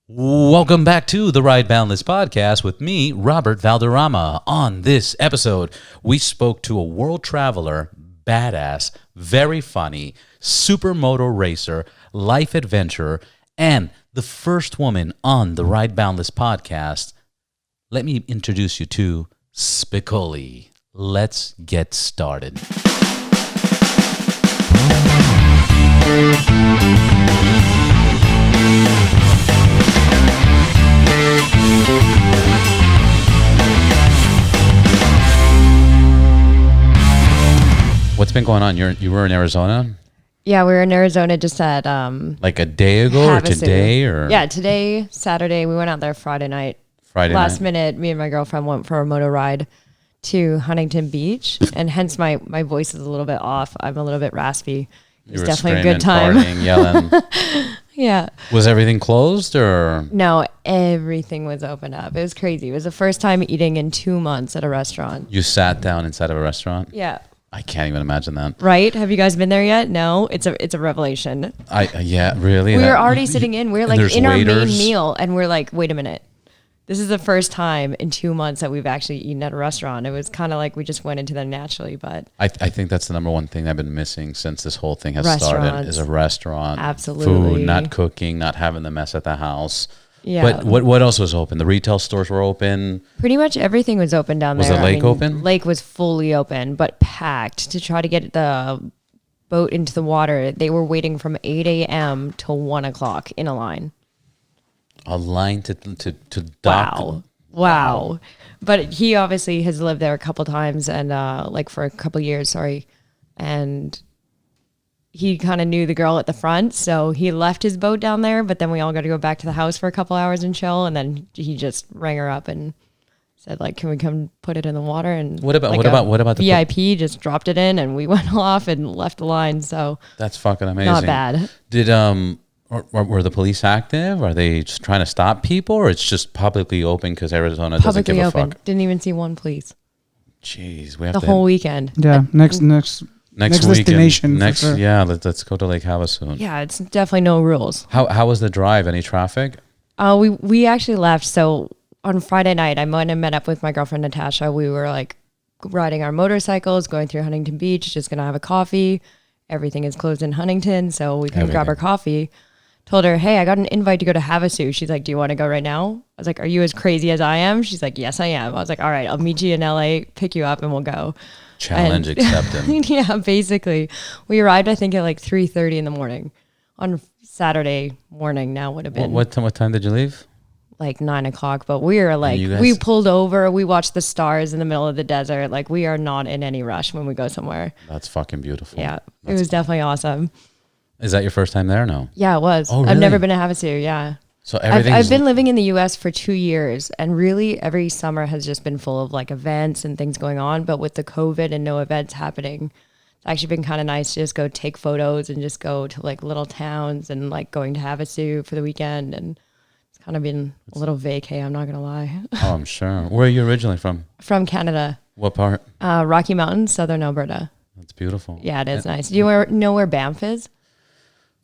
Welcome back to the Ride Boundless podcast with me, Robert Valderrama. On this episode, we spoke to a world traveler, badass, very funny, supermoto racer, life adventurer, and the first woman on the Ride Boundless podcast. Let me introduce you to Spicoly. Let's get started. What's been going on? You were in Arizona? Yeah, we were in Arizona just at like a day ago Havasu. Or today? Or yeah, today, Saturday. We went out there Friday night. Last minute, me and my girlfriend went for a moto ride to Huntington Beach, and hence my voice is a little bit off. I'm a little bit raspy. It was definitely a good time. Partying, yelling. Yeah. Was everything closed or? No, everything was open up. It was crazy. It was the first time eating in 2 months at a restaurant. You sat down inside of a restaurant? Yeah. I can't even imagine that. Right? Have you guys been there yet? No, it's a revelation. Yeah, really. We were already sitting in. We were like in waiters. our main meal, and we're like, wait a minute. This is the first time in 2 months that we've actually eaten at a restaurant. It was kind of like we just went into them naturally, but I think that's the number one thing I've been missing since this whole thing has started is a restaurant. Absolutely. Food, not cooking, not having the mess at the house. Yeah. But what else was open? The retail stores were open. Pretty much everything was open down there. Was the lake open? Lake was fully open, but packed to try to get the boat into the water. They were waiting from 8 a.m. till 1 o'clock in a line. A line to dock. Wow. But he obviously has lived there a couple times and like for a couple years, and he kind of knew the girl at the front, so he left his boat down there, but then we all got to go back to the house for a couple hours and chill, and then he just rang her up and said, like, can we come put it in the water? And what about the VIP just dropped it in, and we went off and left the line. So that's fucking amazing. Not bad. Did were the police active? Are they just trying to stop people, or it's just publicly open because Arizona doesn't give a fuck? Didn't even see one police. Jeez, we have the whole weekend. Yeah, next destination. Sure. Yeah, let's go to Lake Havasu. Yeah, it's definitely no rules. How was the drive? Any traffic? We actually left. So on Friday night, I went and met up with my girlfriend Natasha. We were like riding our motorcycles, going through Huntington Beach, just gonna have a coffee. Everything is closed in Huntington, so we couldn't grab our coffee. Told her, hey, I got an invite to go to Havasu. She's like, do you want to go right now? I was like, are you as crazy as I am? She's like, yes, I am. I was like, all right, I'll meet you in LA, pick you up, and we'll go. Challenge accepted. Yeah, basically. We arrived, I think, at like 3:30 in the morning on Saturday morning. Now would have been. What time did you leave? Like 9 o'clock. But we were like, we pulled over. We watched the stars in the middle of the desert. Like, we are not in any rush when we go somewhere. That's fucking beautiful. Yeah, it was definitely awesome. Is that your first time there? No. Yeah, it was. Oh, really? I've never been to Havasu. Yeah. So everything. I've been living in the U.S. for 2 years, and really every summer has just been full of like events and things going on. But with the COVID and no events happening, it's actually been kind of nice to just go take photos and just go to like little towns and like going to Havasu for the weekend. And it's kind of been a little vacay, I'm not going to lie. Oh, I'm sure. Where are you originally from? From Canada. What part? Rocky Mountains, southern Alberta. That's beautiful. Yeah, it is nice. Do you know where Banff is?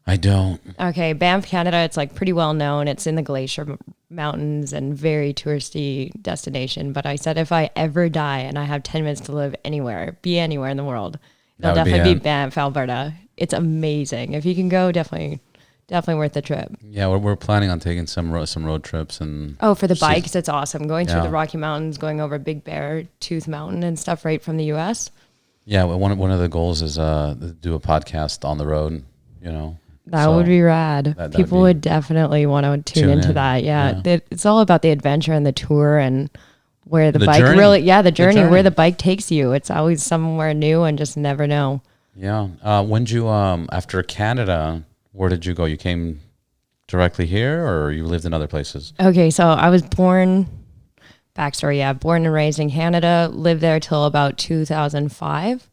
I don't. Okay, Banff, Canada, it's like pretty well known. It's in the Glacier Mountains and very touristy destination. But I said if I ever die and I have 10 minutes to live anywhere, be anywhere in the world, it'll definitely be Banff, Alberta. It's amazing. If you can go, definitely worth the trip. Yeah, we're planning on taking some road trips and. Oh, for the bikes, it's awesome. Going through the Rocky Mountains, going over Big Bear, Tooth Mountain and stuff right from the U.S. Yeah, well, one of the goals is to do a podcast on the road, you know. That would be rad. People would definitely want to tune into that. Yeah. It's all about the adventure and the tour and where the bike journey. The journey, where the bike takes you. It's always somewhere new and just never know. Yeah. When did you, after Canada, where did you go? You came directly here or you lived in other places? Okay. So I was born and raised in Canada, lived there till about 2005.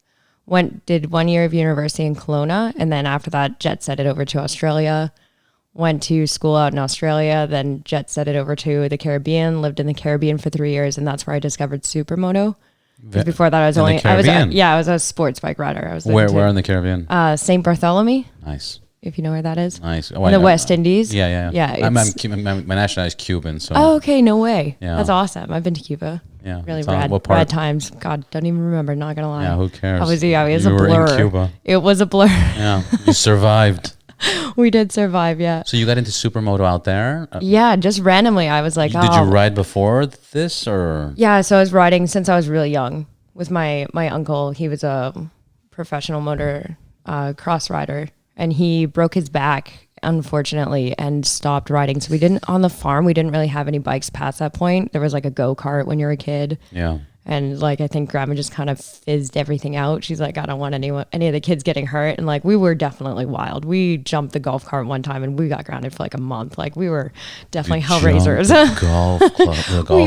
Did 1 year of university in Kelowna, and then after that, jet set it over to Australia. Went to school out in Australia, then jet set it over to the Caribbean. Lived in the Caribbean for 3 years, and that's where I discovered supermoto. Before that, I was a sports bike rider. Where in the Caribbean? St. Bartholomew. Nice. if you know where that is. Nice. In the West Indies. Yeah. Yeah. My nationality is Cuban. So. Oh, okay. No way. Yeah. That's awesome. I've been to Cuba. Yeah. Really rad times. God, don't even remember. Not going to lie. Yeah, who cares? It was a blur. You were in Cuba. It was a blur. Yeah. You survived. We did survive, yeah. So you got into supermoto out there? Yeah, just randomly. I was like, Did you ride before this or? Yeah, so I was riding since I was really young with my uncle. He was a professional motor cross rider, and he broke his back, unfortunately, and stopped riding. So on the farm, we didn't really have any bikes past that point. There was like a go-kart when you were a kid. Yeah. And like, I think grandma just kind of fizzed everything out. She's like, I don't want any of the kids getting hurt. And like, we were definitely wild. We jumped the golf cart one time and we got grounded for like a month. Like we were definitely hellraisers. The golf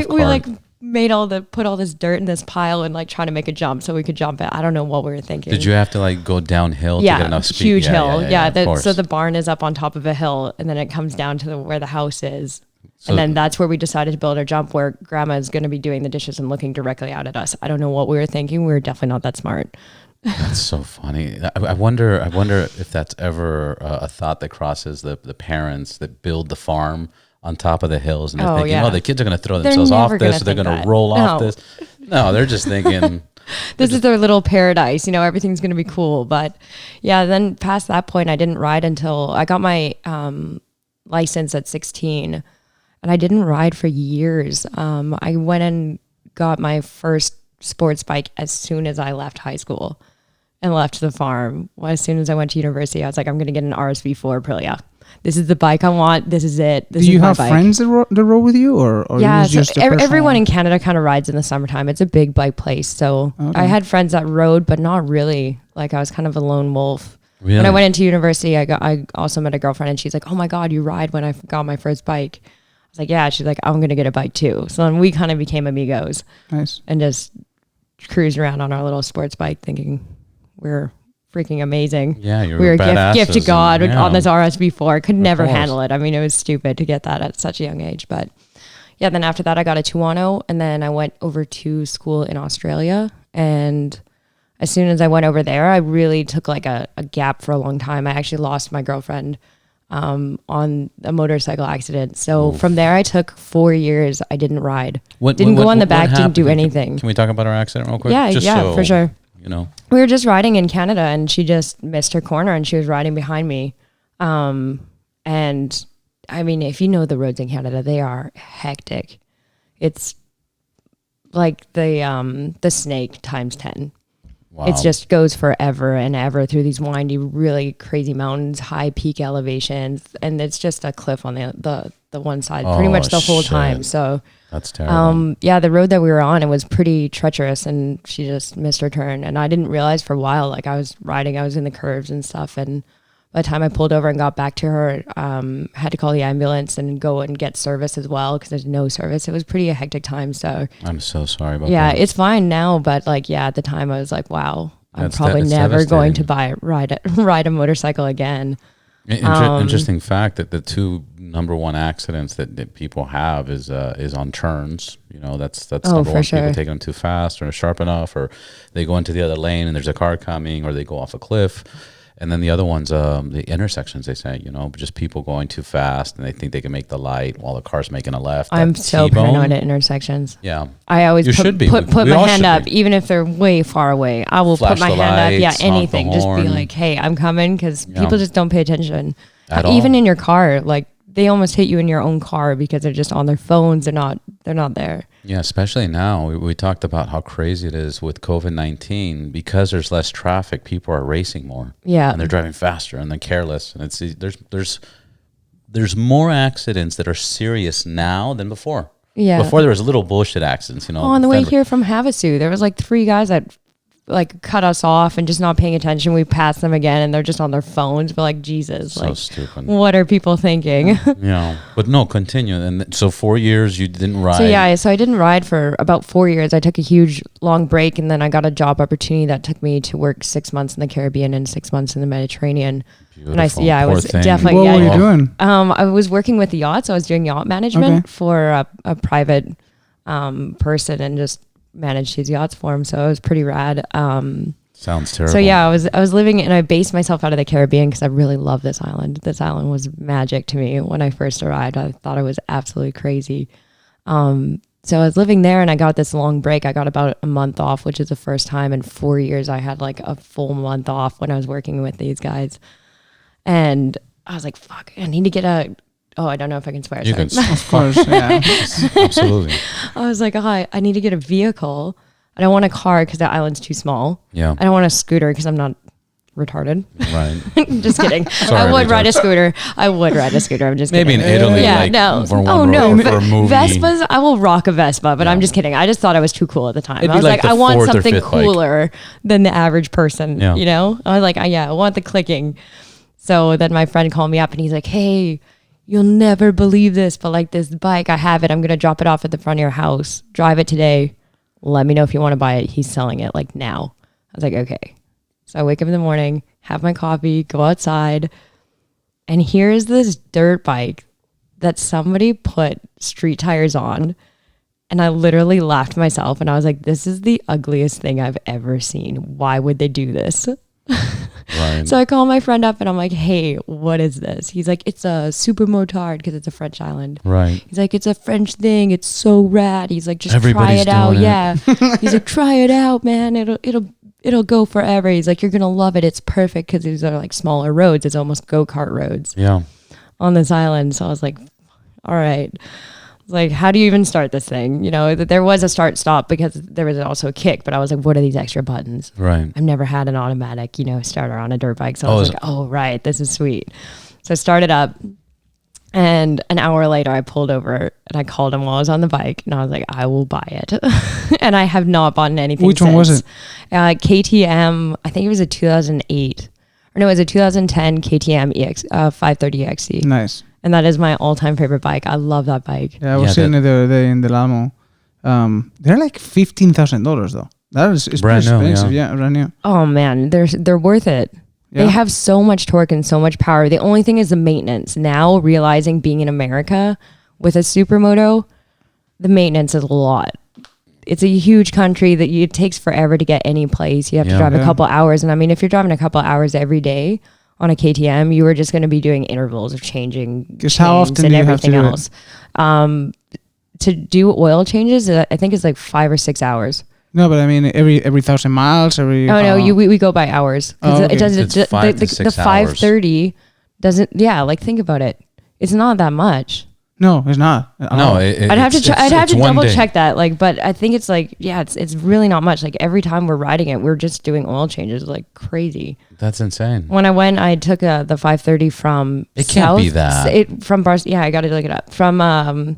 we like put all this dirt in this pile and like trying to make a jump so we could jump it. I don't know what we were thinking. Did you have to like go downhill to get enough speed? Huge hill. Yeah. So the barn is up on top of a hill and then it comes down to where the house is. And then that's where we decided to build our jump, where grandma is going to be doing the dishes and looking directly out at us. I don't know what we were thinking. We were definitely not that smart. That's so funny. I wonder if that's ever a thought that crosses the parents that build the farm on top of the hills, and they're thinking, the kids are going to throw themselves off this, or they're going to roll off this. No, they're just thinking, this is their little paradise. Everything's going to be cool. But yeah, then past that point, I didn't ride until I got my license at 16. And I didn't ride for years. I went and got my first sports bike as soon as I left high school and left the farm. Well, as soon as I went to university, I was like, I'm going to get an RSV4 Aprilia. This is the bike I want. This is it. Do you have friends that rode with you? Or yeah, so everyone in Canada kind of rides in the summertime. It's a big bike place. So I had friends that rode, but not really. Like I was kind of a lone wolf. Really? When I went into university, I also met a girlfriend and she's like, oh my God, you ride when I got my first bike. I was like, yeah. She's like, I'm going to get a bike too. So then we kind of became amigos. Nice. And just cruised around on our little sports bike thinking we're freaking amazing. Yeah, we were a gift to God on this RSV4. Could never handle it. I mean, it was stupid to get that at such a young age. But yeah, then after that, I got a 210. And then I went over to school in Australia. And as soon as I went over there, I really took like a gap for a long time. I actually lost my girlfriend on a motorcycle accident. So from there, I took 4 years. I didn't ride. Didn't go on the back, didn't do anything. Can we talk about our accident real quick? Yeah, for sure. We were just riding in Canada and she just missed her corner and she was riding behind me. And I mean, if you know the roads in Canada, they are hectic. It's like the snake times 10. Wow. It just goes forever and ever through these windy, really crazy mountains, high peak elevations, and it's just a cliff on the one side pretty much the whole time. So that's terrible. Yeah, the road that we were on, it was pretty treacherous, and she just missed her turn. And I didn't realize for a while, like I was riding, I was in the curves and stuff, and by the time I pulled over and got back to her, had to call the ambulance and go and get service as well because there's no service. It was pretty a hectic time. So I'm so sorry about that. Yeah, it's fine now, but like at the time I was like, wow, I'm probably never going to ride a motorcycle again. Interesting fact that the two number one accidents that people have is on turns. That's number one. Sure. People taking them too fast or sharp enough, or they go into the other lane and there's a car coming, or they go off a cliff. And then the other ones, the intersections, they say, just people going too fast and they think they can make the light while the car's making a left. I'm so paranoid at intersections. Yeah. I always put my hand up, even if they're way far away. I will put my hand up. Yeah, anything. Just be like, hey, I'm coming, because people just don't pay attention. Even in your car, like they almost hit you in your own car because they're just on their phones. They're not there. Yeah, especially now. We talked about how crazy it is with COVID-19 because there's less traffic. People are racing more. Yeah, and they're driving faster and they're careless. And there's more accidents that are serious now than before. Yeah, before there was little bullshit accidents. On the way here from Havasu, there was like 3 guys that like cut us off and just not paying attention. We passed them again and they're just on their phones. But like, Jesus, so stupid. What are people thinking? Yeah, but no, continue. And so 4 years you didn't ride. So I didn't ride for about 4 years. I took a huge long break and then I got a job opportunity that took me to work 6 months in the Caribbean and 6 months in the Mediterranean. Beautiful. And I was definitely. What were you doing? I was working with the yachts. I was doing yacht management for a private person and just managed his yachts for him. So it was pretty rad. Sounds terrible. So yeah, I was living and I based myself out of the Caribbean because I really love this island. This island was magic to me when I first arrived. I thought it was absolutely crazy. So I was living there and I got this long break. I got about a month off, which is the first time in 4 years I had like a full month off when I was working with these guys. And I was like, fuck, I need to get I don't know if I can swear. You can, Of course, yeah. absolutely. I was like, I need to get a vehicle. I don't want a car because the island's too small. Yeah. I don't want a scooter because I'm not retarded. Right. Just kidding. Sorry, I would ride retarded. a scooter. I would ride a scooter. I'm just Maybe kidding. in Italy, Yeah, like no. for one Oh no. road, for a movie. Vespas, I will rock a Vespa, but I'm just kidding. I just thought I was too cool at the time. It'd I be was like like, the I want fourth or something fifth bike. cooler than the average person. Yeah. You know? I was like, I want the clicking. So then my friend called me up and he's like, hey, you'll never believe this, but like this bike, I have it. I'm gonna drop it off at the front of your house. Drive it today. Let me know if you want to buy it. He's selling it like now. I was like, okay. So I wake up in the morning, have my coffee, go outside, and here's this dirt bike that somebody put street tires on. And I literally laughed myself and I was like, this is the ugliest thing I've ever seen. Why would they do this? Right. So I call my friend up and I'm like, hey, what is this? He's like, it's a Super-Motaur because it's a French island. Right. He's like, it's a French thing. It's so rad. He's like, just Everybody's try it out. doing it. Yeah. He's like, try it out, man. It'll go forever. He's like, you're going to love it. It's perfect because these are like smaller roads. It's almost go-kart roads Yeah. on this island. So I was like, all right. I was like, how do you even start this thing? You know, there was a start stop because there was also a kick, but I was like, what are these extra buttons? Right. I've never had an automatic, starter on a dirt bike. So I Oh, was is like, oh, right, this is sweet. So I started up and an hour later I pulled over and I called him while I was on the bike and I was like, I will buy it. And I have not bought anything Which one was since. it? KTM, I think it was a 2008. Or no, it was a 2010 KTM 530 XC. Nice. And that is my all-time favorite bike. I love that bike. Yeah, I was Yeah, seeing it the other day in the Lamo. They're like $15,000 though. That is it's Brand pretty new, expensive. yeah. Yeah, brand new. Oh man, they're worth it. Yeah. They have so much torque and so much power. The only thing is the maintenance. Now realizing being in America with a supermoto, the maintenance is a lot. It's a huge country that it takes forever to get any place. You have to Yeah. drive a Yeah. couple hours. And I mean, if you're driving a couple hours every day on a KTM, you are just going to be doing intervals of changing 'Cause how chains often and do you have to everything do it? else. To do oil changes, I think it's like 5 or 6 hours. No, but I mean every 1,000 miles, every. Oh no, we go by hours. 'Cause Oh, okay. it does It's the 5 to 6 the 530 doesn't. Yeah, like think about it. It's not that much. No, it's not. at No, all. I'd have to I'd have to one double day. check that. Like, but I think it's like it's really not much. Like every time we're riding it, we're just doing oil changes like crazy. That's insane. When I went, I took the 530 from It can't be that. from Yeah, I got to look it up from.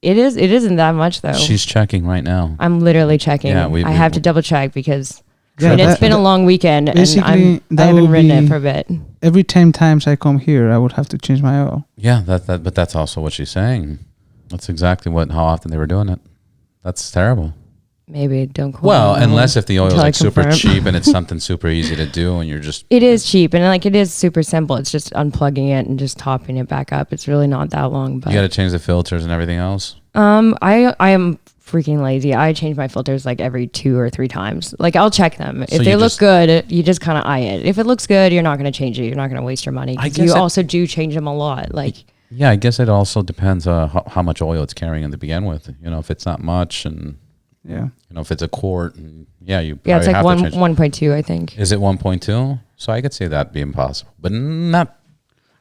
It isn't that much though. She's checking right now. I'm literally checking. Yeah, I have to double check because Yeah, it's been a long weekend and basically, I that haven't will ridden it be- for a bit. Every 10 times I come here, I would have to change my oil. Yeah, but that's also what she's saying. That's exactly how often they were doing it. That's terrible. Maybe don't quote Well, me. unless if the oil is Until I like super confirm. cheap and it's something super easy to do and you're just It is cheap and like it is super simple. It's just unplugging it and just topping it back up. It's really not that long. But you got to change the filters and everything else. I am freaking lazy. I change my filters like every 2 or 3 times. Like I'll check them. So If they you look just- good, you just kind of eye it. If it looks good, you're not going to change it. You're not going to waste your money. I 'Cause guess you it- also do change them a lot. Like Yeah, I guess it also depends how much oil it's carrying to begin with. You know, if it's not much and Yeah. if it's a quart, and you yeah, it's probably like have to change. 1.2, I think. Is it 1.2? So I could see that being possible, but not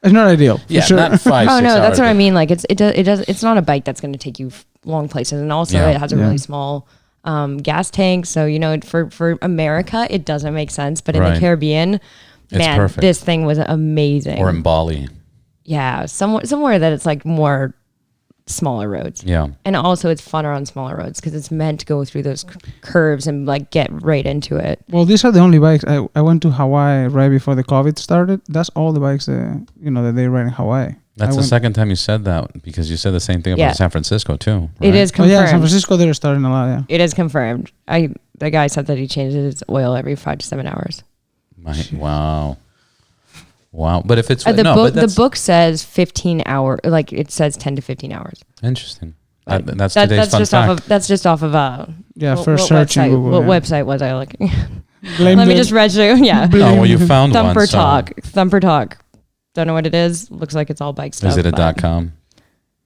It's not ideal. For yeah, sure. not 5. Oh 6 no, hours, that's what I but- mean. Like it's not a bike that's going to take you long places, and also Yeah. it has a Yeah. really small gas tank. So for America, it doesn't make sense, but in Right. the Caribbean, It's man, perfect. this thing was amazing. Or in Bali. Yeah, somewhere that it's like more smaller roads. Yeah. And also it's funner on smaller roads because it's meant to go through those curves and like get right into it. Well, these are the only bikes. I went to Hawaii right before the COVID started. That's all the bikes that they ride in Hawaii. That's I the went- second time you said that because you said the same thing about Yeah. San Francisco too. It right? is Oh confirmed. yeah, San Francisco they're starting a lot. Yeah. It is confirmed. The guy said that he changes his oil every 5 to 7 hours. Wow. But if it's The no, book but that's the book says 15 hour, like it says 10 to 15 hours. interesting. That's today's fun fact. That's just off of first search in Google. What website was I looking? Blame Let me the- just register. Yeah. Oh, well, you found Thumper one. So. Talk. Thumper Talk. Don't know what it is. Looks like it's all bike stuff. Is it a .com?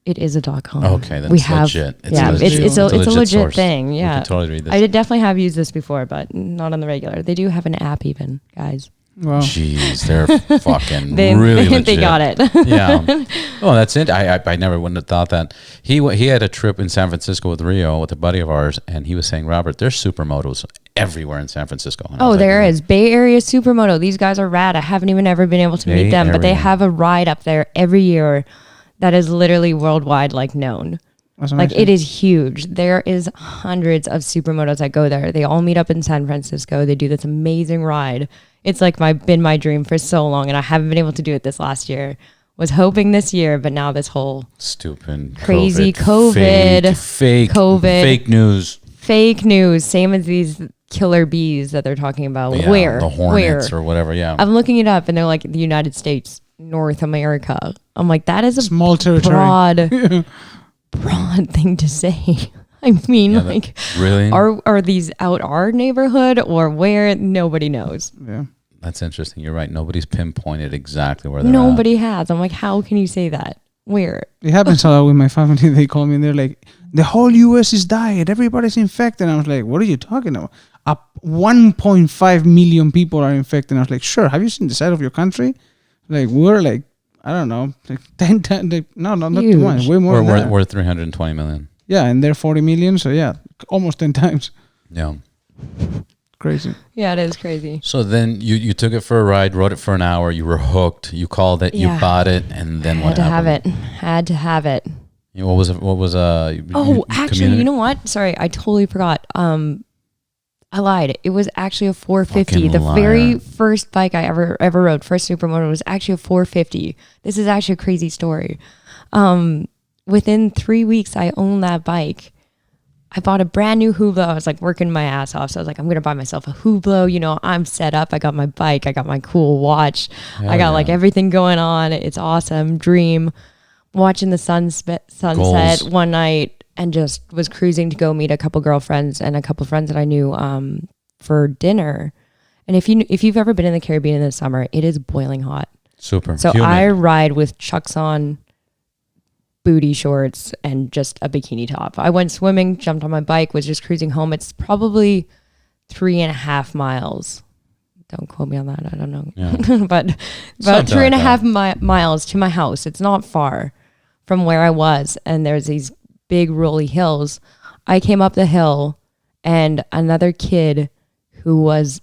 It is a .com. Okay, then it's legit. It's a legit source. thing. Yeah. We can totally read this. I did definitely have used this before, but not on the regular. They do have an app even, guys. Wow. Jeez, they're fucking really legit. They got it. Yeah. Oh, that's it. I never wouldn't have thought that. He had a trip in San Francisco with Rio with a buddy of ours, and he was saying, Robert, there's supermotos everywhere in San Francisco. And Oh, there is. Bay Area Supermoto. These guys are rad. I haven't even ever been able to meet them, but they have a ride up there every year that is literally worldwide, like, known. Like, it is huge. There is hundreds of supermotos that go there. They all meet up in San Francisco. They do this amazing ride. It's like been my dream for so long, and I haven't been able to do it this last year. Was hoping this year, but now this whole stupid crazy fake news. Fake news. Same as these killer bees that they're talking about. Yeah, Where? The Hornets or whatever, yeah. I'm looking it up, and they're like the United States, North America. I'm like, that is a small territory. broad thing to say. I mean, really? Are these out our neighborhood or where? Nobody knows. Yeah. That's interesting. You're right. Nobody's pinpointed exactly where they're at. Nobody has. I'm like, how can you say that? Where? It happens a lot with my family. They call me and they're like, the whole US is dying. Everybody's infected. And I was like, what are you talking about? 1.5 million people are infected. And I was like, sure. Have you seen the size of your country? Like, we're like, I don't know, like 10 times. No, not too much. Way more than that. We're 320 million. Yeah, and they're 40 million. So, yeah, almost 10 times. Yeah. Crazy. Yeah, it is crazy. So then you took it for a ride, rode it for an hour. You were hooked. You called it. You bought it. And then what happened? Had to have it. What was actually, you know what? Sorry, I totally forgot. I lied. It was actually a 450. The very first bike I ever rode, first supermoto, was actually a 450. This is actually a crazy story. Within 3 weeks, I owned that bike. I bought a brand new Hublot. I was like working my ass off. So I was like, I'm going to buy myself a Hublot. You know, I'm set up. I got my bike. I got my cool watch. I got like everything going on. It's awesome. Dream. Watching the sunset one night and just was cruising to go meet a couple girlfriends and a couple friends that I knew for dinner. And if you've ever been in the Caribbean in the summer, it is boiling hot. Super. So humid. I ride with Chucks on, booty shorts, and just a bikini top. I went swimming, jumped on my bike, was just cruising home. It's probably 3.5 miles. Don't quote me on that. I don't know. Yeah. but about 3.5 miles to my house. It's not far from where I was. And there's these big rolly hills. I came up the hill and another kid who was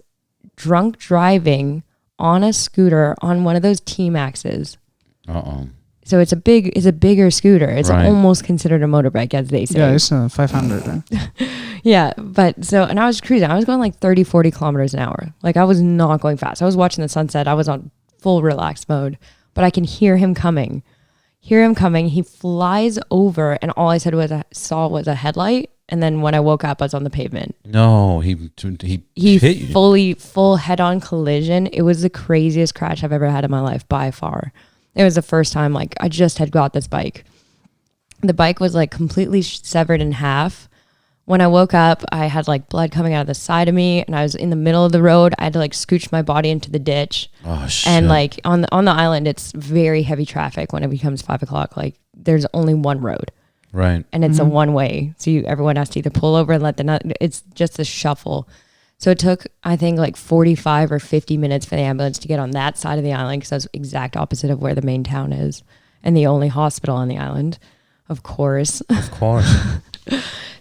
drunk driving on a scooter on one of those T-Maxes. Uh-oh. So it's a bigger scooter. It's almost considered a motorbike, as they say. Yeah, it's 500. Right? Yeah, and I was cruising. I was going like 30, 40 kilometers an hour. Like, I was not going fast. I was watching the sunset. I was on full relaxed mode, but I can hear him coming. He flies over, and all I saw was a headlight. And then when I woke up, I was on the pavement. No, he hit you. Full head-on collision. It was the craziest crash I've ever had in my life by far. It was the first time, like, I just had got this bike. The bike was like completely severed in half. When I woke up, I had like blood coming out of the side of me, and I was in the middle of the road. I had to like scooch my body into the ditch. Oh shit! And like on the island, it's very heavy traffic when it becomes 5 o'clock. Like, there's only one road, right? And it's a one way, so everyone has to either pull over and let it's just a shuffle. So it took, I think, like 45 or 50 minutes for the ambulance to get on that side of the island, because that's exact opposite of where the main town is and the only hospital on the island, of course. Of course.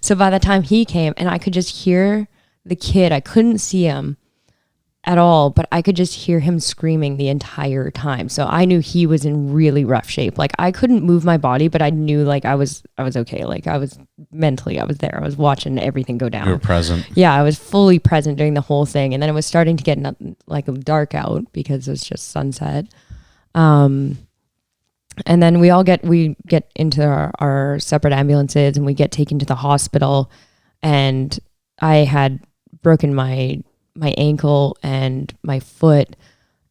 So by the time he came, and I could just hear the kid, I couldn't see him at all, but I could just hear him screaming the entire time. So I knew he was in really rough shape. Like, I couldn't move my body, but I knew like I was okay. Like, I was mentally, I was there. I was watching everything go down. You were present. Yeah, I was fully present during the whole thing. And then it was starting to get like dark out because it was just sunset. And then we get into our separate ambulances, and we get taken to the hospital. And I had broken my ankle and my foot,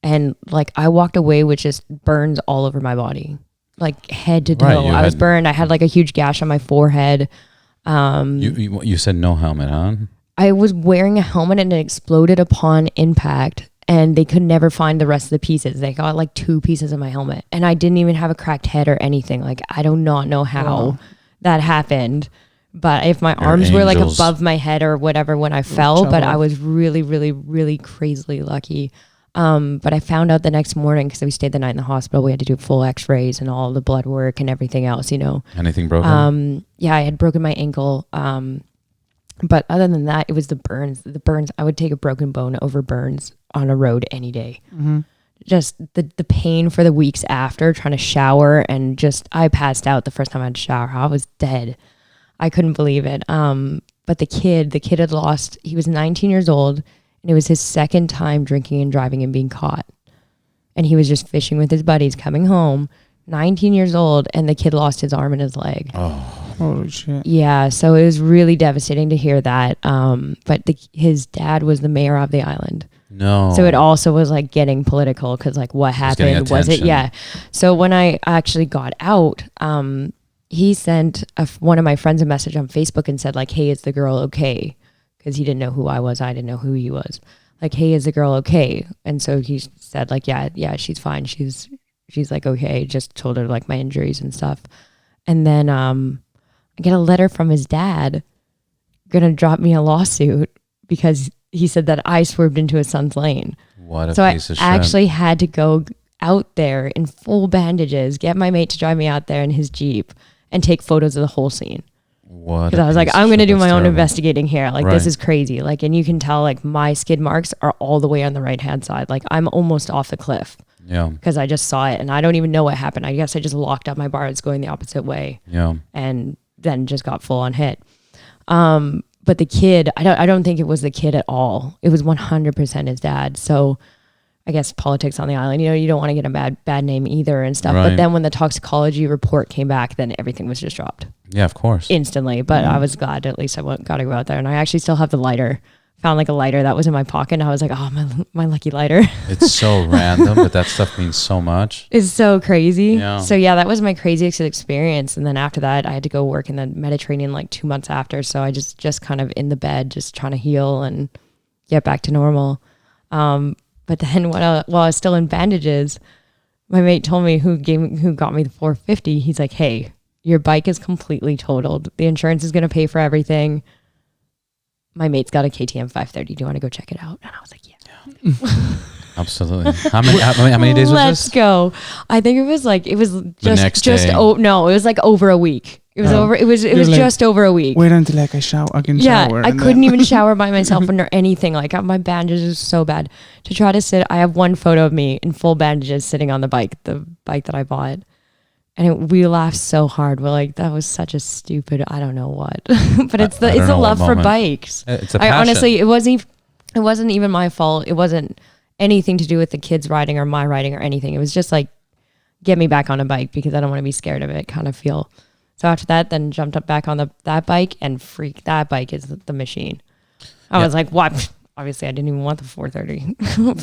and like I walked away with just burns all over my body. like head to toe. Right, I was burned. I had like a huge gash on my forehead. You said no helmet, huh? I was wearing a helmet and it exploded upon impact, and they could never find the rest of the pieces. They got like 2 pieces of my helmet, and I didn't even have a cracked head or anything. Like, I do not know how that happened, but if my arms were like above my head or whatever when I fell, but I was really, really, really crazily lucky. But I found out the next morning because we stayed the night in the hospital. We had to do full x-rays and all the blood work and everything else, you know. Anything broken? Yeah, I had broken my ankle. But other than that, it was the burns. The burns, I would take a broken bone over burns on a road any day. Mm-hmm. Just the pain for the weeks after, trying to shower, and just, I passed out the first time I had to shower. I was dead. I couldn't believe it. But the kid had lost, he was 19 years old, and it was his second time drinking and driving and being caught. And he was just fishing with his buddies, coming home, 19 years old, and the kid lost his arm and his leg. Oh. Holy shit. Yeah, so it was really devastating to hear that. But his dad was the mayor of the island. No. So it also was like getting political because like what happened? Was it? Yeah. So when I actually got out, he sent one of my friends a message on Facebook and said like, hey, is the girl okay? Because he didn't know who I was. I didn't know who he was. Like, hey, is the girl okay? And so he said like, yeah, she's fine. She's like, okay. Just told her like my injuries and stuff. And then I get a letter from his dad gonna drop me a lawsuit because he said that I swerved into his son's lane. What a piece of shit. So I actually had to go out there in full bandages, get my mate to drive me out there in his Jeep and take photos of the whole scene. What? Because I was like, I'm going to do my own terrible. investigating here. Like, this is crazy. Like, and you can tell like my skid marks are all the way on the right-hand side. Like, I'm almost off the cliff. Yeah. Because I just saw it and I don't even know what happened. I guess I just locked up my bars going the opposite way. Yeah. And then just got full on hit. But the kid, I don't think it was the kid at all. It was 100% his dad. So I guess politics on the island, you know, you don't want to get a bad name either and stuff. Right. But then when the toxicology report came back, then everything was just dropped. Yeah, of course. Instantly. But I was glad at least I got to go out there. And I actually still have the lighter. Found like a lighter that was in my pocket. And I was like, oh, my lucky lighter. It's so random, but that stuff means so much. It's so crazy. Yeah. So yeah, that was my craziest experience. And then after that, I had to go work in the Mediterranean like 2 months after. So I just kind of in the bed, just trying to heal and get back to normal. But then while I was still in bandages, my mate told me who got me the 450. He's like, hey, your bike is completely totaled. The insurance is going to pay for everything. My mate's got a KTM 530. Do you want to go check it out? And I was like, yeah. Absolutely. How many days was Let's this? go. I think it was next day. No, it was like over a week. It was like, just over a week. Wait until like I can shower. I couldn't even shower by myself under anything. Like my bandages is so bad. To try to sit, I have one photo of me in full bandages sitting on the bike that I bought. And we laughed so hard. We're like, that was such a stupid, I don't know what. But it's the love for bikes. It's a passion. Honestly, it wasn't even my fault. It wasn't anything to do with the kids riding or my riding or anything. It was just like, get me back on a bike because I don't want to be scared of it kind of feel. So after that, then jumped up back on that bike and freak. That bike is the machine. I was like, what? Obviously, I didn't even want the 430,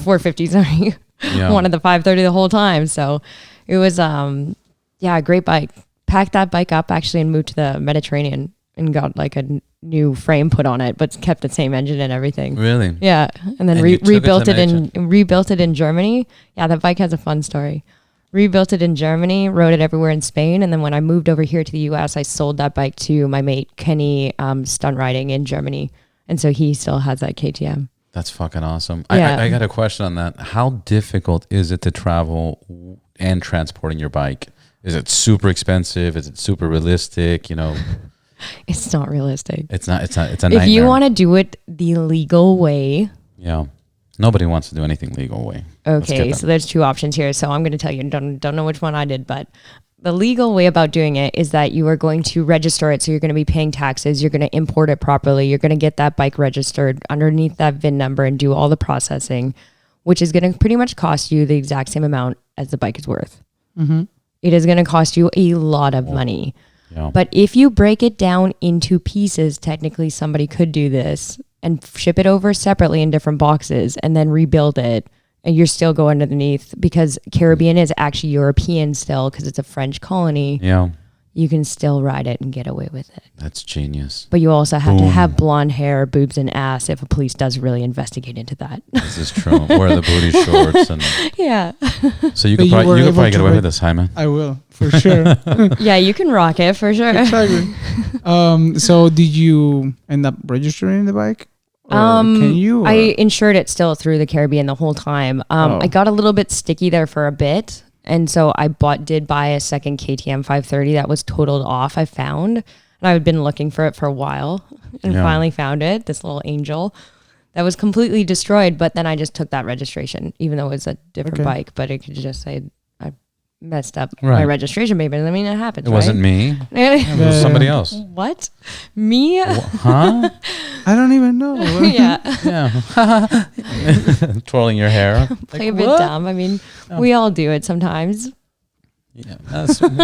450. Sorry, I wanted the 530 the whole time. So it was, a great bike. Packed that bike up actually and moved to the Mediterranean and got like a new frame put on it, but kept the same engine and everything. Really? Yeah, and then rebuilt it in Germany. Yeah, that bike has a fun story. Rebuilt it in Germany, rode it everywhere in Spain. And then when I moved over here to the US, I sold that bike to my mate, Kenny, stunt riding in Germany. And so he still has that KTM. That's fucking awesome. Yeah. I got a question on that. How difficult is it to travel and transporting your bike? Is it super expensive? Is it super realistic? You know, It's not realistic. it's not. It's a nightmare. If you want to do it the legal way. Yeah. Nobody wants to do anything legal way. Okay, so there's 2 options here. So I'm going to tell you, don't know which one I did, but the legal way about doing it is that you are going to register it. So you're going to be paying taxes. You're going to import it properly. You're going to get that bike registered underneath that VIN number and do all the processing, which is going to pretty much cost you the exact same amount as the bike is worth. Mm-hmm. It is going to cost you a lot of money. Yeah. But if you break it down into pieces, technically somebody could do this and ship it over separately in different boxes and then rebuild it and you're still going underneath because Caribbean is actually European still because it's a French colony. Yeah. You can still ride it and get away with it. That's genius. But you also have to have blonde hair, boobs, and ass if a police does really investigate into that. This is true. Wear the booty shorts. And Yeah. so you But could you were probably able get to away ride- with this, Hyman. I will, for sure. Yeah, you can rock it for sure. Exactly. So did you end up registering the bike? Or can you? I or- insured it still through the Caribbean the whole time. I got a little bit sticky there for a bit. And so I did buy a second KTM 530 that was totaled off, I found. And I've been looking for it for a while and finally found it, this little angel that was completely destroyed. But then I just took that registration, even though it was a different bike. But it could just say I messed up my registration, maybe. I mean, it happens. It wasn't me. It was somebody else. What? Me? Huh? I don't even know. Yeah. Yeah. Twirling your hair. Play a bit dumb. I mean, we all do it sometimes. Yeah,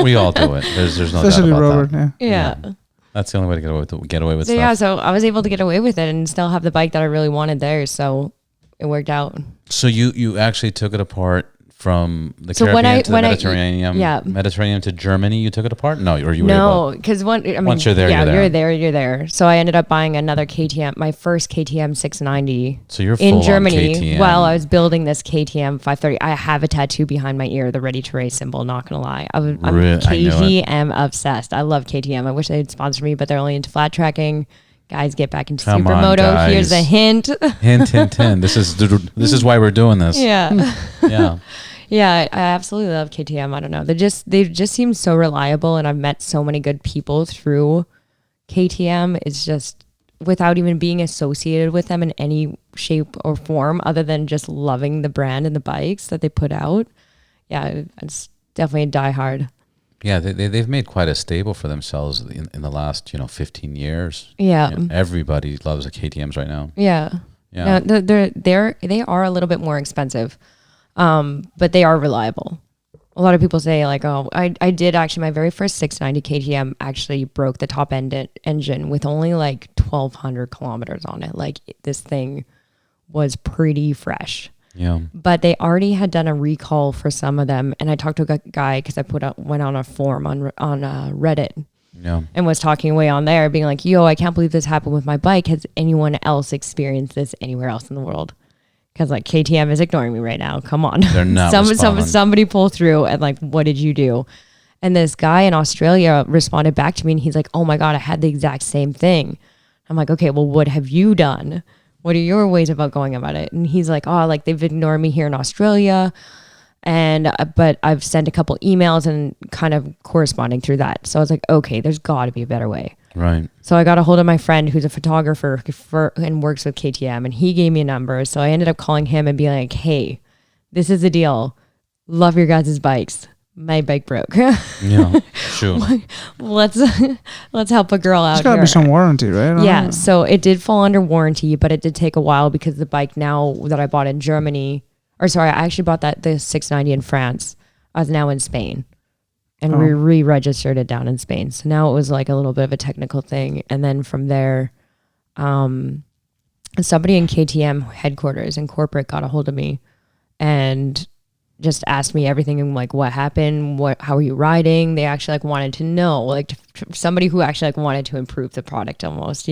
we all do it. There's no Especially doubt about Robert. that. Yeah. Yeah. That's the only way to get away with So stuff. yeah, so I was able to get away with it and still have the bike that I really wanted there. So it worked out. So you actually took it apart from the So Caribbean to the when Mediterranean. yeah. Mediterranean to Germany. You took it apart? No, or you were No, because once you're there, yeah, you're there. you're there. So I ended up buying another KTM, my first KTM 690 So you're in full Germany. on KTM. While I was building this KTM 530, I have a tattoo behind my ear, the Ready to Race symbol. Not gonna lie, I'm I know it. KTM obsessed. I love KTM. I wish they'd sponsor me, but they're only into flat tracking. Guys, get back into Come on, supermoto. Here's guys. a hint. Hint. This is why we're doing this. Yeah. Yeah. Yeah, I absolutely love KTM. I don't know. They just seem so reliable, and I've met so many good people through KTM. It's just without even being associated with them in any shape or form other than just loving the brand and the bikes that they put out. Yeah, it's definitely a diehard. Yeah, they've made quite a stable for themselves in the last 15 years. Yeah. Everybody loves the KTM's right now. Yeah. Yeah. No, they are a little bit more expensive. But they are reliable. A lot of people say like, oh, I did actually, my very first 690 KTM actually broke the top end engine with only like 1,200 kilometers on it. Like this thing was pretty fresh. Yeah. But they already had done a recall for some of them. And I talked to a guy because went on a forum on Reddit. Yeah. And was talking away on there being like, yo, I can't believe this happened with my bike. Has anyone else experienced this anywhere else in the world? Because like KTM is ignoring me right now. Come on. They're not responding. Somebody pull through and like, what did you do? And this guy in Australia responded back to me and he's like, oh my God, I had the exact same thing. I'm like, okay, well, what have you done? What are your ways about going about it? And he's like, oh, like they've ignored me here in Australia. And, but I've sent a couple emails and kind of corresponding through that. So I was like, okay, there's gotta be a better way. Right. So I got a hold of my friend who's a photographer and works with KTM, and he gave me a number. So I ended up calling him and being like, hey, this is the deal. Love your guys' bikes. My bike broke. Yeah. Sure. let's help a girl out. There's got to here. be some warranty, right? Yeah. So it did fall under warranty, but it did take a while because the bike now that I bought in Germany, or sorry, I actually bought the 690 in France. I was now in Spain. And we re-registered it down in Spain. So now it was like a little bit of a technical thing. And then from there, somebody in KTM headquarters in corporate got a hold of me and just asked me everything and like what happened, how are you riding? They actually like wanted to know, like somebody who actually like wanted to improve the product almost,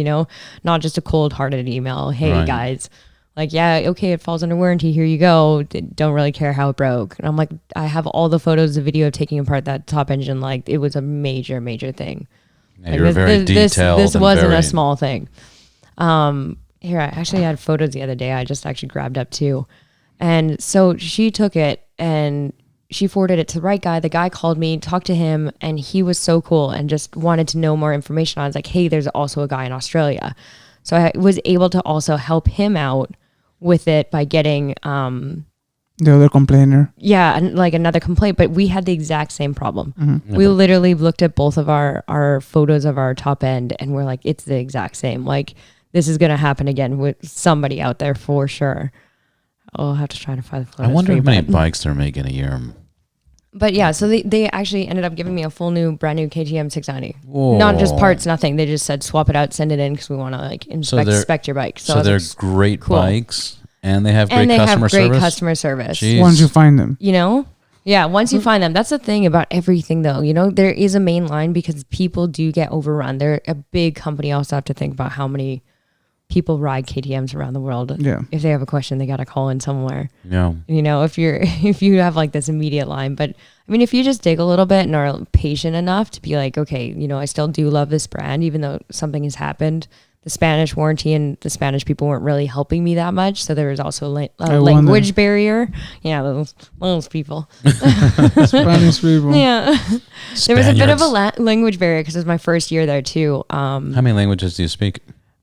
not just a cold-hearted email. Hey guys. Like, yeah, okay, it falls under warranty. Here you go. Don't really care how it broke. And I'm like, I have all the photos, the video of taking apart that top engine. Like, it was a major, major thing. Yeah, you were very detailed. This wasn't a small thing. Here, I actually had photos the other day. I just actually grabbed up too. And so she took it and she forwarded it to the right guy. The guy called me, talked to him, and he was so cool and just wanted to know more information. I was like, hey, there's also a guy in Australia. So I was able to also help him out with it by getting the other complainer. Yeah, and like another complaint, but we had the exact same problem. Mm-hmm. We literally looked at both of our photos of our top end and we're like, it's the exact same. Like this is going to happen again with somebody out there for sure. I'll have to try to find the photos. I wonder how many bikes they're making a year. But yeah, so they actually ended up giving me a brand new KTM 690. Whoa. Not just parts, nothing. They just said swap it out, send it in because we want to like inspect your bike. So they're great cool. bikes. And they have great and they have customer great service. customer service. Jeez. Once you find them. You know? Yeah, once you find them. That's the thing about everything, though. You know, there is a main line because people do get overrun. They're a big company. Also have to think about how many people ride KTMs around the world. Yeah. If they have a question, they got to call in somewhere. Yeah. You know, if you have like this immediate line. But I mean, if you just dig a little bit and are patient enough to be like, okay, you know, I still do love this brand, even though something has happened. The Spanish warranty and the Spanish people weren't really helping me that much. So there was also a language barrier. Yeah, those people. Spanish people. Yeah. There was a bit of a Spaniards. language barrier because it was my first year there too. How many languages do you speak?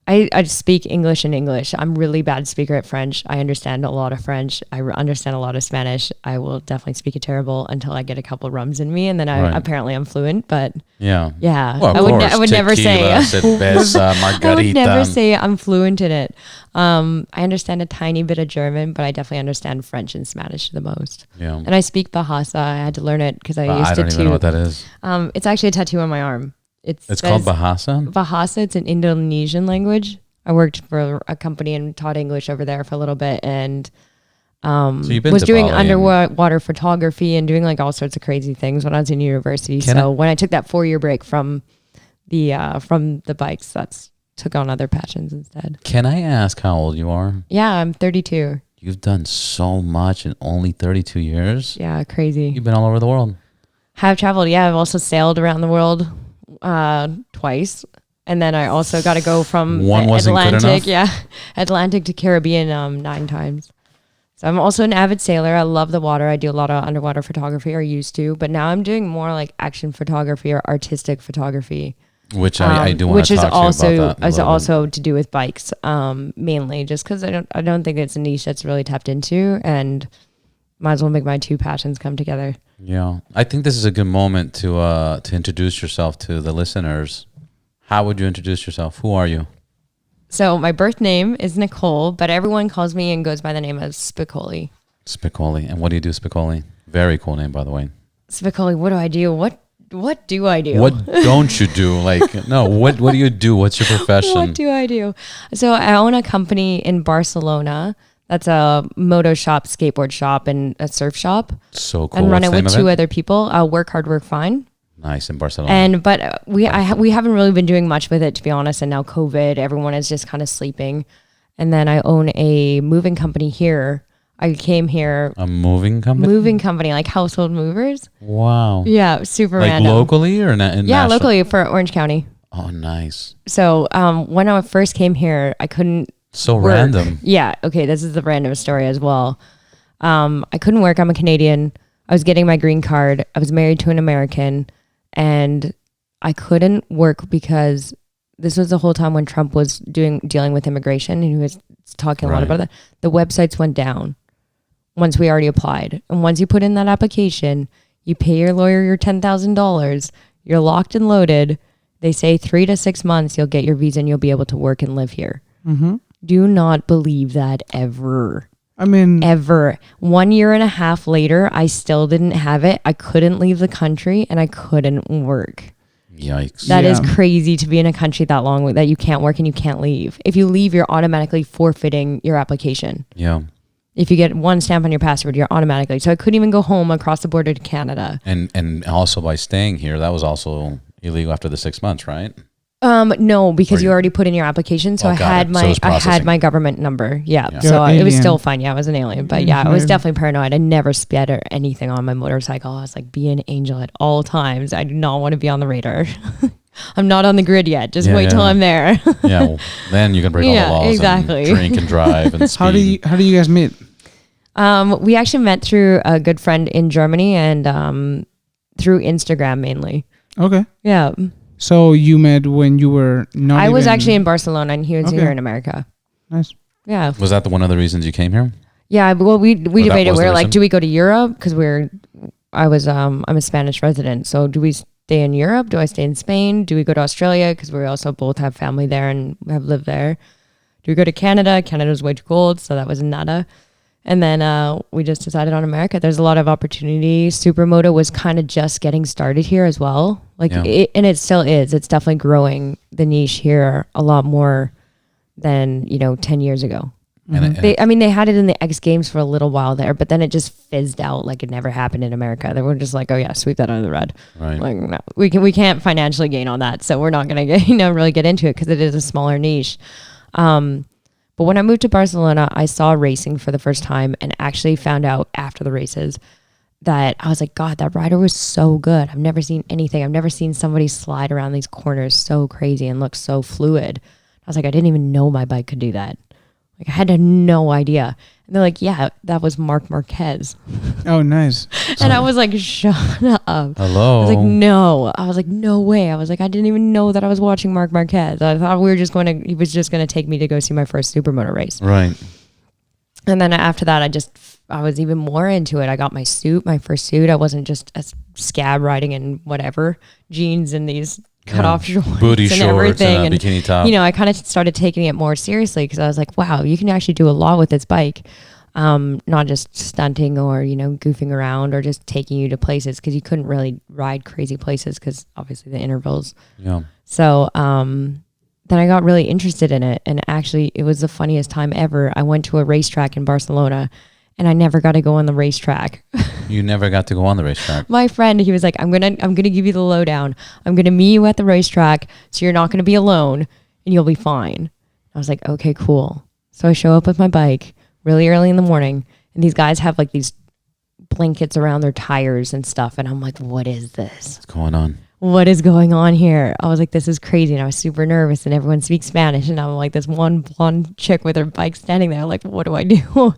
I speak English and English. I'm really bad speaker at French. I understand a lot of French. I understand a lot of Spanish. I will definitely speak it terrible until I get a couple rums in me, and then apparently I'm fluent. But Yeah. yeah, Well, of I course. would never say. Tequila, cerveza, margarita. I would never say I'm fluent in it. I understand a tiny bit of German, but I definitely understand French and Spanish the most. Yeah. And I speak Bahasa. I had to learn it because I used I to don't even know what that is. It's actually a tattoo on my arm. It's Called Bahasa? Bahasa. It's an Indonesian language. I worked for a company and taught English over there for a little bit, and So you've been was to doing Bali and- underwater photography and doing like all sorts of crazy things when I was in university. When I took that 4-year break from the bikes, that's took on other passions instead. Can I ask how old you are? Yeah, I'm 32. You've done so much in only 32 years. Yeah, crazy. You've been all over the world. Have traveled. Yeah, I've also sailed around the world twice. And then I also got to go from One wasn't good Atlantic, enough? Atlantic to Caribbean 9 times. So I'm also an avid sailor. I love the water. I do a lot of underwater photography, or used to, but now I'm doing more like action photography or artistic photography. Which I do want Which to is talk to you also about that. also to do with bikes, mainly just because I don't think it's a niche that's really tapped into, and might as well make my two passions come together. Yeah. I think this is a good moment to introduce yourself to the listeners. How would you introduce yourself? Who are you? So my birth name is Nicole, but everyone calls me and goes by the name of Spicoly. Spicoly. And what do you do, Spicoly? Very cool name, by the way. Spicoly, what do I do? What do I do? What don't you do? Like, no, what do you do? What's your profession? What do I do? So I own a company in Barcelona. That's a moto shop, skateboard shop, and a surf shop. So cool. And run What's it the name with of 2 other people. Work hard, work fine. Nice, in Barcelona. But we haven't really been doing much with it, to be honest. And now COVID, everyone is just kind of sleeping. And then I own a moving company here. I came here. A moving company? Moving company, like household movers. Wow. Yeah, super Like random. locally or in national? Locally for Orange County. Oh, nice. So when I first came here, I couldn't So work. random. Yeah, okay, this is the random story as well. I couldn't work. I'm a Canadian. I was getting my green card. I was married to an American, and I couldn't work because this was the whole time when Trump was dealing with immigration, and he was talking a lot Right. about that. The websites went down once we already applied. And once you put in that application, you pay your lawyer your $10,000. You're locked and loaded. They say 3 to 6 months, you'll get your visa and you'll be able to work and live here. Mm-hmm. Do not believe that ever. I mean, Ever. 1 year and a half later, I still didn't have it. I couldn't leave the country and I couldn't work. Yikes. That is Yeah. crazy to be in a country that long that you can't work and you can't leave. If you leave, you're automatically forfeiting your application. Yeah. If you get one stamp on your passport, you're automatically. So I couldn't even go home across the border to Canada. And also by staying here, that was also illegal after the 6 months, right? No, because Or you you- already put in your application. So Oh, I got had it. So it was I had processing. my government number. Yeah. Yeah. So You're it was alien. still fine. Yeah, I was an alien. But yeah, I was Mhm. definitely paranoid. I never sped or anything on my motorcycle. I was like, be an angel at all times. I do not want to be on the radar. I'm not on the grid yet. Just Yeah, wait till yeah. I'm there. Yeah. Well, then you can break all Yeah, the laws exactly. and drink and drive and speed. how do you guys meet? We actually met through a good friend in Germany and through Instagram mainly. Okay. Yeah. So you met when you were not I was even- actually in Barcelona and he was Okay. here in America. Nice. Yeah. Was that one of the reasons you came here? Yeah. Well, we that debated. was the We were like, reason? do we go to Europe? Because I'm a Spanish resident. So do we stay in Europe? Do I stay in Spain? Do we go to Australia? Because we also both have family there and have lived there. Do we go to Canada? Canada's way too cold. So that was nada. And then we just decided on America. There's a lot of opportunity. Supermoto was kind of just getting started here as well. Yeah. And it still is. It's definitely growing the niche here a lot more than, 10 years ago. And They had it in the X Games for a little while there, but then it just fizzed out like it never happened in America. They were just like, oh yeah, sweep that under the rug. Right. Like, no, we can't financially gain on that, so we're not gonna really get into it because it is a smaller niche. But when I moved to Barcelona, I saw racing for the first time and actually found out after the races that I was like, God, that rider was so good. I've never seen anything. I've never seen somebody slide around these corners so crazy and look so fluid. I was like, I didn't even know my bike could do that. Like I had no idea. And they're like, yeah, that was Marc Marquez. Oh, nice. And I was like, shut up. Hello. I was like, no. I was like, no way. I was like, I didn't even know that I was watching Marc Marquez. I thought he was just going to take me to go see my first Supermoto race. Right. And then after that, I was even more into it. I got my first suit. I wasn't just a scab riding in whatever, jeans and these cut off shorts booty and shorts everything. and a bikini top. I kind of started taking it more seriously because I was like, wow, you can actually do a lot with this bike. Not just stunting or, goofing around or just taking you to places because you couldn't really ride crazy places because obviously the intervals. Yeah. So, then I got really interested in it. And actually it was the funniest time ever. I went to a racetrack in Barcelona and I never got to go on the racetrack. You never got to go on the racetrack. My friend, he was like, I'm gonna give you the lowdown. I'm gonna meet you at the racetrack, so you're not gonna be alone, and you'll be fine. I was like, okay, cool. So I show up with my bike really early in the morning, and these guys have like these blankets around their tires and stuff, and I'm like, what is this? What's going on? What is going on here? I was like, this is crazy, and I was super nervous, and everyone speaks Spanish, and I'm like this one blonde chick with her bike standing there, like, what do I do?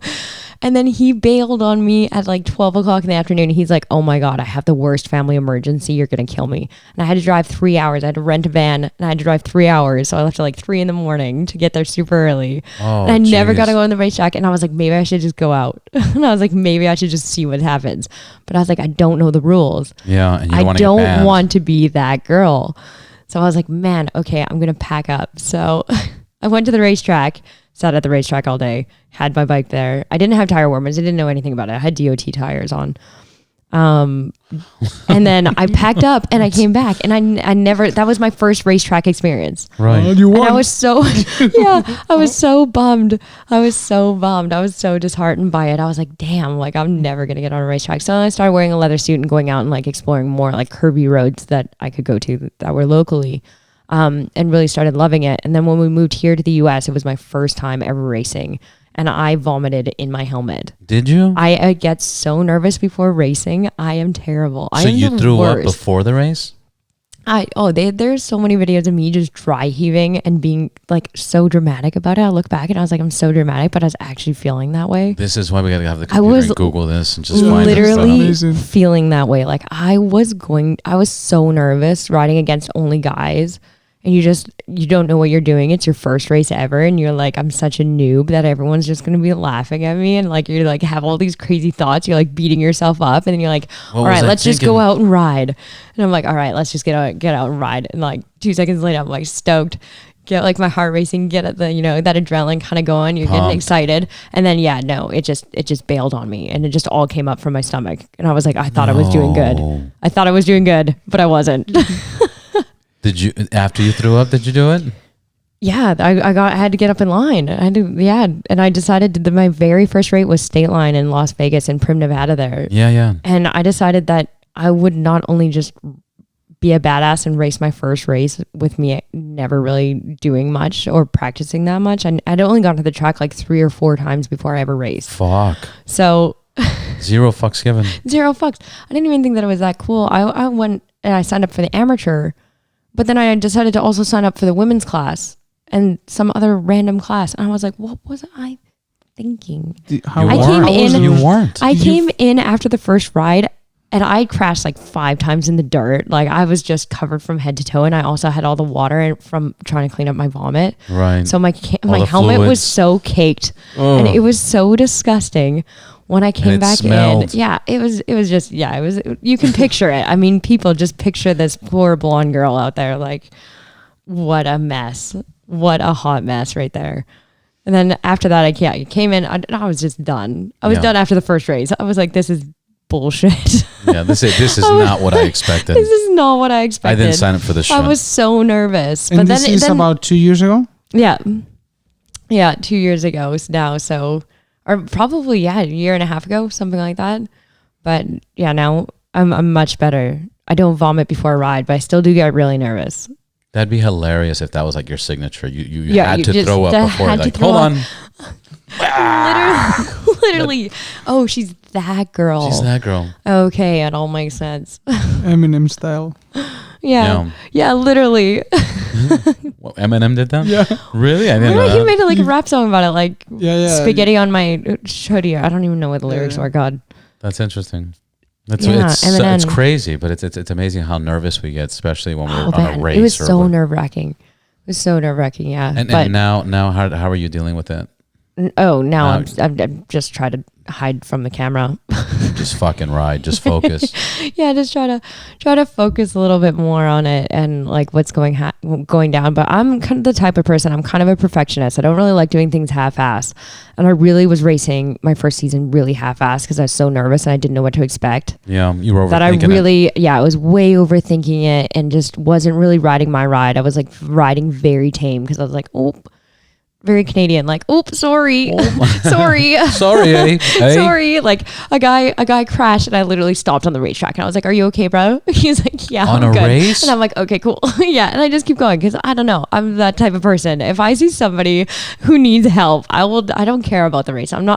And then he bailed on me at like 12 o'clock in the afternoon. He's like, oh my God, I have the worst family emergency. You're going to kill me. And I had to drive 3 hours. I had to rent a van and I had to drive 3 hours. So I left at like 3 a.m. to get there super early. Oh, and I never got to go on the racetrack. And I was like, maybe I should just go out. And I was like, maybe I should just see what happens. But I was like, I don't know the rules. Yeah. And you I don't want to be that girl. So I was like, man, okay, I'm going to pack up. So I went to the racetrack. Sat at the racetrack all day, had my bike there. I didn't have tire warmers. I didn't know anything about it. I had DOT tires on. And then I packed up and I came back and I never, that was my first racetrack experience. Right. And I was so, I was so bummed. I was so disheartened by it. I was like, damn, like I'm never going to get on a racetrack. So I started wearing a leather suit and going out and like exploring more like curvy roads that I could go to that were locally. And really started loving it. And then when we moved here to the US, it was my first time ever racing. And I vomited in my helmet. Did you? I get so nervous before racing. I am terrible. So you threw up before the race? There's so many videos of me just dry heaving and being like so dramatic about it. I look back and I was like, I'm so dramatic, but I was actually feeling that way. This is why we got to have the computer and Google this and just find literally feeling that way. Like I was so nervous riding against only guys. And you don't know what you're doing. It's your first race ever. And you're like, I'm such a noob that everyone's just going to be laughing at me. And like, you're like, have all these crazy thoughts. You're like beating yourself up. And then you're like, all right, let's just go out and ride. And I'm like, all right, let's just get out and ride. And like 2 seconds later, I'm like stoked. Get like my heart racing, get at the, that adrenaline kind of going. You're getting excited. And then, it just bailed on me. And it just all came up from my stomach. And I was like, I thought I was doing good, but I wasn't. Did you, after you threw up, did you do it? Yeah, I had to get up in line. And I decided that my very first race was State Line in Las Vegas in Prim, Nevada there. Yeah. And I decided that I would not only just be a badass and race my first race with me never really doing much or practicing that much. I'd only gone to the track like 3 or 4 times before I ever raced. Fuck. So... 0 fucks given. 0 fucks. I didn't even think that it was that cool. I went and I signed up for the amateur. But then I decided to also sign up for the women's class and some other random class. And I was like, what was I thinking? You weren't. I came in after the first ride and I crashed like 5 times in the dirt. Like I was just covered from head to toe. And I also had all the water from trying to clean up my vomit. Right. So my helmet was so caked and it was so disgusting. When I came back smelled. in, it was you can picture it. I mean, people just picture this poor blonde girl out there. Like, what a mess. What a hot mess right there. And then after that, I came in, I was just done. I was done after the first race. I was like, this is bullshit. Yeah, this is not what I expected. This is not what I expected. I didn't sign up for this show. I was so nervous. And this is about 2 years ago? Yeah. Yeah, 2 years ago now. So, or probably, a year and a half ago, something like that. But yeah, now I'm much better. I don't vomit before a ride, but I still do get really nervous. That'd be hilarious if that was like your signature. You Yeah, had you to just throw up before. had to Like, throw hold up. on. Literally. Oh, she's that girl. She's that girl. Okay, it all makes sense. Eminem style. Yeah, literally. What, Eminem did that? Yeah. Really? I didn't know He that. made like a rap song about it, like Yeah. spaghetti on my hoodie. I don't even know what the lyrics Yeah. were. God. That's interesting. It's Eminem. crazy, but it's amazing how nervous we get, especially when we're on a race. It was or so what- nerve wracking. It was so nerve wracking. Yeah. And but now how are you dealing with it? now I'm just trying to hide from the camera. Just fucking ride. Just focus. Yeah, just try to focus a little bit more on it and like what's going down. But I'm kind of the type of person, I'm kind of a perfectionist. I don't really like doing things half-assed. And I really was racing my first season really half-assed because I was so nervous and I didn't know what to expect. Yeah, you were overthinking That I was way overthinking it and just wasn't really riding my ride. I was like riding very tame because I was like, oh, very Canadian, like, oops, sorry, sorry, Sorry, eh? Hey? sorry. Like a guy crashed and I literally stopped on the racetrack and I was like, are you okay, bro? He's like, yeah, On I'm a good. race? And I'm like, okay, cool. Yeah. And I just keep going because I don't know. I'm that type of person. If I see somebody who needs help, I don't care about the race. I'm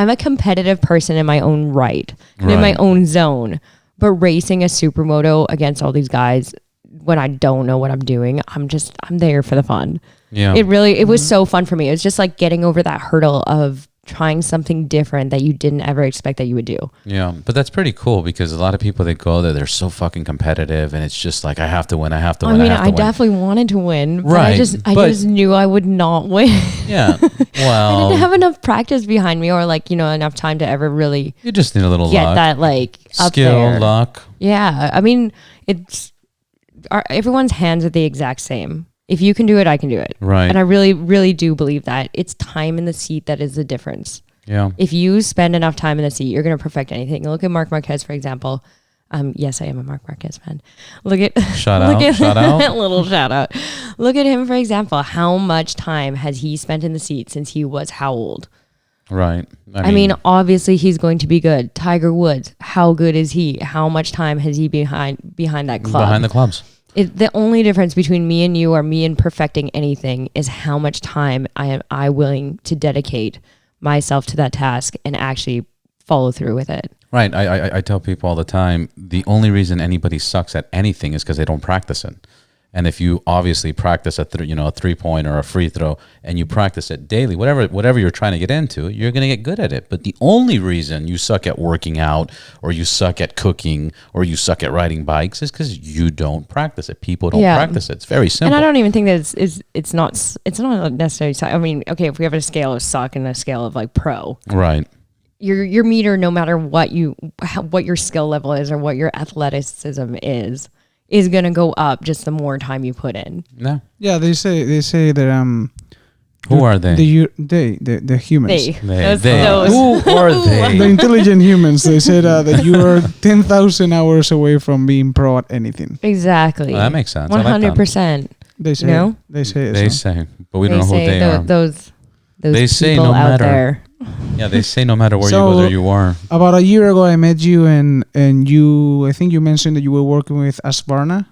a competitive person in my own right, and in my Right. own zone. But racing a supermoto against all these guys when I don't know what I'm doing, I'm there for the fun. Yeah. It was so fun for me. It was just like getting over that hurdle of trying something different that you didn't ever expect that you would do. Yeah, but that's pretty cool because a lot of people that go there, they're so fucking competitive, and it's just like I have to win. I Definitely wanted to win, but Right, I just knew I would not win. Yeah, I well, didn't have enough practice behind me, or like enough time to ever really you just need a little get luck, that like up skill, there. luck. Yeah, I mean everyone's hands are the exact same. If you can do it, I can do it. Right. And I really, really do believe that it's time in the seat that is the difference. Yeah. If you spend enough time in the seat, you're going to perfect anything. Look at Marc Marquez, for example. Yes, I am a Marc Marquez fan. Look at Shout out. Little shout out. Look at him, for example. How much time has he spent in the seat since he was how old? Right. I mean, obviously he's going to be good. Tiger Woods, how good is he? How much time has he behind that club? behind the clubs. The only difference between me and you, or me and perfecting anything, is how much time I willing to dedicate myself to that task and actually follow through with it. Right. I tell people all the time, the only reason anybody sucks at anything is because they don't practice it. And if you obviously practice a 3-point or a free throw, and you practice it daily, whatever you're trying to get into, you're going to get good at it. But the only reason you suck at working out, or you suck at cooking, or you suck at riding bikes is because you don't practice it. People don't practice it. It's very simple. And I don't even think that it's not necessarily. I mean, okay, if we have a scale of suck and a scale of like pro, Right. Your meter, no matter what your skill level is or what your athleticism is going to go up just the more time you put in. No. Yeah, they say that Who are they? The humans. Those. Who are they? The intelligent humans. They said that you are 10,000 hours away from being pro at anything. Exactly. Well, that makes sense. I like that. 100%. They say. No? They say. They so. say, but we don't know who they are. Those They say people no out matter. there. Yeah, they say no matter where So- you go, there you are. About a year ago, I met you, and you. I think you mentioned that you were working with Husqvarna.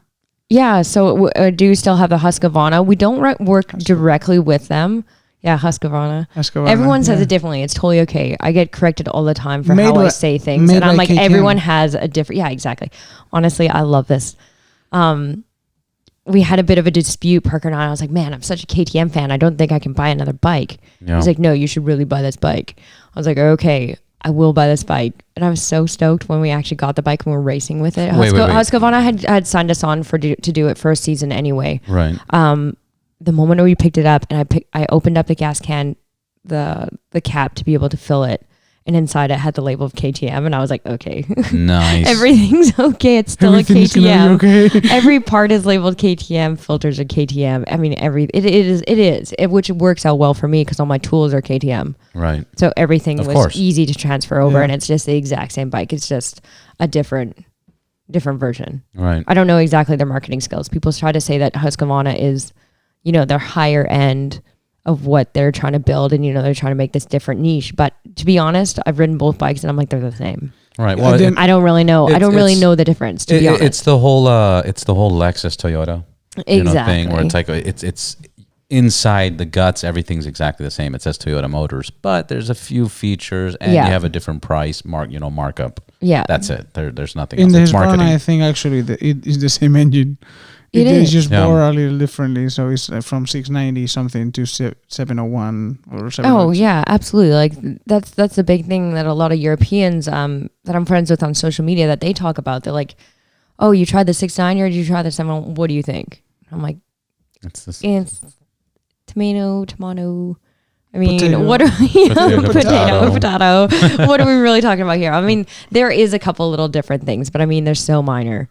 Yeah, so I do still have the Husqvarna. We don't work directly with them. Yeah, Husqvarna. Everyone says it differently. It's totally okay. I get corrected all the time for how I say things. And I'm like, KTM. everyone has a different... Yeah, exactly. Honestly, I love this. We had a bit of a dispute, Parker and I. I was like, man, I'm such a KTM fan. I don't think I can buy another bike. Yeah. He's like, no, you should really buy this bike. I was like, okay, I will buy this bike. And I was so stoked when we actually got the bike and we're racing with it. Wait. Husqvarna had signed us on to do it for a season anyway. Right. The moment we picked it up and I opened up the gas can, the cap to be able to fill it. And inside it had the label of KTM. And I was like, okay, Nice. everything's okay. It's still Everything's a gonna KTM. be okay. Every part is labeled KTM. Filters are KTM. I mean, it is, which works out well for me because all my tools are KTM. Right. So everything Of was course. easy to transfer over, Yeah. and it's just the exact same bike. It's just a different version. Right. I don't know exactly their marketing skills. People try to say that Husqvarna is, their higher end of what they're trying to build, and they're trying to make this different niche. But to be honest, I've ridden both bikes and I'm like, they're the same. Right. Well, I don't really know. I don't really know the difference, to be honest. It's the whole Lexus Toyota thing where it's like it's inside the guts, everything's exactly the same. It says Toyota Motors, but there's a few features, and you have a different price markup. Yeah, that's it. There's nothing in else. the It's Husqvarna, marketing. I think actually it is the same engine. It is just bore a little differently, so it's from 690 something to 701 or 702. Oh yeah, absolutely. Like that's the big thing that a lot of Europeans that I'm friends with on social media that they talk about. They're like, "Oh, you tried the 690 or did you try the 7? What do you think?" I'm like, "It's tomato. I mean, potato. what are we Potato. What are we really talking about here? I mean, there is a couple little different things, but I mean, they're so minor.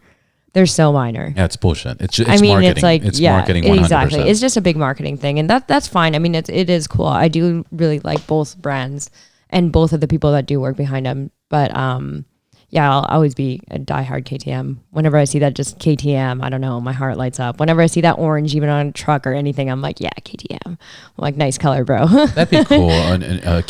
Yeah, it's bullshit. It's marketing. It's like marketing 100%. Exactly. It's just a big marketing thing, and that's fine. I mean, it is cool. I do really like both brands and both of the people that do work behind them. But yeah, I'll always be a diehard KTM. Whenever I see that just KTM, I don't know, my heart lights up. Whenever I see that orange, even on a truck or anything, I'm like, yeah, KTM. I'm like, nice color, bro. That'd be cool. A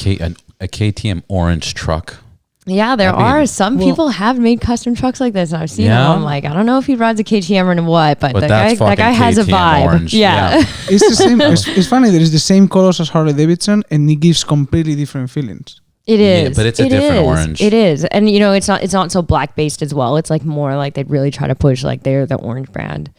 KTM orange truck. Yeah, there are some people have made custom trucks like this, and I've seen them. I'm like, I don't know if he rides a KTM or what, but that guy has a vibe. Orange. Yeah. It's the same. It's funny. There is the same colors as Harley Davidson, and it gives completely different feelings. It is, yeah, but it's a different orange. It is, and it's not so black based as well. It's like more like they really try to push like they're the orange brand,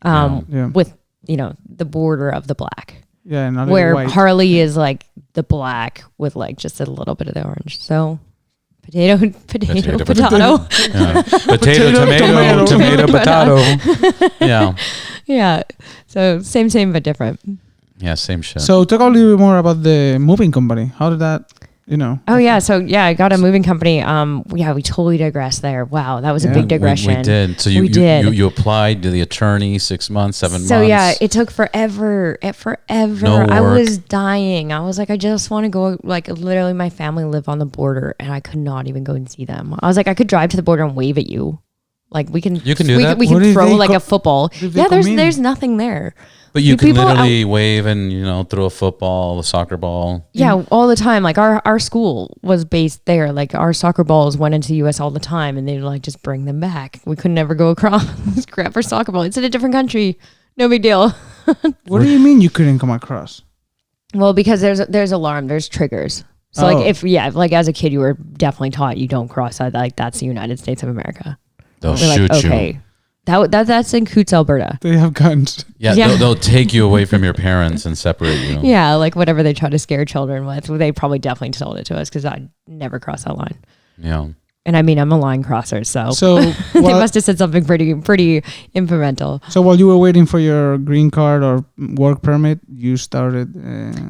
with the border of the black. Yeah, and where white. Harley is like the black with like just a little bit of the orange. So potato. Yeah. Potato, tomato, potato. Yeah. Yeah. So same but different. Yeah, same shit. So talk a little bit more about the moving company. How did that? Oh yeah, so yeah, I got a moving company. We totally digressed there. Wow, that was a big digression. We did. So you applied to the attorney 6 months, 7 months. So yeah, it took forever. No I work. was dying. I was like, I just want to go. Like literally, my family live on the border, and I could not even go and see them. I was like, I could drive to the border and wave at you. Like we can. You can do that. We What can if throw they like co- a football. Yeah, there's nothing there. But you can People literally wave and throw a football, a soccer ball. Yeah, all the time. Like our school was based there. Like our soccer balls went into the U.S. all the time, and they'd like just bring them back. We could never go across. Grab our soccer ball. It's in a different country. No big deal. What do you mean you couldn't come across? Well, because there's alarm. There's triggers. So like like as a kid, you were definitely taught you don't cross that. Like that's the United States of America. They'll We're shoot like, you. okay. That's in Coots, Alberta. They have guns. Yeah, Yeah. They'll take you away from your parents and separate you. Yeah, like whatever they try to scare children with, they probably definitely told it to us because I'd never cross that line. Yeah. And I mean, I'm a line crosser, so they must have said something pretty implemental. So while you were waiting for your green card or work permit, you started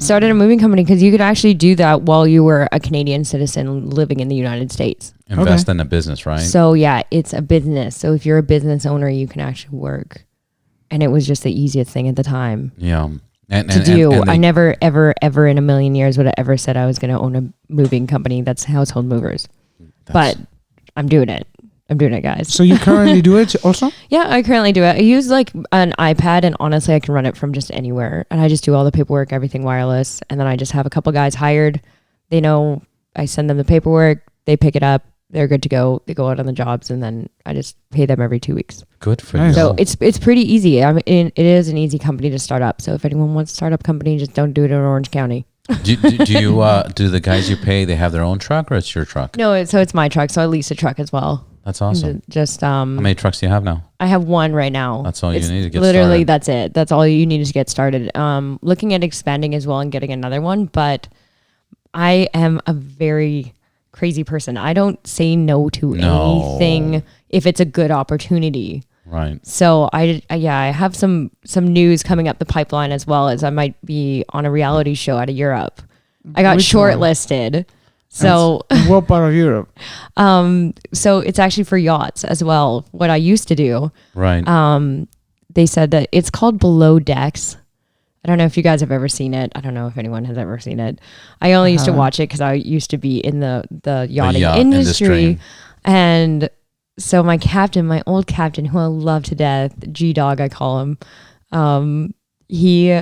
Started a moving company because you could actually do that while you were a Canadian citizen living in the United States. Invest in a business, right? So yeah, it's a business. So if you're a business owner, you can actually work. And it was just the easiest thing at the time. Yeah. To do. I never, ever in a million years would have ever said I was going to own a moving company that's household movers. But I'm doing it. Guys. So you currently do it also? Yeah, I currently do it. I use like an iPad, and honestly, I can run it from just anywhere. And I just do all the paperwork, everything wireless. And then I just have a couple guys hired. They know I send them the paperwork. They pick it up. They're good to go. They go out on the jobs, and then I just pay them every 2 weeks. Good for Nice. you. So it's pretty easy. I mean, it is an easy company to start up. So if anyone wants to start up a company, just don't do it in Orange County. do you do the guys you pay? They have their own truck, or it's your truck? No, it's my truck. So I lease a truck as well. That's awesome. Just How many trucks do you have now? I have one right now. That's all you need to get literally started. that's it. That's all you need to get started. Looking at expanding as well and getting another one, but I am a very crazy person. I don't say no to anything if it's a good opportunity. Right. So I have some news coming up the pipeline as well, as I might be on a reality show out of Europe. I got shortlisted. So What part of Europe? so it's actually for yachts as well. What I used to do. Right. They said that it's called Below Decks. I don't know if you guys have ever seen it. I don't know if anyone has ever seen it. I only used to watch it because I used to be in the yachting industry. And so my old captain, who I love to death, G-Dog I call him, he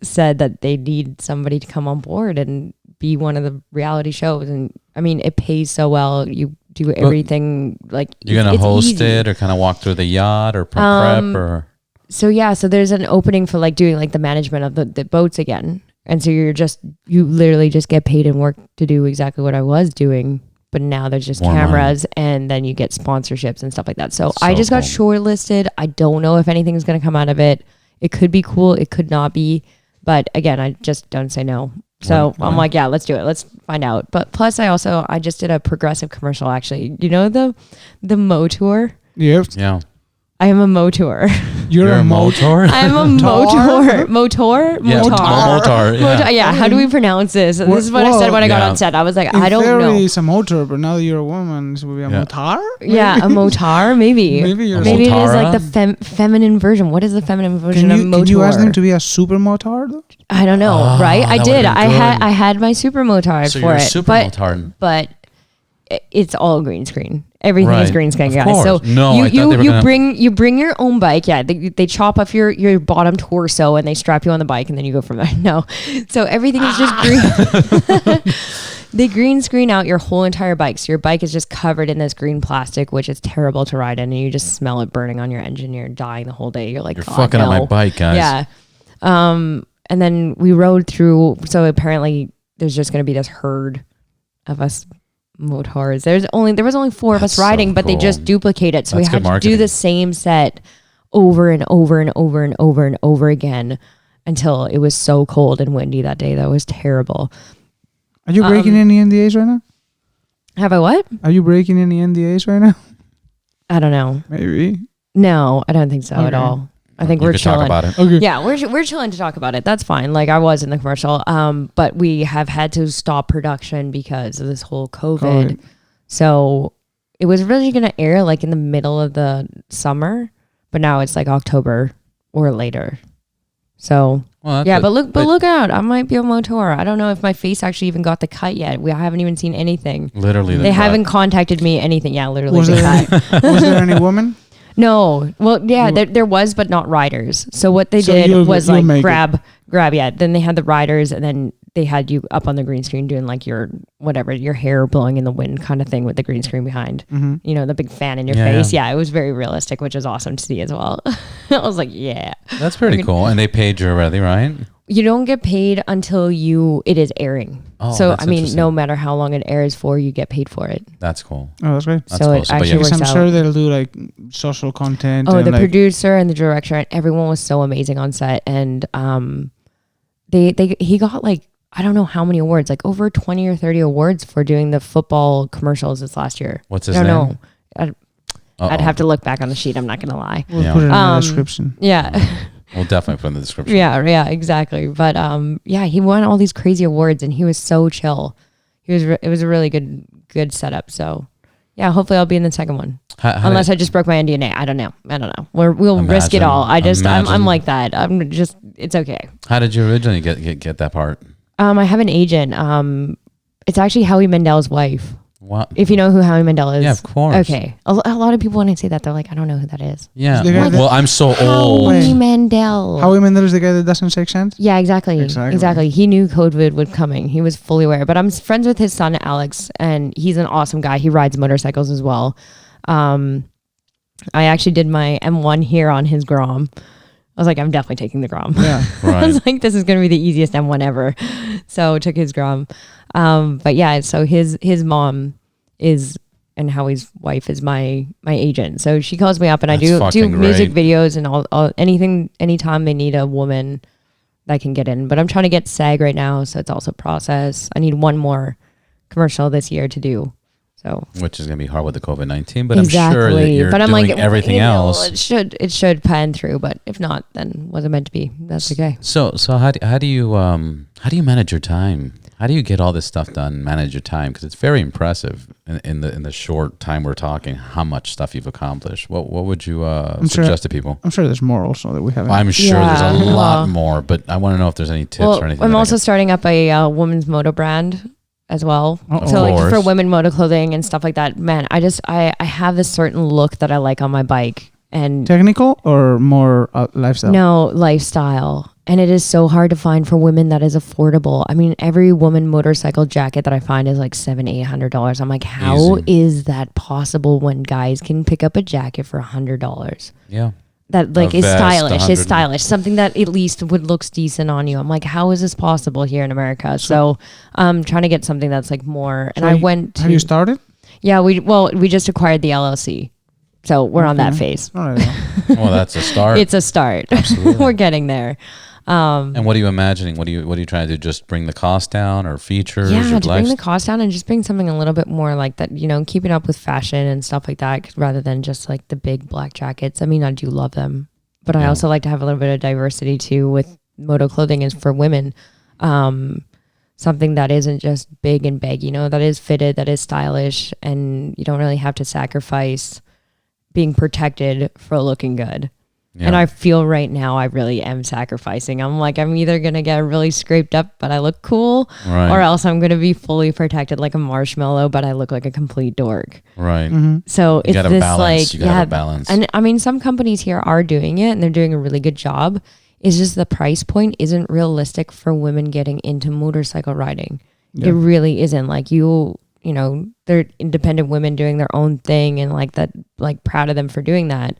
said that they need somebody to come on board and be one of the reality shows. And I mean, it pays so well. You do everything like you're gonna host easy. it or kind of walk through the yacht or prep or. So yeah, so there's an opening for like doing like the management of the boats again. And so you literally just get paid and work to do exactly what I was doing. But now there's just More cameras and then you get sponsorships and stuff like that. So I just cool. got shortlisted. I don't know if anything's going to come out of it. It could be cool. It could not be. But again, I just don't say no. So I'm like, yeah, let's do it. Let's find out. But plus I just did a progressive commercial actually. You know the Motour? Yep. Yeah. I am a Motour. You're a motor. I'm a Motour. Motor? Yeah, Motar. motor. Yeah. Yeah, how do we pronounce this? This is what I said when I got on set. I was like, I don't know. It's a motor, but now that you're a woman, it will be a motar? Yeah, a motar, maybe. Maybe it is like the feminine version. What is the feminine version of motor? Can you ask them to be a super-motar though? I don't know, right? I did. I had my super-motor So for you're a it. super-motard. But it's all green screen. Everything is green screen, guys. Course. So No, I thought they were gonna... you bring your own bike. Yeah, they chop off your bottom torso and they strap you on the bike and then you go from there. No, so everything is just green. They green screen out your whole entire bike. So your bike is just covered in this green plastic, which is terrible to ride in, and you just smell it burning on your engine. You're dying the whole day. You're like, you're fucking up my bike, guys. Yeah. And then we rode through. So apparently, there's just going to be this herd of us motors. There was only 4 of us riding, so but they cool. just duplicate it. So That's we had good to marketing. do the same set over and over and over and over and over again until it was so cold and windy that day. That was terrible. Are you breaking any NDAs right now? Have I what? Are you breaking any NDAs right now? I don't know. Maybe. No, I don't think so at Okay. all. I think You we're could chilling. talk about it. Okay. Yeah, we're chilling to talk about it. That's fine. Like I was in the commercial, but we have had to stop production because of this whole COVID. So it was really going to air like in the middle of the summer, but now it's like October or later. So Well, yeah, but look out! I might be a motor. I don't know if my face actually even got the cut yet. I haven't even seen anything. Literally, They haven't contacted me anything. Yeah, literally. Was the there, cut. was there any woman? No. Well, yeah, there was, but not riders. So what they So did was you'll like make grab. Yeah. Then they had the riders, and then they had you up on the green screen doing like your hair blowing in the wind kind of thing with the green screen behind. Mm-hmm. You know, the big fan in your face. Yeah, it was very realistic, which is awesome to see as well. I was like, yeah. That's pretty cool. And they paid you already, right? You don't get paid until it is airing. Oh, so that's I mean, interesting. no matter how long it airs for, you get paid for it. That's cool. Oh, that's great. That's so cool. it So, but actually yeah, works I'm out. sure they'll do like social content. Oh, and the like, producer and the director and everyone was so amazing on set, and he got like I don't know how many awards, like over 20 or 30 awards for doing the football commercials this last year. What's his I don't name? know. I'd have to look back on the sheet. I'm not gonna lie. We'll Yeah. put it in the description. Yeah. We'll definitely put in the description. Yeah, exactly. But yeah, he won all these crazy awards, and he was so chill. It was a really good setup. So yeah, hopefully I'll be in the second one. Unless I just broke my NDA. I don't know. We'll risk it Imagine. all. I'm Imagine. like that. It's okay. How did you originally get that part? I have an agent. It's actually Howie Mandel's wife. What? If you know who Howie Mandel is. Yeah, of course. Okay. A lot of people, when I say that, they're like, I don't know who that is. Yeah. The guy that- Well, I'm so old. Howie Mandel. Howie Mandel is the guy that doesn't shake hands? Yeah, exactly. Exactly. He knew COVID was coming. He was fully aware. But I'm friends with his son, Alex, and he's an awesome guy. He rides motorcycles as well. I actually did my M1 here on his Grom. I was like, I'm definitely taking the Grom. Yeah. I was Right. like, this is going to be the easiest M1 ever. So took his Grom. But yeah, so his mom is, and Howie's wife is my agent. So she calls me up and That's I do fucking music great. videos and all anytime they need a woman that can get in. But I'm trying to get SAG right now. So it's also process. I need one more commercial this year to do. So Which is going to be hard with the COVID-19, but I'm sure that you're doing everything else. It should pan through, but if not, then wasn't meant to be. That's okay. So how do you manage your time? How do you get all this stuff done? Manage your time, because it's very impressive in the short time we're talking. How much stuff you've accomplished? What would you suggest to people? I'm sure there's more also that we haven't. I'm sure there's a Yeah. lot more, but I want to know if there's any tips or anything. I'm that I also can- starting up a women's moto brand as well. Of So like course. for women Moto Clothing and stuff like that. Man, I have this certain look that I like on my bike, and Technical or more lifestyle? no lifestyle. And it is so hard to find for women that is affordable. I mean, every woman motorcycle jacket that I find is like $700-800. I'm like, how is that possible when guys can pick up a jacket for $100? Yeah. That like A is vest, stylish, 100. is stylish. Something that at least would looks decent on you. I'm like, how is this possible here in America? So I'm trying to get something that's like more. And I went to. Have you started? Yeah, we just acquired the LLC. So we're on that phase. All right. Well, that's a start. It's a start. Absolutely. We're getting there. And what are you imagining? What are you trying to do? Just bring the cost down, or features? Yeah, or to bring the cost down and just bring something a little bit more like that, you know, keeping up with fashion and stuff like that, rather than just like the big black jackets. I mean, I do love them, but I also like to have a little bit of diversity too with Moto Clothing is for women. Something that isn't just big and baggy, you know, that is fitted, that is stylish, and you don't really have to sacrifice being protected for looking good. Yeah. And I feel right now I really am sacrificing. I'm like, I'm either going to get really scraped up, but I look cool, or else I'm going to be fully protected like a marshmallow, but I look like a complete dork. Right. Mm-hmm. So it's this balance. You gotta have balance. And I mean, some companies here are doing it and they're doing a really good job. It's just the price point isn't realistic for women getting into motorcycle riding. Yeah. It really isn't. Like you know, they're independent women doing their own thing and like that, like proud of them for doing that.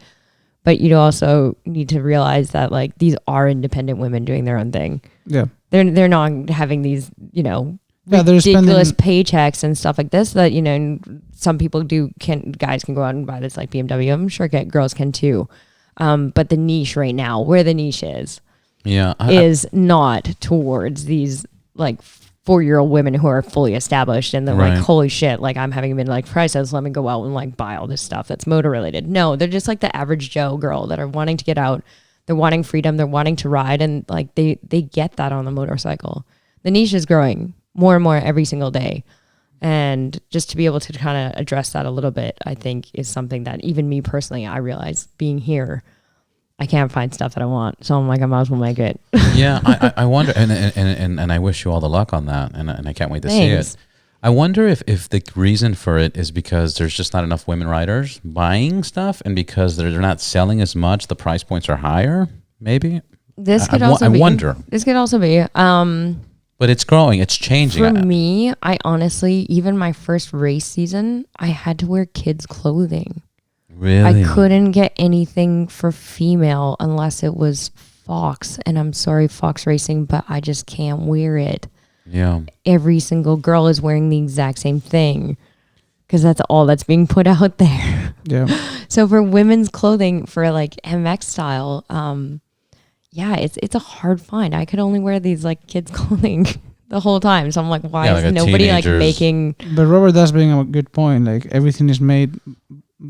But you also need to realize that like these are independent women doing their own thing. Yeah. They're not having these, you know, ridiculous paychecks and stuff like this that, you know, some people guys can go out and buy this like BMW. I'm sure girls can too. But the niche right now, where the niche is not towards these like 4-year-old women who are fully established and they're like, holy shit, like I'm having been like prices, let me go out and like buy all this stuff that's motor related. No, they're just like the average Joe girl that are wanting to get out. They're wanting freedom. They're wanting to ride. And like they get that on the motorcycle. The niche is growing more and more every single day. And just to be able to kind of address that a little bit, I think is something that even me personally, I realize being here, I can't find stuff that I want. So I'm like, I might as well make it. Yeah, I wonder, and I wish you all the luck on that, and I can't wait to see it. I wonder if the reason for it is because there's just not enough women riders buying stuff, and because they're not selling as much, the price points are higher, maybe? This could also be. I wonder. This could also be. But it's growing. It's changing. For me, I honestly, even my first race season, I had to wear kids' clothing. Really? I couldn't get anything for female unless it was Fox. And I'm sorry, Fox Racing, but I just can't wear it. Yeah. Every single girl is wearing the exact same thing because that's all that's being put out there. Yeah. So for women's clothing, for like MX style, it's a hard find. I could only wear these like kids' clothing the whole time. So I'm like, why is nobody like making... But Robert does bring a good point. Like everything is made...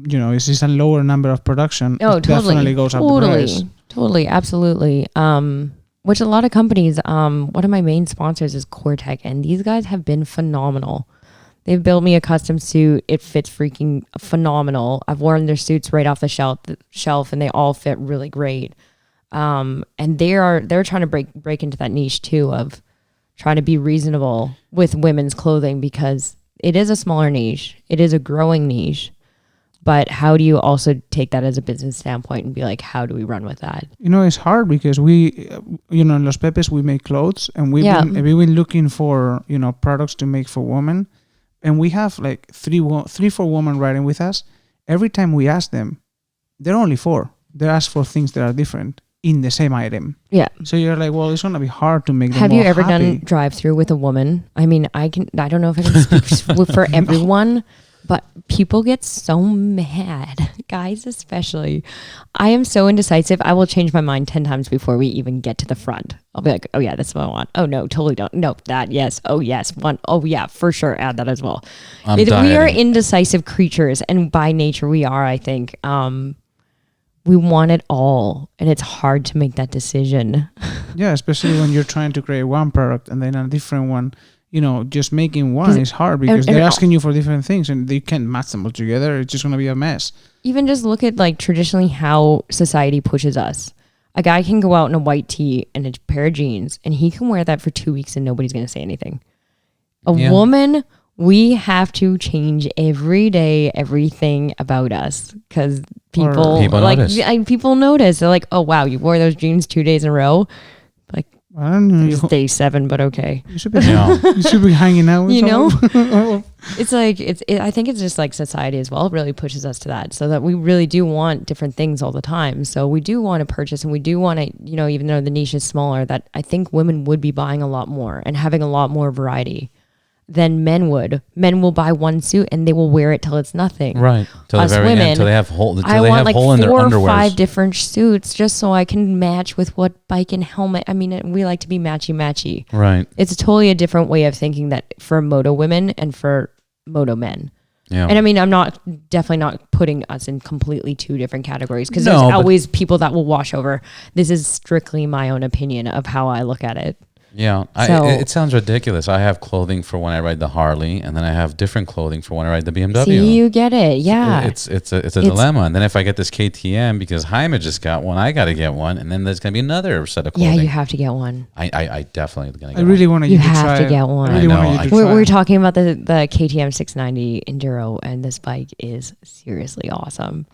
You know, it's just a lower number of production. Oh, it totally. Definitely goes up the price. Totally, absolutely. Which a lot of companies, one of my main sponsors is Cortec, and these guys have been phenomenal. They've built me a custom suit. It fits freaking phenomenal. I've worn their suits right off the shelf, and they all fit really great. And they're trying to break into that niche too of trying to be reasonable with women's clothing because it is a smaller niche. It is a growing niche. But how do you also take that as a business standpoint and be like, how do we run with that? You know, it's hard because we, in Los Pepes, we make clothes and we've been looking for, products to make for women. And we have like 3-4 women riding with us. Every time we ask them, they're only 4. They ask for things that are different in the same item. Yeah. So you're like, well, it's going to be hard to make them Have more you ever happy. done DriveThru with a woman? I mean, I don't know if I can speak for everyone. But people get so mad, guys especially. I am so indecisive. I will change my mind 10 times before we even get to the front. I'll be like, oh yeah, that's what I want. Oh no, totally don't. No, that, yes. Oh yes, one. Oh yeah, for sure. Add that as well. We are indecisive creatures, and by nature we are, I think. We want it all, and it's hard to make that decision. Yeah, especially when you're trying to create one product and then a different one. Just making one is hard because they're asking you for different things and they can't match them all together. It's just going to be a mess. Even just look at like traditionally how society pushes us. A guy can go out in a white tee and a pair of jeans and he can wear that for 2 weeks and nobody's going to say anything. A woman, we have to change every day, everything about us because people notice. People notice. They're like, oh wow, you wore those jeans 2 days in a row. I don't know. It's day 7, but okay. You should be, you should be hanging out with You know? someone. It's like I think it's just like society as well really pushes us to that, so that we really do want different things all the time. So we do want to purchase, and we do want to, you know, even though the niche is smaller, that I think women would be buying a lot more and having a lot more variety than men would. Men will buy one suit and they will wear it till it's nothing. Right. Till Us the very women, end, till they have hole. Till I they want have like hole in their 4 or underwear. 5 different suits just so I can match with what bike and helmet. I mean, we like to be matchy. Right. It's totally a different way of thinking that for moto women and for moto men. Yeah. And I mean, I'm definitely not putting us in completely 2 different categories, because No, there's but- always people that will wash over. This is strictly my own opinion of how I look at it. Yeah, So- it sounds ridiculous. I have clothing for when I ride the Harley, and then I have different clothing for when I ride the BMW. See, you get it. Yeah. It's a dilemma. And then if I get this KTM because Jaime just got one, I got to get one, and then there's gonna be another set of Yeah, clothing. you have to get one. I definitely gonna I get really want You you to have try to it. get one. I really I want know, you to We're try it. talking about the KTM 690 Enduro, and this bike is seriously awesome.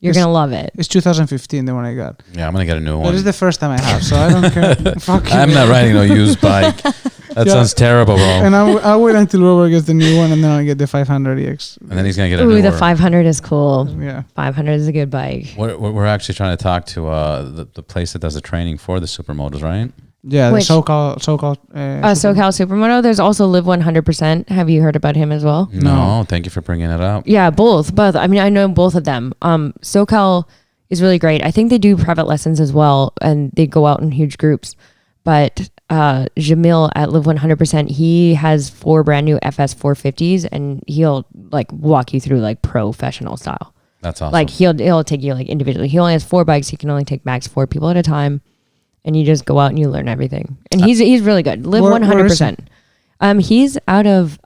You're It's- going to love it. It's 2015, the one I got. Yeah, I'm gonna get a new But one. it's the first time I have, so I don't care. Fuck you. I'm not riding no used bike. That Yeah. sounds terrible, bro. And I'll wait until Robert gets the new one, and then I'll get the 500 EX. And then he's gonna get a Ooh, new the one. 500 is cool. Yeah. 500 is a good bike. We're actually trying to talk to the place that does the training for the supermotos, right? Yeah, Which- the SoCal. SoCal Supermoto. There's also Live 100%. Have you heard about him as well? No, thank you for bringing it up. Yeah, both. I mean, I know both of them. SoCal is really great. I think they do private lessons as well, and they go out in huge groups. But Jamil at Live 100%, he has 4 brand new FS 450s, and he'll like walk you through like professional style. That's awesome. Like he'll take you like individually. He only has 4 bikes. He can only take max 4 people at a time, and you just go out and you learn everything. And he's really good. Live Where is 100%. He's out of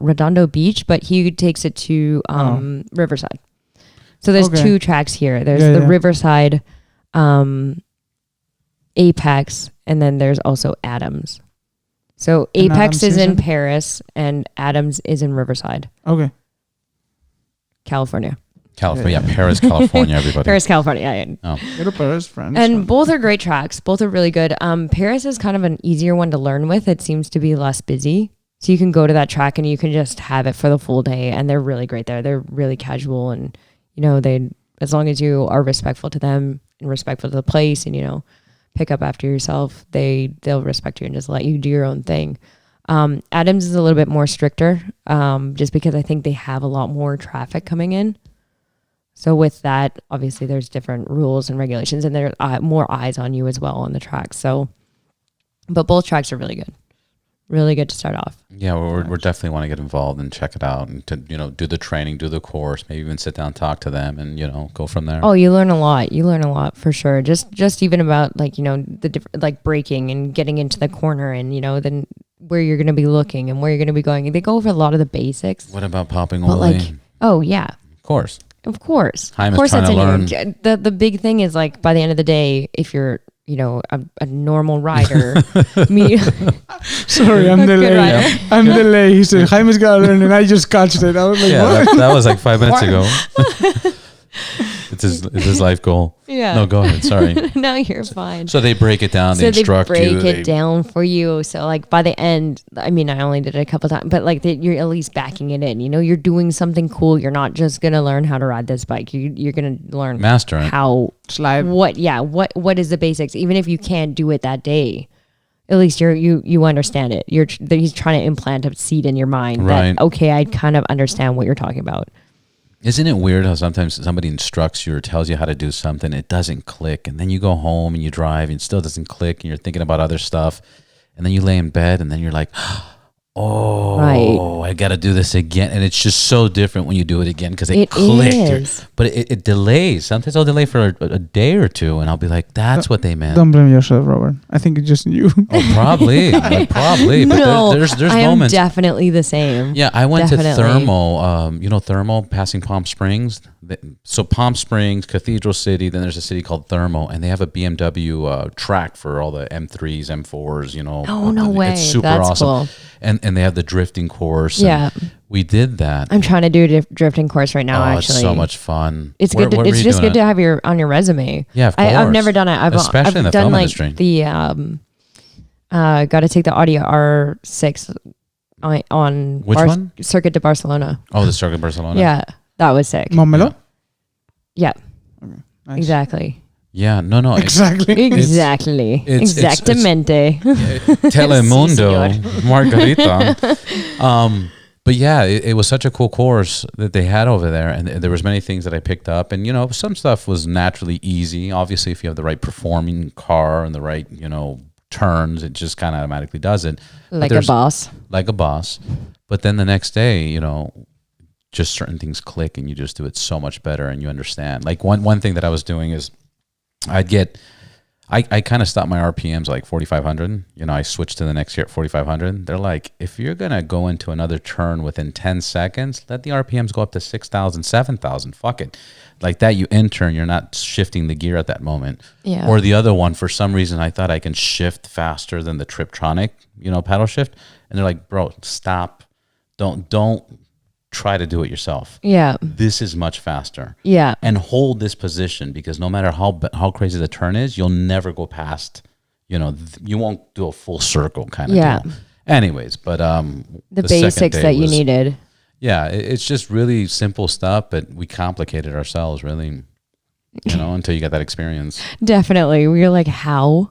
Redondo Beach, but he takes it to Riverside. So there's Okay. 2 tracks here. There's Yeah, the yeah. Riverside, Apex, and then there's also Adams. So And Apex Adams is is in in? Paris, and Adams is in Riverside, Okay. California. California, Paris, California, everybody. Paris, California. Yeah. Oh. Go to Paris, friends. And both are great tracks. Both are really good. Paris is kind of an easier one to learn with. It seems to be less busy. So you can go to that track and you can just have it for the full day. And they're really great there. They're really casual. And, you know, as long as you are respectful to them and respectful to the place and, you know, pick up after yourself, they'll respect you and just let you do your own thing. Adams is a little bit more stricter, just because I think they have a lot more traffic coming in. So with that, obviously there's different rules and regulations, and there are more eyes on you as well on the track. So, but both tracks are really good to start off. Yeah, we're definitely want to get involved and check it out, and to do the training, do the course, maybe even sit down and talk to them, and go from there. Oh, you learn a lot. You learn a lot for sure. Just even about like the different like braking and getting into the corner, and then where you're going to be looking and where you're going to be going. They go over a lot of the basics. What about popping But oil? like, oh yeah, Of course. of course. Time Of is course, trying that's to in here. The big thing is like by the end of the day, if you're a normal rider, me. Sorry, I'm A good delayed. rider. I'm delayed. He said, Jaime's got to learn, and I just catched it. I was like, Yeah, what? that was like 5 minutes ago. It's his life goal. Yeah. No, go ahead. Sorry. No, you're fine. So they break it down. They So they instruct break you. it down for you. So like by the end, I mean, I only did it a couple times, but like you're at least backing it in. You're doing something cool. You're not just gonna learn how to ride this bike. You're gonna learn Master it. how Slide. what is the basics. Even if you can't do it that day, at least you understand it. He's trying to implant a seed in your mind Right. that okay, I kind of understand what you're talking about. Isn't it weird how sometimes somebody instructs you or tells you how to do something, it doesn't click, and then you go home and you drive and it still doesn't click, and you're thinking about other stuff, and then you lay in bed and then you're like, oh, Right. I got to do this again, and it's just so different when you do it again because it It clicked. is. But it delays. Sometimes I'll delay for a day or two, and I'll be like, that's what they meant. Don't blame yourself, Robert. I think it's just you. Oh, probably, probably. But No, there's I am moments. definitely the same. Yeah, I went Definitely. to Thermal, Thermal, passing Palm Springs. So Palm Springs, Cathedral City, then there's a city called Thermal, and they have a BMW track for all the M3s, M4s, Oh, no way. It's super That's awesome. cool. And they have the drifting course. and Yeah. we did that. I'm trying to do a drifting course right now. Oh, Actually, it's so much fun. It's Where- good. where were It's you just doing good it? to have on your resume. Yeah, of I've course. never done it. Especially I've in the done film like industry. the Got to take the Audi R6 on Which one? Circuit de Barcelona. Oh, the Circuit Barcelona. Yeah, that was sick. Montmeló? Yeah, Nice. exactly. Yeah, no. Exactly. Exactly. it's- Exactamente. Telemundo, Si, Margarita. But yeah, it was such a cool course that they had over there, and there was many things that I picked up, and some stuff was naturally easy. Obviously, if you have the right performing car and the right turns, it just kind of automatically does it. Like a boss. Like a boss. But then the next day, just certain things click, and you just do it so much better, and you understand. Like one thing that I was doing is I kind of stopped my RPMs like 4,500. I switched to the next year at 4,500. They're like, if you're going to go into another turn within 10 seconds, let the RPMs go up to 6,000, 7,000. Fuck it. Like that, you enter and you're not shifting the gear at that moment. Yeah. Or the other one, for some reason, I thought I can shift faster than the Triptronic, paddle shift. And they're like, bro, stop. Don't try to do it yourself. Yeah. This is much faster. Yeah. And hold this position, because no matter how crazy the turn is, you'll never go past, you won't do a full circle kind of deal. Anyways, but the basics that you needed. Yeah, it's just really simple stuff, but we complicated ourselves really, until you get that experience. Definitely. We're like, how?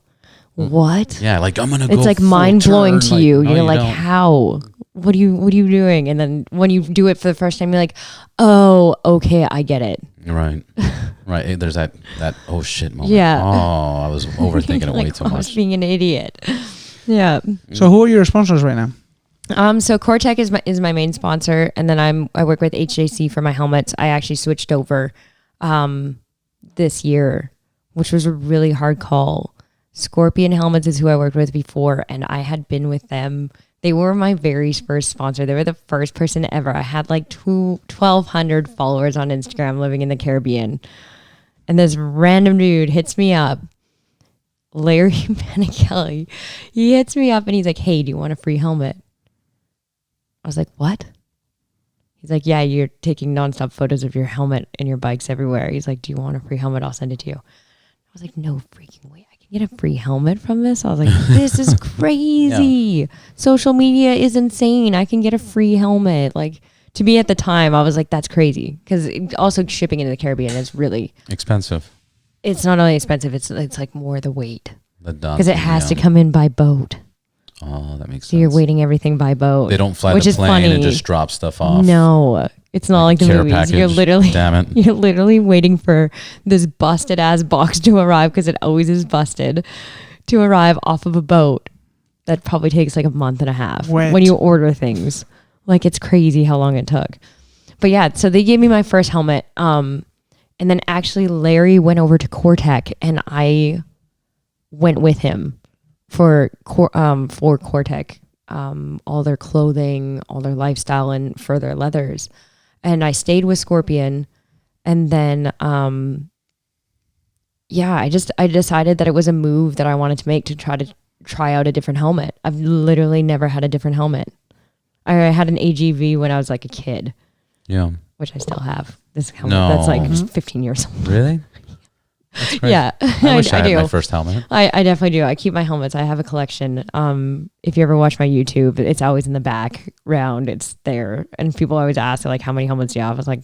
What? Yeah, like I'm going to go It's like full mind blowing turn. to you. No, You're like, don't. how? What are you doing? And then when you do it for the first time, you're like, oh, okay, I get it. Right. Right. There's that oh shit moment. Yeah. Oh, I was overthinking it way Like, too I was much. being an idiot. Yeah. So who are your sponsors right now? So Cortec is my main sponsor, and then I work with HJC for my helmets. I actually switched over this year, which was a really hard call. Scorpion Helmets is who I worked with before, and I had been with them. They were my very first sponsor. They were the first person ever. I had like 1,200 followers on Instagram living in the Caribbean. And this random dude hits me up, Larry Panichelli. He hits me up and he's like, hey, do you want a free helmet? I was like, what? He's like, yeah, you're taking nonstop photos of your helmet and your bikes everywhere. He's like, do you want a free helmet? I'll send it to you. I was like, no freaking way. I can get a free helmet from this? I was like, this is crazy. Yeah. Social media is insane. I can get a free helmet. Like, to me at the time, I was like, that's crazy. Because also shipping into the Caribbean is really Expensive. It's not only expensive, it's like more the weight. Because it has to come in by boat. Oh, that makes sense. So you're waiting everything by boat. They don't fly which the is plane funny. and just drop stuff off. No, it's not like the care movies. package. You're Damn literally waiting for this busted ass box to arrive, because it always is busted, to arrive off of a boat. That probably takes like a month and a half when you order things. Like, it's crazy how long it took. But yeah, so they gave me my first helmet. And then actually Larry went over to Cortec and I went with him for Cortec, all their clothing, all their lifestyle, and further leathers. And I stayed with Scorpion. And then, I decided that it was a move that I wanted to make to try out a different helmet. I've literally never had a different helmet. I had an AGV when I was like a kid. Yeah. Which I still have. This helmet that's like 15 years old. Really? That's great. Yeah. I wish I had do. my first helmet. I definitely do. I keep my helmets. I have a collection. If you ever watch my YouTube, it's always in the background. It's there. And people always ask, like, how many helmets do you have? I was like,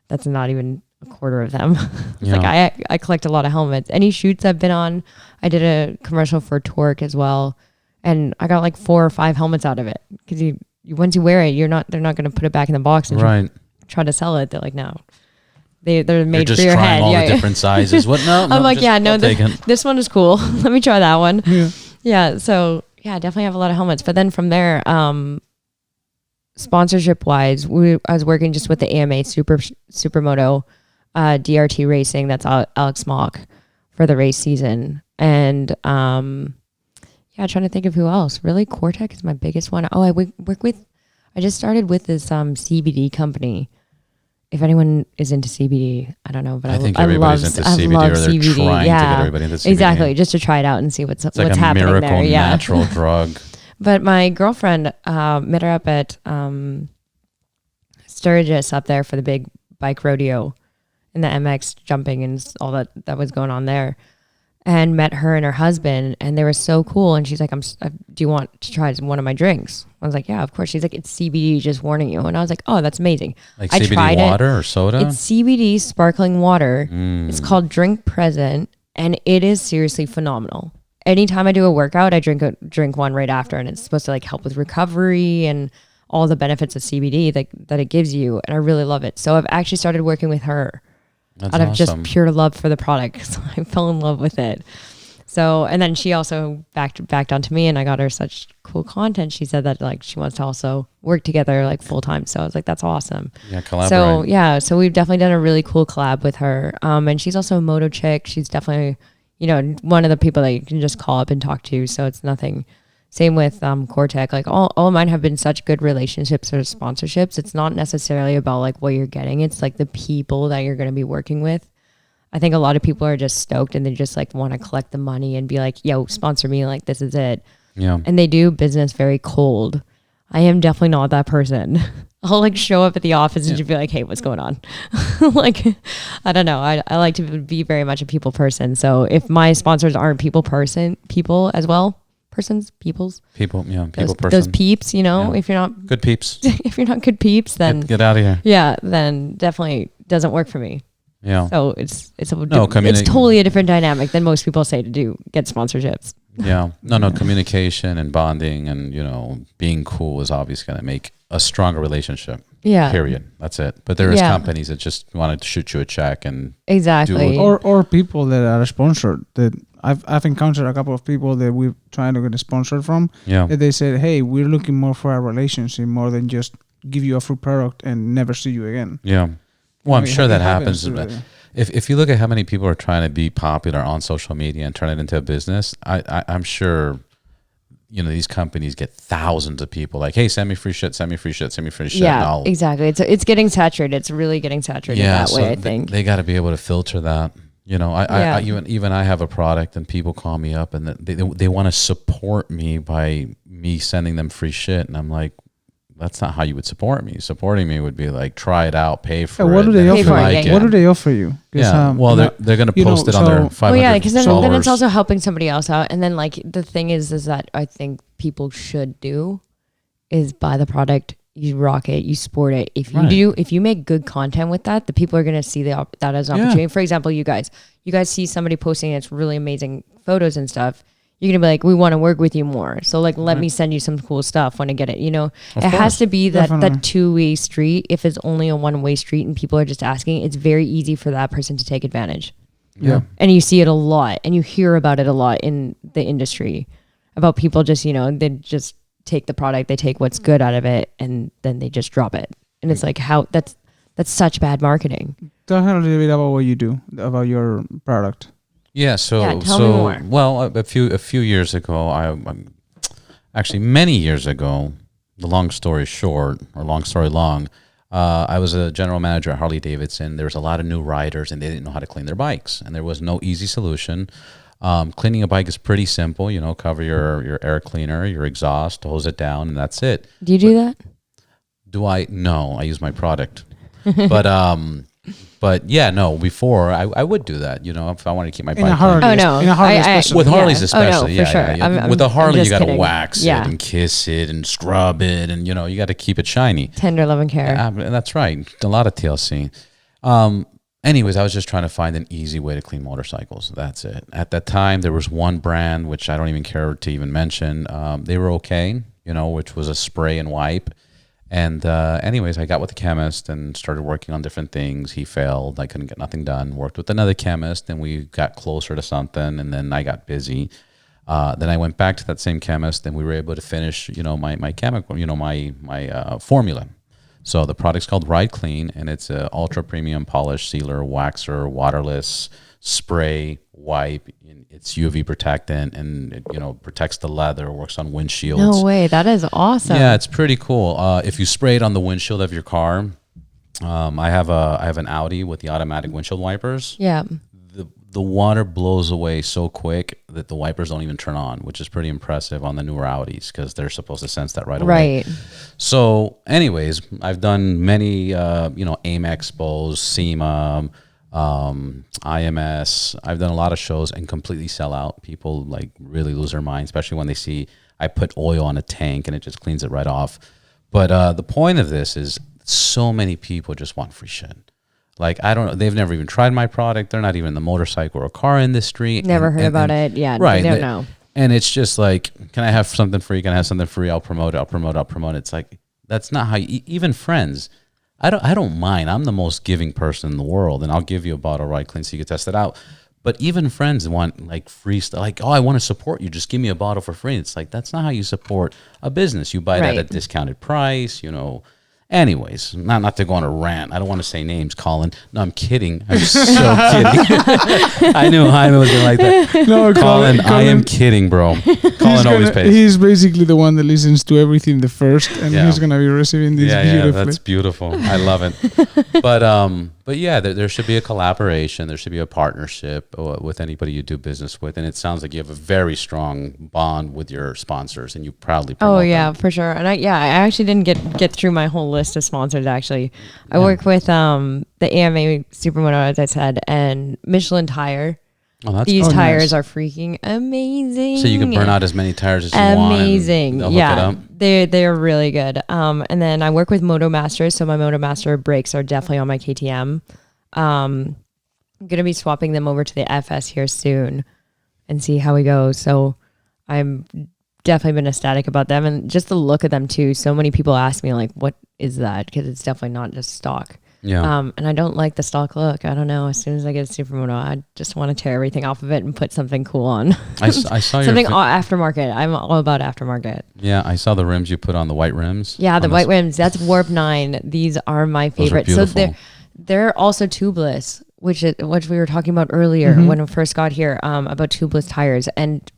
that's not even a quarter of them. Yeah. Like, I collect a lot of helmets. Any shoots I've been on, I did a commercial for Torque as well. And I got like 4 or 5 helmets out of it. Because once you wear it, they're not going to put it back in the box and try to sell it. They're like, no. They're made just for your trying head. all the different sizes. What? No, I'm like, this one is cool. Let me try that one. Yeah. So I definitely have a lot of helmets. But then from there, sponsorship wise, I was working just with the AMA Supermoto, DRT racing. That's Alex Mock for the race season. And trying to think of who else. Really, Cortec is my biggest one. Oh, I just started with this CBD company. If anyone is into CBD, I don't know, but I think everybody's into CBD, or they're CBD. trying to get everybody into CBD. Exactly, just to try it out and see what's like happening miracle there. Yeah, natural drug. But my girlfriend met her up at Sturgis up there for the big bike rodeo and the MX jumping and all that was going on there. and met her and her husband, and they were so cool. And she's like, do you want to try one of my drinks? I was like, yeah, of course. She's like, it's CBD, just warning you. And I was like, oh, that's amazing. Like I CBD tried water or soda? It's CBD sparkling water. It's called Drink Present, and it is seriously phenomenal. Anytime I do a workout, I drink one right after, and it's supposed to like help with recovery and all the benefits of CBD that it gives you. And I really love it. So I've actually started working with her. That's out of awesome. just pure love for the product. So I fell in love with it. So, and then she also backed onto me, and I got her such cool content. She said that like she wants to also work together like full time. So I was like, that's awesome. Yeah, collaborate. So yeah, so we've definitely done a really cool collab with her. And she's also a moto chick. She's definitely, one of the people that you can just call up and talk to. So it's nothing. Same with Cortec. Like all of mine have been such good relationships or sponsorships. It's not necessarily about like what you're getting. It's like the people that you're going to be working with. I think a lot of people are just stoked and they just like want to collect the money and be like, yo, sponsor me. Like this is it. Yeah. And they do business very cold. I am definitely not that person. I'll like show up at the office and just be like, hey, what's going on? Like, I don't know. I like to be very much a people person. So if my sponsors aren't people as well, people, those peeps, Yeah. if you're not Good peeps. if you're not good peeps, then Get out of here. yeah, then definitely doesn't work for me. Yeah. So it's it's communi- totally a different dynamic than most people say to get sponsorships. Yeah. No, communication and bonding and, being cool is obviously going to make a stronger relationship. Yeah. Period. That's it. But there is companies that just want to shoot you a check and Exactly. or people that are sponsored. That I've encountered a couple of people that we're trying to get a sponsor from. Yeah. That they said, hey, we're looking more for a relationship more than just give you a free product and never see you again. Yeah. Well, I'm sure that happens. Really. If you look at how many people are trying to be popular on social media and turn it into a business, I'm sure, these companies get thousands of people like, hey, send me free shit, send me free shit, send me free shit. Yeah, exactly. It's getting saturated. It's really getting saturated that way, I think. They got to be able to filter that. I even I have a product and people call me up and they want to support me by me sending them free shit. And I'm like, that's not how you would support me. Supporting me would be like, try it out, pay for it. What do they Pay offer for it, you? yeah. What do they offer you? Yeah. Well, they're going to post it on their 500 Well, yeah, because then followers. it's also helping somebody else out. And then like the thing is that I think people should do is buy the product, you rock it, you sport it. If you make good content with that, the people are going to see that as an opportunity. For example, you guys see somebody posting it's really amazing photos and stuff. You're going to be like, we want to work with you more. So like, let me send you some cool stuff when I get it. It has to be that two-way street. If it's only a one-way street and people are just asking, it's very easy for that person to take advantage. Yeah. And you see it a lot and you hear about it a lot in the industry about people just, they just take the product, they take what's good out of it and then they just drop it. And it's like, that's such bad marketing. Tell her a little bit about what you do, about your product. Yeah, tell me more. Well, a few years ago, actually many years ago, the long story short or long story long, I was a general manager at Harley Davidson. There was a lot of new riders and they didn't know how to clean their bikes, and there was no easy solution. Cleaning a bike is pretty simple. Cover your air cleaner, your exhaust, hose it down, and that's it. Do you do that? Do I? No, I use my product, But yeah, no. Before I would do that, if I wanted to keep my bike clean. Oh no, in a Harley especially. With Harleys especially, for sure. yeah. With a Harley, you got to wax Yeah. it and kiss it and scrub it, and you got to keep it shiny. Tender love and care. Yeah, that's right. A lot of TLC. Anyways, I was just trying to find an easy way to clean motorcycles. That's it. At that time, there was one brand which I don't even care to even mention. They were okay, which was a spray and wipe. And anyways, I got with the chemist and started working on different things. He failed. I couldn't get nothing done. Worked with another chemist, and we got closer to something. And then I got busy. Then I went back to that same chemist, and we were able to finish, my chemical, my formula. So the product's called Ride Clean, and it's a ultra premium polish, sealer, waxer, waterless, spray, wipe. It's UV protectant, and it protects the leather, works on windshields. No way, that is awesome. Yeah, it's pretty cool. If you spray it on the windshield of your car, I have an Audi with the automatic windshield wipers. Yeah. The water blows away so quick that the wipers don't even turn on, which is pretty impressive on the newer Audis because they're supposed to sense that right away. Right. So, anyways, I've done many, AIM Expos, SEMA, IMS. I've done a lot of shows and completely sell out. People like really lose their mind, especially when they see I put oil on a tank and it just cleans it right off. But the point of this is so many people just want free shit. Like, I don't know. They've never even tried my product. They're not even in the motorcycle or car industry. Never heard about it. Yeah. Right. They don't know. And it's just like, can I have something free? Can I have something free? I'll promote it. It's like, that's not how you, even friends. I don't mind. I'm the most giving person in the world, and I'll give you a bottle right clean so you can test it out. But even friends want like free stuff. Like, oh, I want to support you. Just give me a bottle for free. It's like, that's not how you support a business. You buy it at a discounted price, you know. Anyways, not to go on a rant. I don't want to say names, Colin. No, I'm kidding. I'm so kidding. I knew Jaime was going to like that. No, Colin, I am kidding, bro. Colin always pays. He's basically the one that listens to everything the first, and he's going to be receiving this beautifully. Yeah, that's beautiful. I love it. But yeah, there should be a collaboration. There should be a partnership with anybody you do business with. And it sounds like you have a very strong bond with your sponsors, and you proudly promote them. For sure. And I actually didn't get through my whole list of sponsors, actually. I work with the AMA Supermoto, as I said, and Michelin Tire. Oh, These tires are freaking amazing. So you can burn out as many tires as you want. Amazing. Yeah. They're really good. And then I work with Moto Masters. So my Moto Master brakes are definitely on my KTM. I'm going to be swapping them over to the FS here soon and see how we go. So I'm definitely been ecstatic about them, and just the look of them too. So many people ask me like, what is that? Because it's definitely not just stock. Yeah. And I don't like the stock look. I don't know. As soon as I get a Supermoto, I just want to tear everything off of it and put something cool on. I saw something aftermarket. I'm all about aftermarket. Yeah, I saw the rims you put on, the white rims. Yeah, the white rims. That's Warp 9. These are my favorite. Those are beautiful. So they're also tubeless, which we were talking about earlier when we first got here, about tubeless tires. And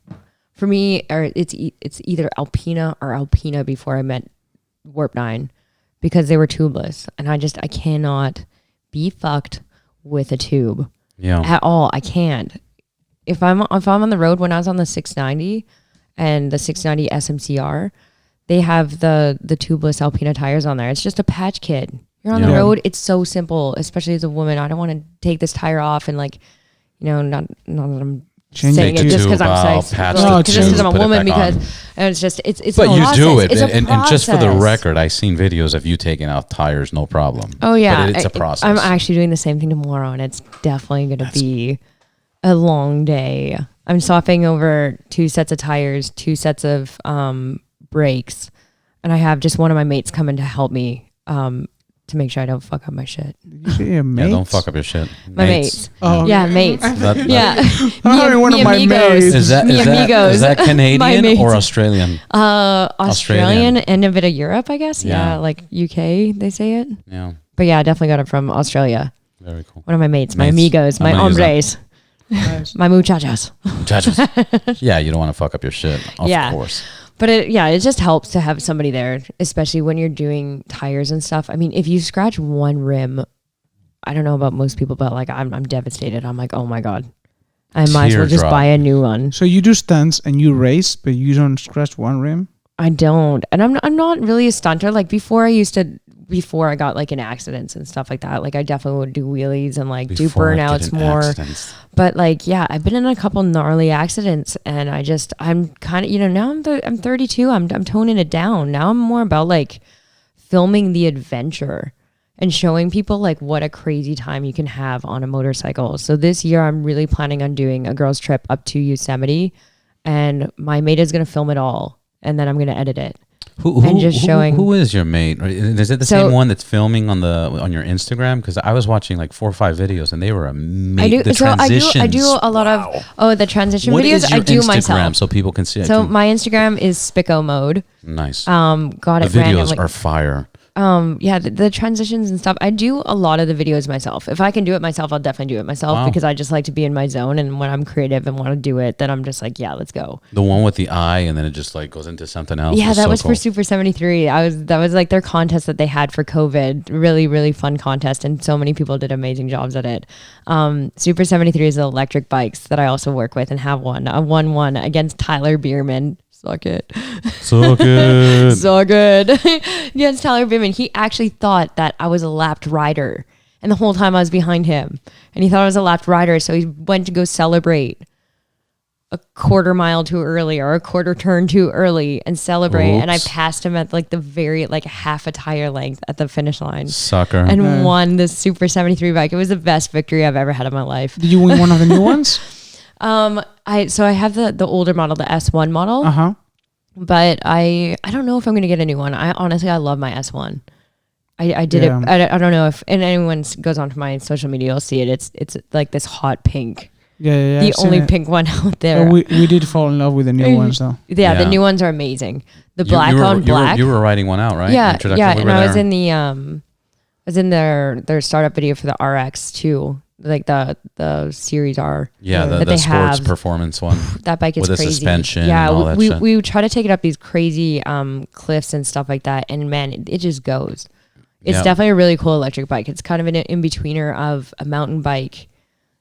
for me, it's either Alpina or Alpina before I met Warp 9. Because they were tubeless, and I cannot be fucked with a tube at all. I can't. If I'm on the road, when I was on the 690 and the 690 SMCR, they have the tubeless Alpina tires on there. It's just a patch kit. You're on the road. It's so simple, especially as a woman. I don't want to take this tire off and not that I'm saying it just because I'm a woman, because it's just it's but a you process. do it, it's and just for the record, I've seen videos of you taking out tires, no problem. Oh yeah, but it's a process. I'm actually doing the same thing tomorrow, and it's definitely going to be a long day. I'm swapping over 2 sets of tires, 2 sets of brakes, and I have just one of my mates coming to help me to make sure I don't fuck up my shit. Did you say your mates? Yeah, don't fuck up your shit. My mates. Oh, yeah, mates. Yeah. One of my mates. Is that Canadian or Australian? Australian and a bit of Europe, I guess. Yeah, like UK, they say it. Yeah. But yeah, I definitely got it from Australia. Very cool. One of my mates, my amigos, my hombres. Nice. My muchachos. Yeah, you don't want to fuck up your shit, of course. But it just helps to have somebody there, especially when you're doing tires and stuff. I mean, if you scratch one rim, I don't know about most people, but like I'm devastated. I'm like, oh my God, I might as well just buy a new one. So you do stunts and you race, but you don't scratch one rim? I don't. And I'm not really a stunter. Like before I got like in accidents and stuff like that, like I definitely would do wheelies and like do burnouts more. Accidents. But like, yeah, I've been in a couple gnarly accidents, and I'm kind of, now I'm 32. I'm toning it down. Now I'm more about like filming the adventure and showing people like what a crazy time you can have on a motorcycle. So this year I'm really planning on doing a girls trip up to Yosemite, and my mate is going to film it all, and then I'm going to edit it. Who is your mate? Is it the same one that's filming on your Instagram? Because I was watching like 4 or 5 videos, and they were amazing. I do a lot of the transition what videos. Is your I do Instagram myself, so people can see it. So my Instagram is Spico Mode. Nice. The videos are fire. The transitions and stuff. I do a lot of the videos myself. If I can do it myself, I'll definitely do it myself because I just like to be in my zone. And when I'm creative and want to do it, then I'm just like, yeah, let's go. The one with the eye and then it just like goes into something else. Yeah, that was cool. For Super 73. That was like their contest that they had for COVID. Really, really fun contest. And so many people did amazing jobs at it. Super 73 is the electric bikes that I also work with and have won. I won one against Tyler Bierman. Suck it. So good. So good. Against Tyler Bierman. He actually thought that I was a lapped rider. And the whole time I was behind him. And he thought I was a left rider. So he went to go celebrate a quarter mile too early or a quarter turn too early and celebrate. Oops. And I passed him at like the very, like half a tire length at the finish line. Sucker. And won the Super 73 bike. It was the best victory I've ever had in my life. Did you win one of the new ones? I have the older model, the S1 model. Uh-huh. But I don't know if I'm going to get a new one. I love my S1. I did it. I don't know if, and anyone goes onto my social media, you'll see it. It's like this hot pink. Yeah. The only pink one out there. We did fall in love with the new ones though. Yeah, the new ones are amazing. The black on black. You were riding one out, right? Yeah, yeah. We And I was in the their startup video for the RX too, like the Series R. Yeah, that the they sports have. performance one. That bike is with crazy. The suspension. Yeah, and all that shit. we try to take it up these crazy cliffs and stuff like that, and man, it just goes. It's definitely a really cool electric bike. It's kind of an in-betweener of a mountain bike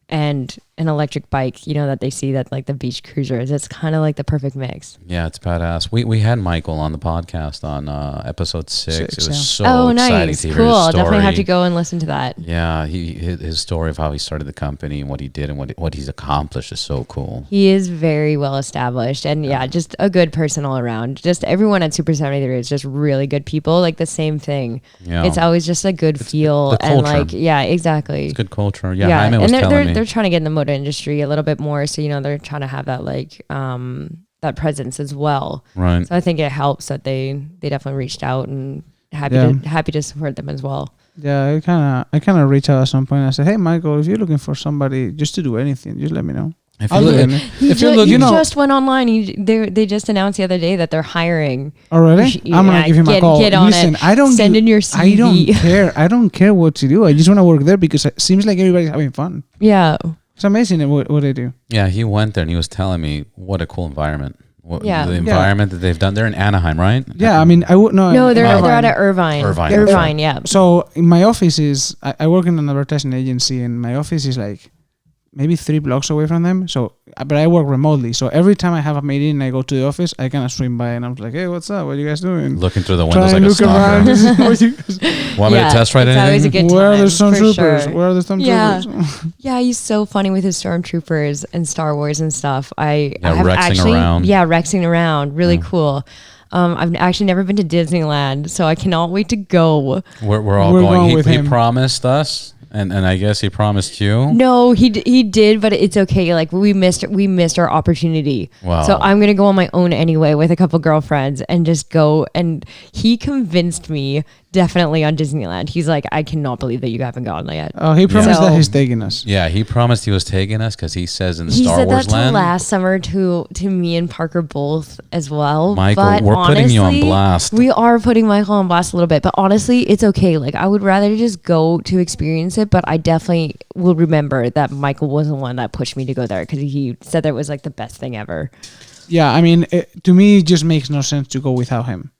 and an electric bike, you know, that they see that like the beach cruisers. It's kind of like the perfect mix. Yeah, it's badass. We had Michael on the podcast on episode 6. It was so exciting nice. to hear Cool. his I'll story. definitely have to go and listen to that. Yeah, his story of how he started the company and what he did and what he's accomplished is so cool. He is very well established and just a good person all around. Just everyone at Super 73 is just really good people. Like the same thing. Yeah. It's always just a good feel the and culture. like, yeah, exactly. It's good culture. Yeah, Jaime was and telling me. they're trying to get in the motor industry a little bit more. So, you know, they're trying to have that like that presence as well. Right. So I think it helps that they definitely reached out and happy to support them as well. Yeah, I kind of reached out at some point. I said, "Hey, Michael, if you're looking for somebody just to do anything, just let me know." If I'll you do look- it. He If you're looking, just went online. They just announced the other day that they're hiring. Already? I'm gonna give him a call. Get on Listen, it. I don't Send in your CV. I don't care. I don't care what to do. I just want to work there because it seems like everybody's having fun. Yeah. It's amazing what they do. Yeah, he went there and he was telling me what a cool environment. Yeah. The environment that they've done. They're in Anaheim, right? Yeah, I mean, I would no. No, they're Irvine. at Irvine. Irvine. Yeah. So in my office is I work in an advertising agency, and my office is like maybe 3 blocks away from them. So, but I work remotely. So every time I have a meeting and I go to the office, I kind of swing by and I'm like, "Hey, what's up? What are you guys doing?" Looking through the Try windows and like a look around. stalker. To see what you guys- Want me to test ride it's always a anything? good Where are time, the stormtroopers? for sure. Where are the stormtroopers? Yeah, he's so funny with his stormtroopers and Star Wars and stuff. I Yeah, have rexing actually, around. Yeah, rexing around. Really cool. I've actually never been to Disneyland, so I cannot wait to go. We're all We're going. going He, with he him. promised us, and I guess he promised you. No, he did, but it's okay. Like we missed our opportunity. Wow. So I'm gonna go on my own anyway with a couple girlfriends and just go. And he convinced me definitely on Disneyland. He's like, I cannot believe that you haven't gone yet. Oh, he promised So- that he's taking us. Yeah, he promised he was taking us because he says in He Star said Wars that to land. last summer to me and Parker both as well. Michael, but we're putting you on honestly, blast. We are putting Michael on blast a little bit, but honestly, it's okay. Like I would rather just go to experience it, but I definitely will remember that Michael was the one that pushed me to go there because he said that it was like the best thing ever. Yeah, I mean, to me, it just makes no sense to go without him.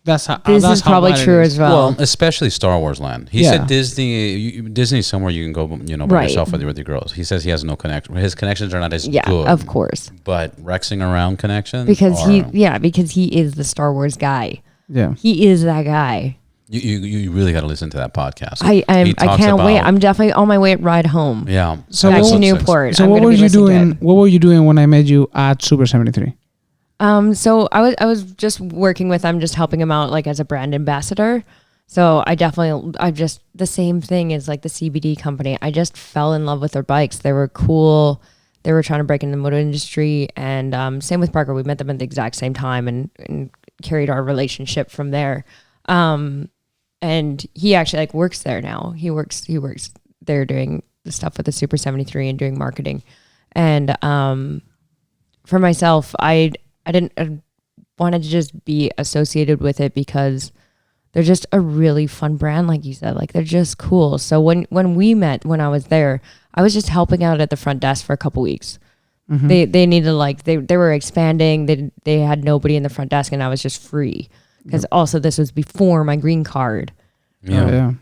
That's how. This that's is how probably bad it true is. as well. Well, especially Star Wars land. He Yeah. said Disney's somewhere you can go, by Right. yourself with your girls. He says he has no connection. His connections are not as Yeah, good. of course. But rexing around connections Because are, because he is the Star Wars guy. Yeah. He is that guy. You really got to listen to that podcast. I He talks can't wait. about- I'm definitely on my way ride home. Yeah. So Back what to was- Newport. So I'm what gonna were be you listening to doing? it. What were you doing when I met you at Super 73? So I was just working with them, just helping them out like as a brand ambassador. So I just the same thing as like the CBD company. I just fell in love with their bikes. They were cool. They were trying to break into the moto industry, and same with Parker. We met them at the exact same time and carried our relationship from there. And he actually like works there now. He works there doing the stuff with the Super 73 and doing marketing. And for myself, I wanted to just be associated with it because they're just a really fun brand, like you said. Like they're just cool. So when we met, when I was there, I was just helping out at the front desk for a couple weeks. Mm-hmm. They needed like they were expanding. They had nobody in the front desk, and I was just free because also this was before my green card. Yeah. Yeah.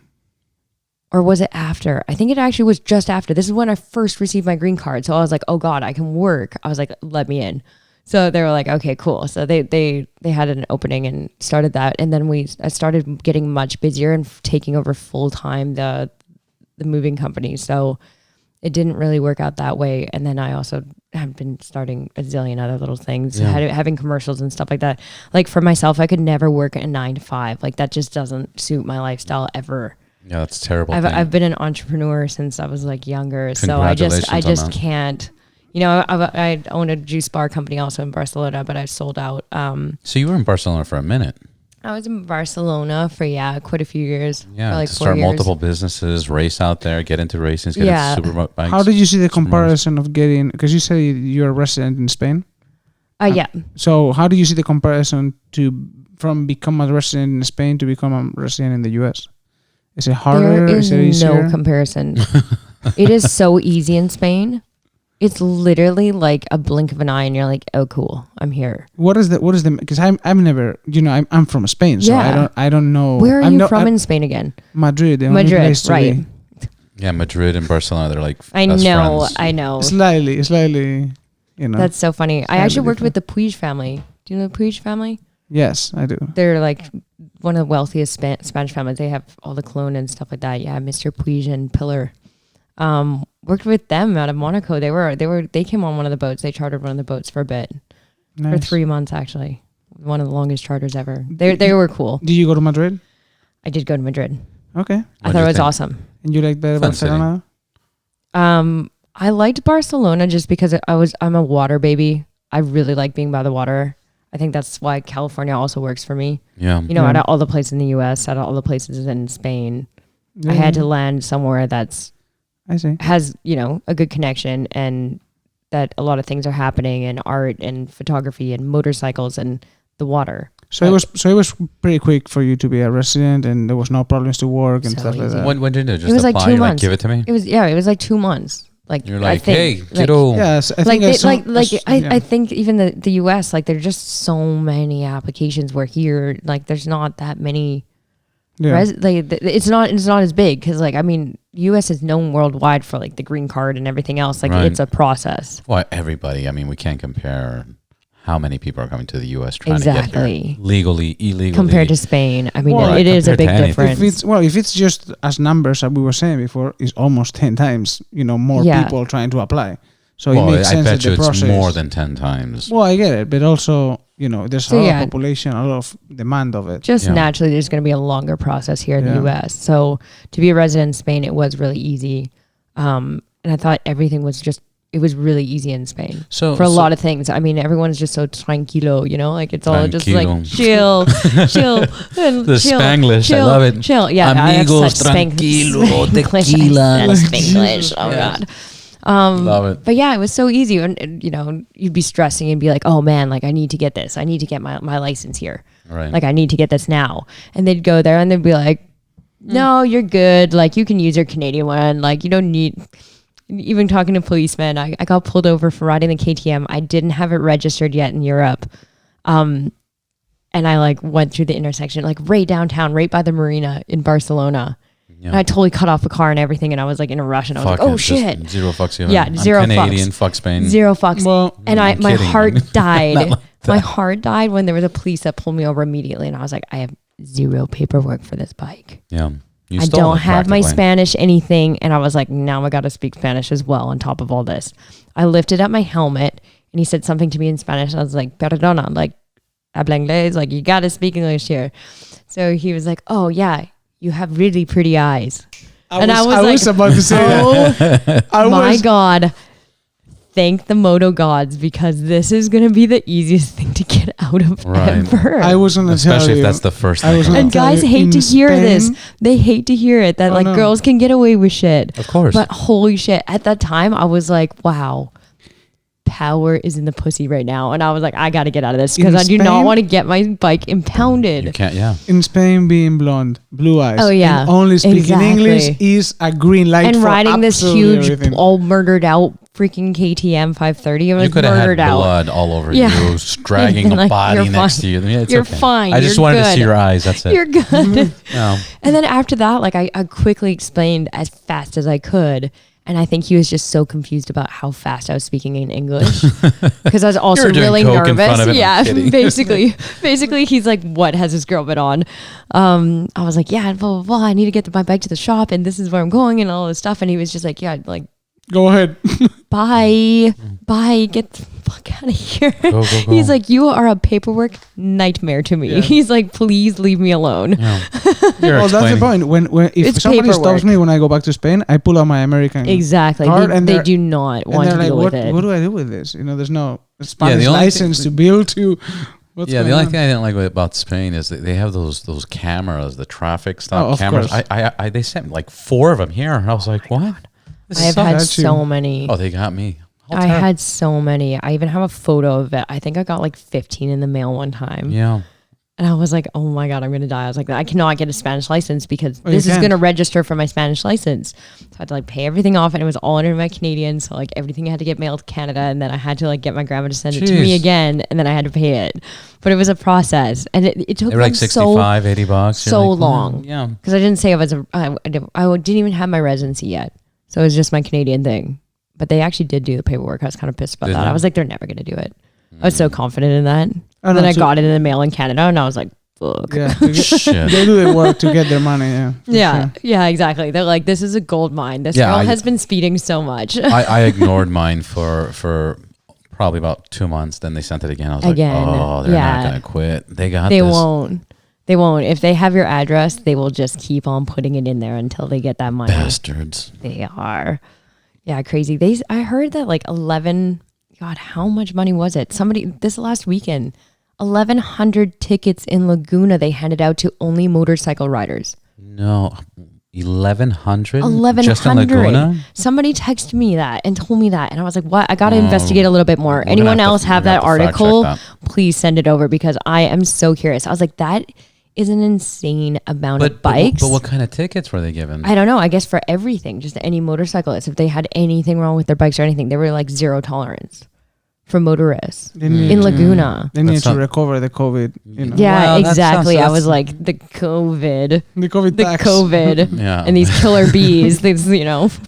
Or was it after? I think it actually was just after. This is when I first received my green card. So I was like, oh God, I can work. I was like, let me in. So they were like, okay, cool. So they had an opening and started that. And then I started getting much busier and taking over full time the the moving company. So it didn't really work out that way. And then I also have been starting a zillion other little things, having commercials and stuff like that. Like for myself, I could never work a 9 to 5. Like that just doesn't suit my lifestyle ever. Yeah, that's terrible. I've been an entrepreneur since I was like younger. So I just can't, you know, I own a juice bar company also in Barcelona, but I sold out. So you were in Barcelona for a minute. I was in Barcelona for quite a few years. Yeah, for like to 4 start years. multiple businesses, race out there, get into racing, get into supermoto bikes. How did you see the comparison of getting? Because you said you're a resident in Spain. Yeah. So how do you see the comparison from become a resident in Spain to become a resident in the US? Is it harder? There is it easier? no comparison. It is so easy in Spain. It's literally like a blink of an eye, and you're like, "Oh, cool, I'm here." What is the? Because I've never, I'm from Spain, so I don't know. Where are you from in Spain again? Madrid. The only place to right? be. Yeah, Madrid and Barcelona, they're like I best know, friends. I know. Slightly, you know. That's so funny. I actually worked with the Puig family. Do you know the Puig family? Yes, I do. They're like one of the wealthiest Spanish families. They have all the clone and stuff like that. Yeah, Mr. Puig and Pillar. Worked with them out of Monaco. They came on one of the boats. They chartered one of the boats for a bit. Nice. For 3 months actually. One of the longest charters ever. They were cool. Did you go to Madrid? I did go to Madrid. Okay. I thought it was awesome. And you like better Barcelona? I liked Barcelona just because I'm a water baby. I really like being by the water. I think that's why California also works for me. Yeah. You know, out of all the places in the US, out of all the places in Spain, I had to land somewhere has, you know, a good connection and that a lot of things are happening in art and photography and motorcycles and the water. So it was pretty quick for you to be a resident, and there was no problems to work and stuff like that. When did you just it was apply? Like 2 months. Like, give it to me. It was like 2 months. Like you're like, hey, kiddo. Yes, I think I think even the US, like there's just so many applications where here, like there's not that many. Yeah. It's not as big because like I mean, US is known worldwide for like the green card and everything else. Like it's a process. Well, everybody. I mean, we can't compare how many people are coming to the US trying to get here legally, illegally. Compared to Spain. I mean, it is a big difference. If it's just as numbers as we were saying before, it's almost 10 times, more people trying to apply. So it makes sense that the process. It's more than 10 times. Well, I get it, but also, there's a lot of population, a lot of demand of it. Just naturally, there's going to be a longer process here in the US. So to be a resident in Spain, it was really easy. And I thought everything was it was really easy in Spain for a lot of things. I mean, everyone's just so tranquilo, like it's all just like chill, and the Spanglish, I love it. Chill, yeah. Amigos, tranquilo, tequila. Spanglish, oh God. Love it. But yeah, it was so easy. And you'd be stressing and be like, oh man, like I need to get this. I need to get my license here. Right. Like I need to get this now. And they'd go there and they'd be like, no, you're good. Like you can use your Canadian one. Like you don't need... Even talking to policemen, I got pulled over for riding the KTM. I didn't have it registered yet in Europe. And I like went through the intersection, like right downtown, right by the marina in Barcelona. Yeah. And I totally cut off the car and everything. And I was like in a rush and I was like, oh shit. Zero fucks given. Yeah, zero I'm Canadian, fucks. Fuck Spain. Zero fucks. Well, and my heart died. Like my heart died when there was a police that pulled me over immediately. And I was like, I have zero paperwork for this bike. Yeah. I don't have my Spanish anything. And I was like, now I got to speak Spanish as well on top of all this. I lifted up my helmet and he said something to me in Spanish. And I was like, perdona, like, habla inglés, like, you got to speak English here. So he was like, oh, yeah, you have really pretty eyes. I was about to say that. Oh, my God. Thank the moto gods because this is going to be the easiest thing to get out of ever. I was going to tell you. Especially if that's the first thing. And guys hate to hear this. They hate to hear it that girls can get away with shit. Of course. But holy shit. At that time, I was like, wow, power is in the pussy right now. And I was like, I got to get out of this because I do not want to get my bike impounded. You can't, yeah. In Spain, being blonde, blue eyes, and only speaking English is a green light and for riding this huge, everything. all murdered out freaking KTM 530. It was you could have had out. blood all over you, dragging a body next to you. Yeah, it's you're okay. fine. I just wanted to see your eyes. That's it. You're good. No. And then after that, like I quickly explained as fast as I could And I think he was just so confused about how fast I was speaking in English because I was also doing really coke in front nervous. of him, Yeah, I'm kidding. basically, he's like, "What has this girl been on?" I was like, "Yeah, blah blah blah. I need to get my bike to the shop, and this is where I'm going, and all this stuff." And he was just like, "Yeah, like, Go ahead. bye, get the fuck out of here." Go. He's like, "You are a paperwork nightmare to me." Yeah. He's like, "Please leave me alone." Yeah. You're Well, that's the explaining. point. When if It's somebody paperwork. stops me when I go back to Spain, I pull out my American Exactly. card, They do not and want they're to like, deal "What? with it. What do I do with this? You know, there's no Spanish only license thing- to build to." What's Yeah, the going only on? thing I didn't like about Spain is that they have those cameras, the traffic stop Oh, of cameras. course. I they sent me like 4 of them here, and I was like, what? This I have sucks. had Got you. so many. Oh, they got me. I had so many. I even have a photo of it. I think I got like 15 in the mail one time. Yeah. And I was like, oh my God, I'm going to die. I was like, I cannot get a Spanish license because Oh, you this is can't. going to register for my Spanish license. So I had to like pay everything off and it was all under my Canadian. So like everything had to get mailed to Canada. And then I had to like get my grandma to send it to me Jeez. again. And then I had to pay it. But it was a process. And it took They were like them 65, 80 bucks. so long. Yeah. Because I didn't say I didn't even have my residency yet. So it was just my Canadian thing. But they actually did do the paperwork. I was kind of pissed about Did that. they? I was like, they're never going to do it. I was so confident in that. Oh, And then no, I so- got it in the mail in Canada and I was like, fuck. Yeah, Shit. they do the work to get their money. Yeah. for Yeah, sure. yeah, exactly. They're like, this is a gold mine. This Yeah, girl I- has been speeding so much. I ignored mine for probably about 2 months. Then they sent it again. I was Again, like, oh, they're yeah. not going to quit. They got They this. won't. They won't. If they have your address, they will just keep on putting it in there until they get that money. Bastards. They are. Yeah, crazy. I heard that like 11, God, how much money was it? Somebody, this last weekend, 1,100 tickets in Laguna they handed out to only motorcycle riders. No. 1,100? 1,100. Just in Laguna? Somebody texted me that and told me that. And I was like, what? I got to Oh, investigate a little bit more. we're gonna Anyone have to- else have we're gonna that have to fact check article? that. Please send it over because I am so curious. I was like, that is an insane amount of bikes. But what kind of tickets were they given? I don't know. I guess for everything, just any motorcyclist, if they had anything wrong with their bikes or anything, they were like zero tolerance for motorists They need in to- Laguna. They need That's to not- recover the COVID. You know, Yeah, Wow, that exactly. sounds- I was like, the COVID, the COVID the tax. COVID, Yeah. and these killer bees. These,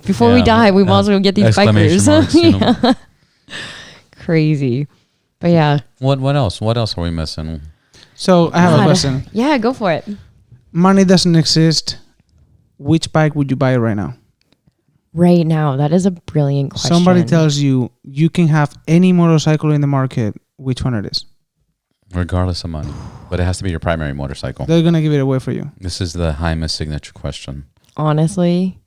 before we Yeah, die, we yeah. might as well get these Exclamation bikers. marks, you know. Yeah. Crazy, but yeah. What else? What else are we missing? So I have a God. question. Yeah, go for it. Money doesn't exist. Which bike would you buy right now? Right now, that is a brilliant question. Somebody tells you you can have any motorcycle in the market. Which one it is? Regardless of money. But it has to be your primary motorcycle. They're gonna give it away for you. This is the Jaime signature question. Honestly,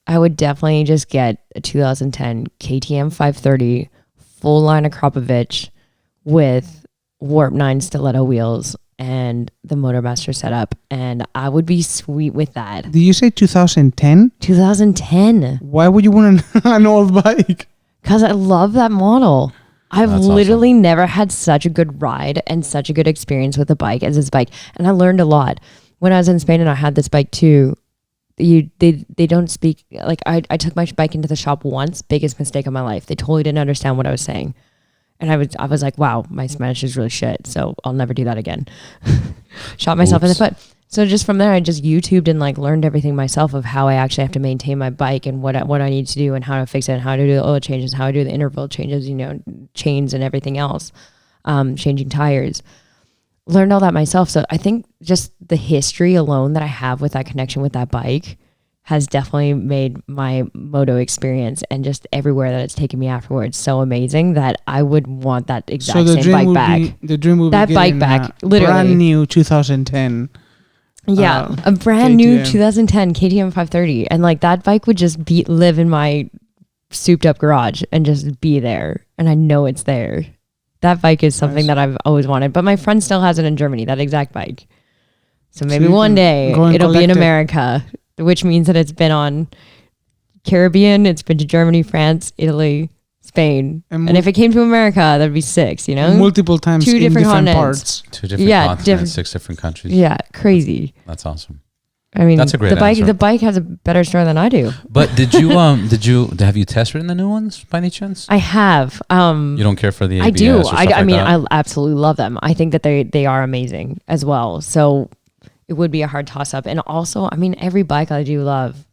I would definitely just get a 2010 KTM 530 full line of Kropovich with Warp 9 stiletto wheels and the Motormaster setup, and I would be sweet with that. Did you say 2010? 2010, Why would you want an old bike? because I love that model. I've That's literally never had such a good ride and such a good experience with a bike as this bike, and I learned a lot when I was in Spain and I had this bike too. They don't speak like I took my bike into the shop once, biggest mistake of my life. They totally didn't understand what I was saying. And I was like, wow, my Spanish is really shit, so I'll never do that again. Shot myself in the Oops. foot. So just from there, I just YouTubed and like learned everything myself of how I actually have to maintain my bike and what I need to do and how to fix it and how to do the oil changes, how to do the interval changes, chains and everything else, changing tires. Learned all that myself. So I think just the history alone that I have with that connection with that bike has definitely made my moto experience and just everywhere that it's taken me afterwards so amazing that I would want that exact same bike back. The dream would That be bike getting back, a literally. brand new 2010. Yeah, a brand new KTM. 2010 KTM 530, and like that bike would just live in my souped up garage and just be there, and I know it's there. That bike is something Nice. that I've always wanted, but my friend still has it in Germany. That exact bike. So maybe you one can day go and it'll be in collect it. America, which means that it's been on Caribbean, it's been to Germany, France, Italy, Spain, And and if it came to America, that'd be 6. multiple times Two in different different continents. parts. 2 different Yeah, continents, different- 6 different countries. Yeah, crazy. That's awesome. I mean, That's a great the bike. answer. The bike has a better story than I do. But did you have you test ridden the new ones by any chance? I have. You don't care for the ABS I do. or stuff I like mean, that? I absolutely love them. I think that they are amazing as well. So it would be a hard toss up. And also, I mean, every bike I do love.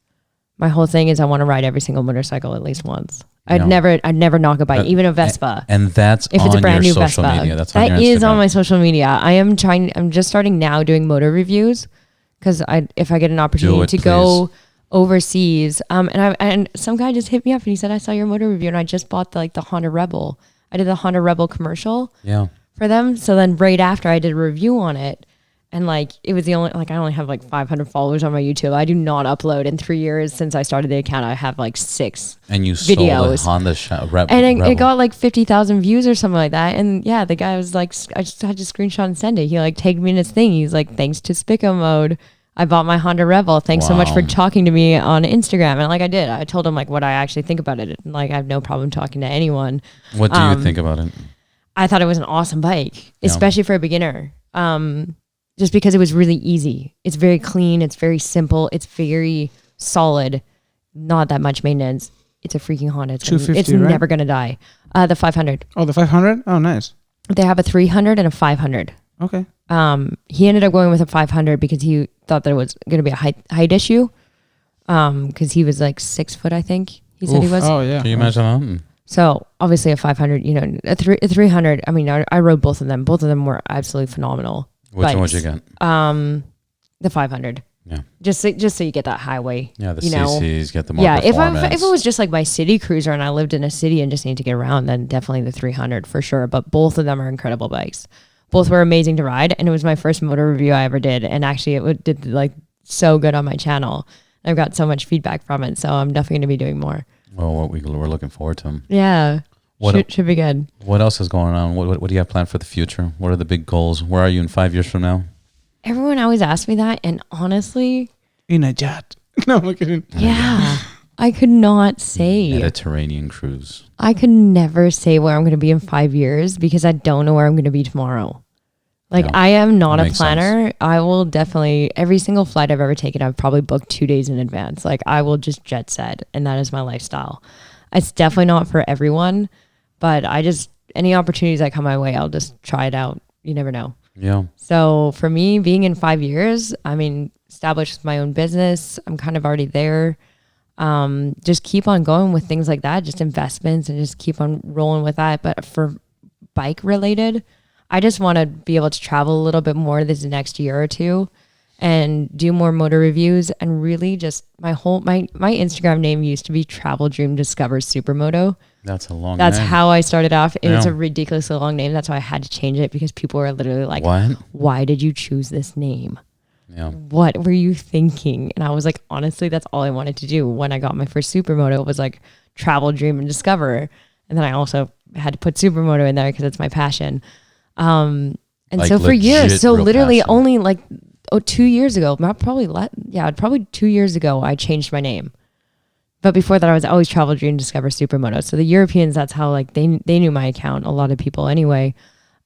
My whole thing is I want to ride every single motorcycle at least once. I'd Yeah. never knock a bike, even a Vespa. And that's If on it's a brand your new social Vespa, media. That's on that your is on Instagram. my social media. I'm just starting now doing motor reviews because if I get an opportunity it, to please. go overseas, and some guy just hit me up and he said, I saw your motor review and I just bought the Honda Rebel. I did the Honda Rebel commercial Yeah. for them. So then right after I did a review on it, and it was the only, I only have 500 followers on my YouTube. I do not upload. In 3 years since I started the account, I have 6 And you sold a videos. Honda Rebel. And it got 50,000 views or something like that. And yeah, the guy was I just had to screenshot and send it. He tagged me in his thing. He's like, thanks to Spico Mode, I bought my Honda Rebel. Thanks so much for Wow. talking to me on Instagram. And I did. I told him what I actually think about it. And I have no problem talking to anyone. What do you think about it? I thought it was an awesome bike, Yeah. especially for a beginner. Just because it was really easy. It's very clean. It's very simple. It's very solid. Not that much maintenance. It's a freaking Honda. It's 250, right? never going to die. The 500. Oh, the 500? Oh, nice. They have a 300 and a 500. Okay. He ended up going with a 500 because he thought there was going to be a height issue. Because he was 6 foot, I think. He said he was. Oh, yeah. Can you imagine that? So obviously a 500, a 300. I mean, I rode both of them. Both of them were absolutely phenomenal. Which one would bikes. you get? The 500. Yeah. Just so you get that highway. Yeah, the you know? CCs get the more Yeah, performance. if it was just my city cruiser and I lived in a city and just need to get around, then definitely the 300 for sure. But both of them are incredible bikes. Both were amazing to ride, and it was my first motor review I ever did. And actually, it did so good on my channel. I've got so much feedback from it, so I'm definitely going to be doing more. Well, we're looking forward to them. Yeah, should be good. What else is going on? What do you have planned for the future? What are the big goals? Where are you in 5 years from now? Everyone always asks me that, and honestly, In a jet. No, I'm kidding. yeah, I could not say. Mediterranean cruise. I could never say where I'm going to be in 5 years because I don't know where I'm going to be tomorrow. Yeah, I am not a makes planner. I will definitely, every single flight I've ever taken, I've probably booked 2 days in advance. I will just jet set, and that is my lifestyle. It's definitely not for everyone, but any opportunities that come my way, I'll just try it out. You never know. Yeah. So for me, being in 5 years, established my own business. I'm kind of already there. Just keep on going with things like that, just investments, and just keep on rolling with that. But for bike related, I just want to be able to travel a little bit more this next year or two and do more motor reviews, and really just my Instagram name used to be Travel Dream Discover Supermoto. That's a long That's name. how I started off. It was Yeah. a ridiculously long name. That's why I had to change it, because people were literally like, What? why did you choose this name? Yeah. What were you thinking? And I was like, honestly, that's all I wanted to do. When I got my first supermoto, it was travel, dream, and discover. And then I also had to put supermoto in there because it's my passion. And so for years, legit so real literally passion. only 2 years ago, probably 2 years ago, I changed my name. But before that, I was always Travel Dream Discover Supermoto. So the Europeans, that's how they knew my account. A lot of people anyway.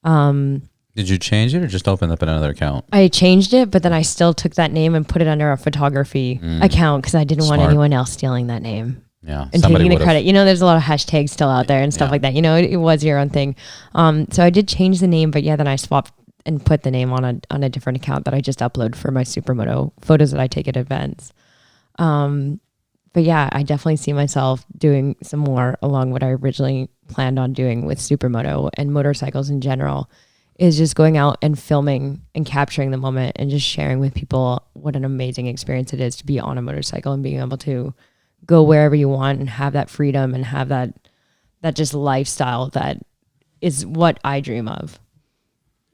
Did you change it or just open up another account? I changed it, but then I still took that name and put it under a photography account because I didn't want Smart. anyone else stealing that name Yeah. and Somebody taking the would've- credit. There's a lot of hashtags still out there and stuff Yeah. like that. It was your own thing. So I did change the name, but yeah, then I swapped and put the name on a different account that I just upload for my supermoto photos that I take at events. But yeah, I definitely see myself doing some more along what I originally planned on doing with supermoto and motorcycles in general, is just going out and filming and capturing the moment and just sharing with people what an amazing experience it is to be on a motorcycle and being able to go wherever you want and have that freedom and have that just lifestyle that is what I dream of.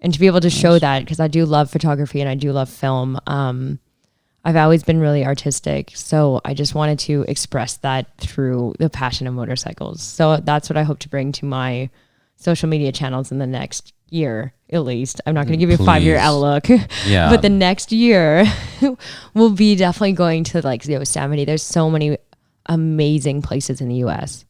And to be able to show that, because I do love photography and I do love film. I've always been really artistic, so I just wanted to express that through the passion of motorcycles. So that's what I hope to bring to my social media channels in the next year, at least. I'm not going to give you a 5-year Please. outlook, Yeah. but the next year will be definitely going to Yosemite. There's so many amazing places in the U.S.,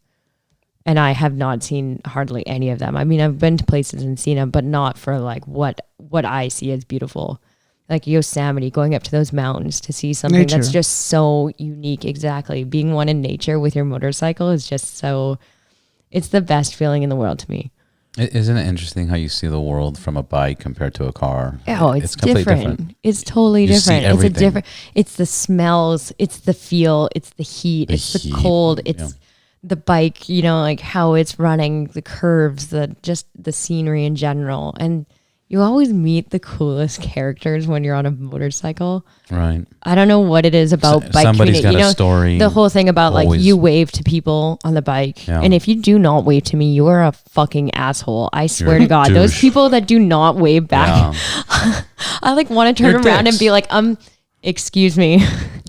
and I have not seen hardly any of them. I've been to places and seen them, but not for what I see as beautiful. Like Yosemite, going up to those mountains to see something Nature. that's just so unique. Exactly. Being one in nature with your motorcycle is just it's the best feeling in the world to me. Isn't it interesting how you see the world from a bike compared to a car? Oh, it's completely different. It's totally You see different. It's a everything. different. It's the smells. It's the feel. It's the heat. It's the heat, cold. It's the bike. You know, like how it's running, the curves, just the scenery in general, and you always meet the coolest characters when you're on a motorcycle. Right. I don't know what it is about bike Somebody's community. got a story. The whole thing about like Always. you wave to people on the bike, Yeah. and if you do not wave to me, you are a fucking asshole. I swear You're to a God, those douche. people that do not wave back, Yeah. I like want to turn They're around dicks. and be like, excuse me.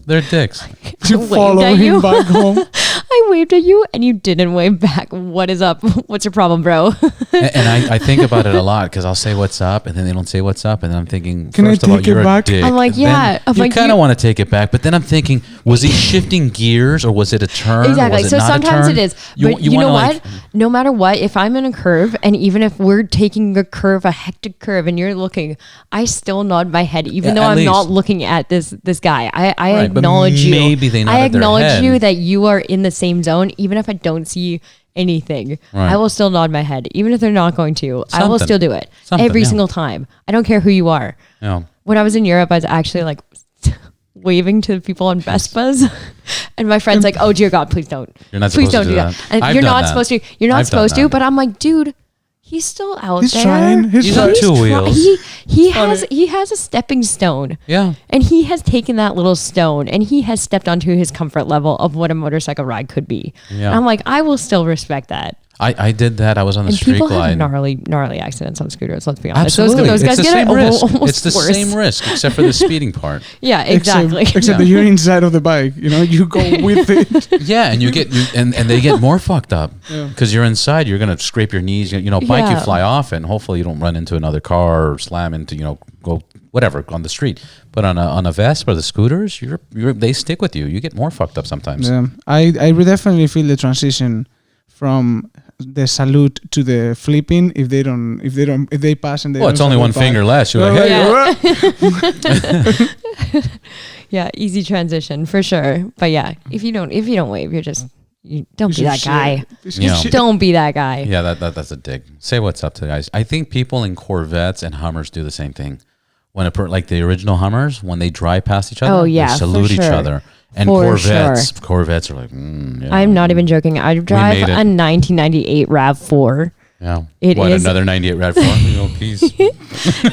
They're dicks. To waved follow at him you. back home. I waved at you and you didn't wave back. What is up? What's your problem, bro? And I think about it a lot because I'll say what's up and then they don't say what's up and then I'm thinking, Can I first of all, take it you're back? a dick. I'm like, And then yeah. I'm you like, kind of you- want to take it back, but then I'm thinking, was he shifting gears or was it a turn? Exactly. Or was So it not sometimes a turn? it is. But you know wanna, what? No matter what, if I'm in a curve and even if we're taking a curve, a hectic curve, and you're looking, I still nod my head, even Yeah, though at I'm least. not looking at this guy. I Right, but acknowledge you. maybe they I nodded their acknowledge head. you that you are in the same zone, even if I don't see anything. Right. I will still nod my head, even if they're not going to. I will Something. still do it Something, every yeah. single time. I don't care who you are. Yeah. When I was in Europe, I was actually like waving to people on Vespas, and my friend's like, "Oh dear God, please don't! You're not Please supposed don't to do do that. that. And I've you're done not that. supposed to. You're not I've done supposed to." that. But I'm like, dude, he's still out He's there. trying. He's on trying. two wheels. He has a stepping stone. Yeah. And he has taken that little stone and he has stepped onto his comfort level of what a motorcycle ride could be. Yeah. And I'm like, I will still respect that. I did that. I was on the And street people have glide. gnarly accidents on scooters. Let's be honest. Absolutely. Those guys it's the get same it risk. almost It's the worse. same risk except for the speeding part. Yeah, exactly. Except that you're inside of the bike. You know, you go with it. Yeah, and and they get more fucked up because you're inside. You're gonna scrape your knees. You know, bike you Yeah. fly off, and hopefully you don't run into another car or slam into go whatever on the street. But on a Vespa or the scooters, they stick with you. You get more fucked up sometimes. I would definitely feel the transition from the salute to the flipping if they pass and they Well, it's don't only one salute back. finger less. You're like, hey, Yeah. Yeah, easy transition for sure. But yeah, if you don't wave, you don't be that guy. Yeah. Don't be that guy. yeah, that's a dig. Say what's up to the guys. I think people in Corvettes and Hummers do the same thing. When like the original Hummers, when they drive past each other, Oh, yeah, they for salute each sure. other. And For Corvettes are like, yeah. I'm not even joking. I drive made a it. 1998 RAV4. Yeah. It What, is- another 98 RAV4? Oh, peace.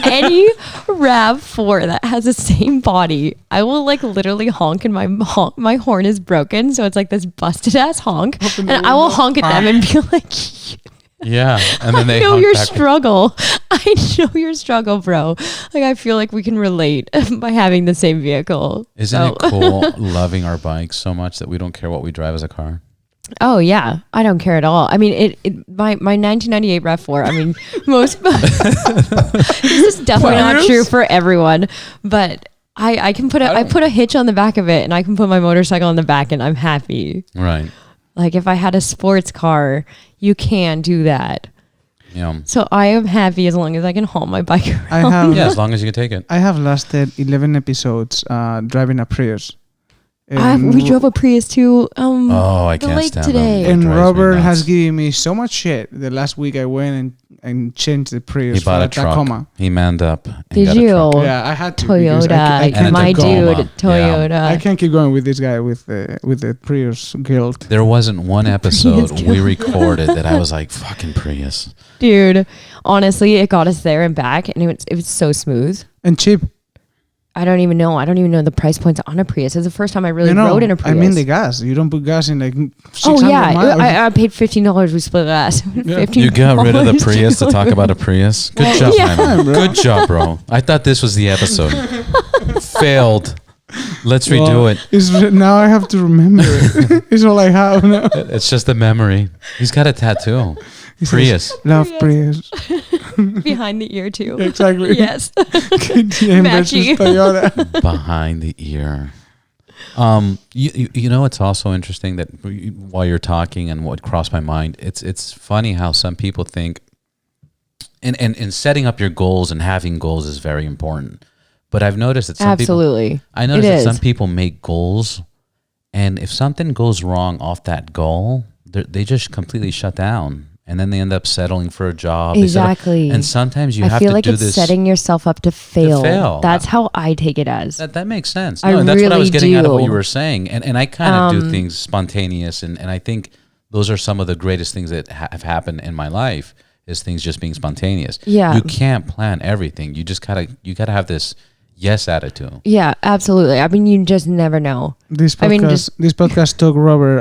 Any RAV4 that has the same body, I will like literally honk and my horn is broken. So it's like this busted ass honk. And I will honk at them and be like, Yeah. And then I they know honk your back. struggle. I know your struggle, bro. Like I feel like we can relate by having the same vehicle. Isn't it cool loving our bikes so much that we don't care what we drive as a car? Oh yeah, I don't care at all. I mean, my 1998 RAV4. I mean, most this is definitely not true for everyone, but I can put I put a hitch on the back of it, and I can put my motorcycle on the back, and I'm happy. Right. Like if I had a sports car, you can do that. Yeah. So I am happy as long as I can haul my bike around. I have Yeah, as long as you can take it. I have lasted 11 episodes driving a Prius. We drove a Prius to Oh, I the can't lake stand today. them. It And drives me Robert nuts. has given me so much shit. The last week I went and changed the Prius He bought for a truck. Tacoma. He manned up. And Did got a you? truck. Yeah, I had to. because Toyota, I And can't a my Tacoma. dude, Toyota. I can't keep going with this guy with the Prius guilt. There wasn't one episode Prius we recorded that I was like, fucking Prius. Dude, honestly, it got us there and back, and it was so smooth. And cheap. I don't even know the price points on a Prius. It's the first time I really rode in a Prius. I mean the gas. You don't put gas in like 600 oh yeah, miles. I paid $15. We split gas. $15. You got rid of the Prius to talk about a Prius? Good job, yeah. man. Good job, bro. I thought this was the episode. Failed. Let's redo it. Now I have to remember it. It's all I have now. It's just a memory. He's got a tattoo. Prius. Love Prius. Behind the ear too. Exactly. Yes. KTM versus Matchy. Toyota. Behind the ear. You know, it's also interesting that while you're talking and what crossed my mind, it's funny how some people think, and setting up your goals and having goals is very important. But I've noticed that some Absolutely. I noticed It that is. some people make goals, and if something goes wrong off that goal, they just completely shut down. and then they end up settling for a job. They settle- Exactly. and sometimes you I have feel to like do it's this. setting yourself up to fail. fail. That's how I take it as. That makes sense. I No, and that's what I was really getting out of what do. you were saying. And I kind of do things spontaneous, and I think those are some of the greatest things that have happened in my life, is things just being spontaneous. Yeah. You can't plan everything. You just gotta have this yes attitude. Yeah, absolutely. I mean, you just never know. This podcast, I mean, just- this podcast took Robert,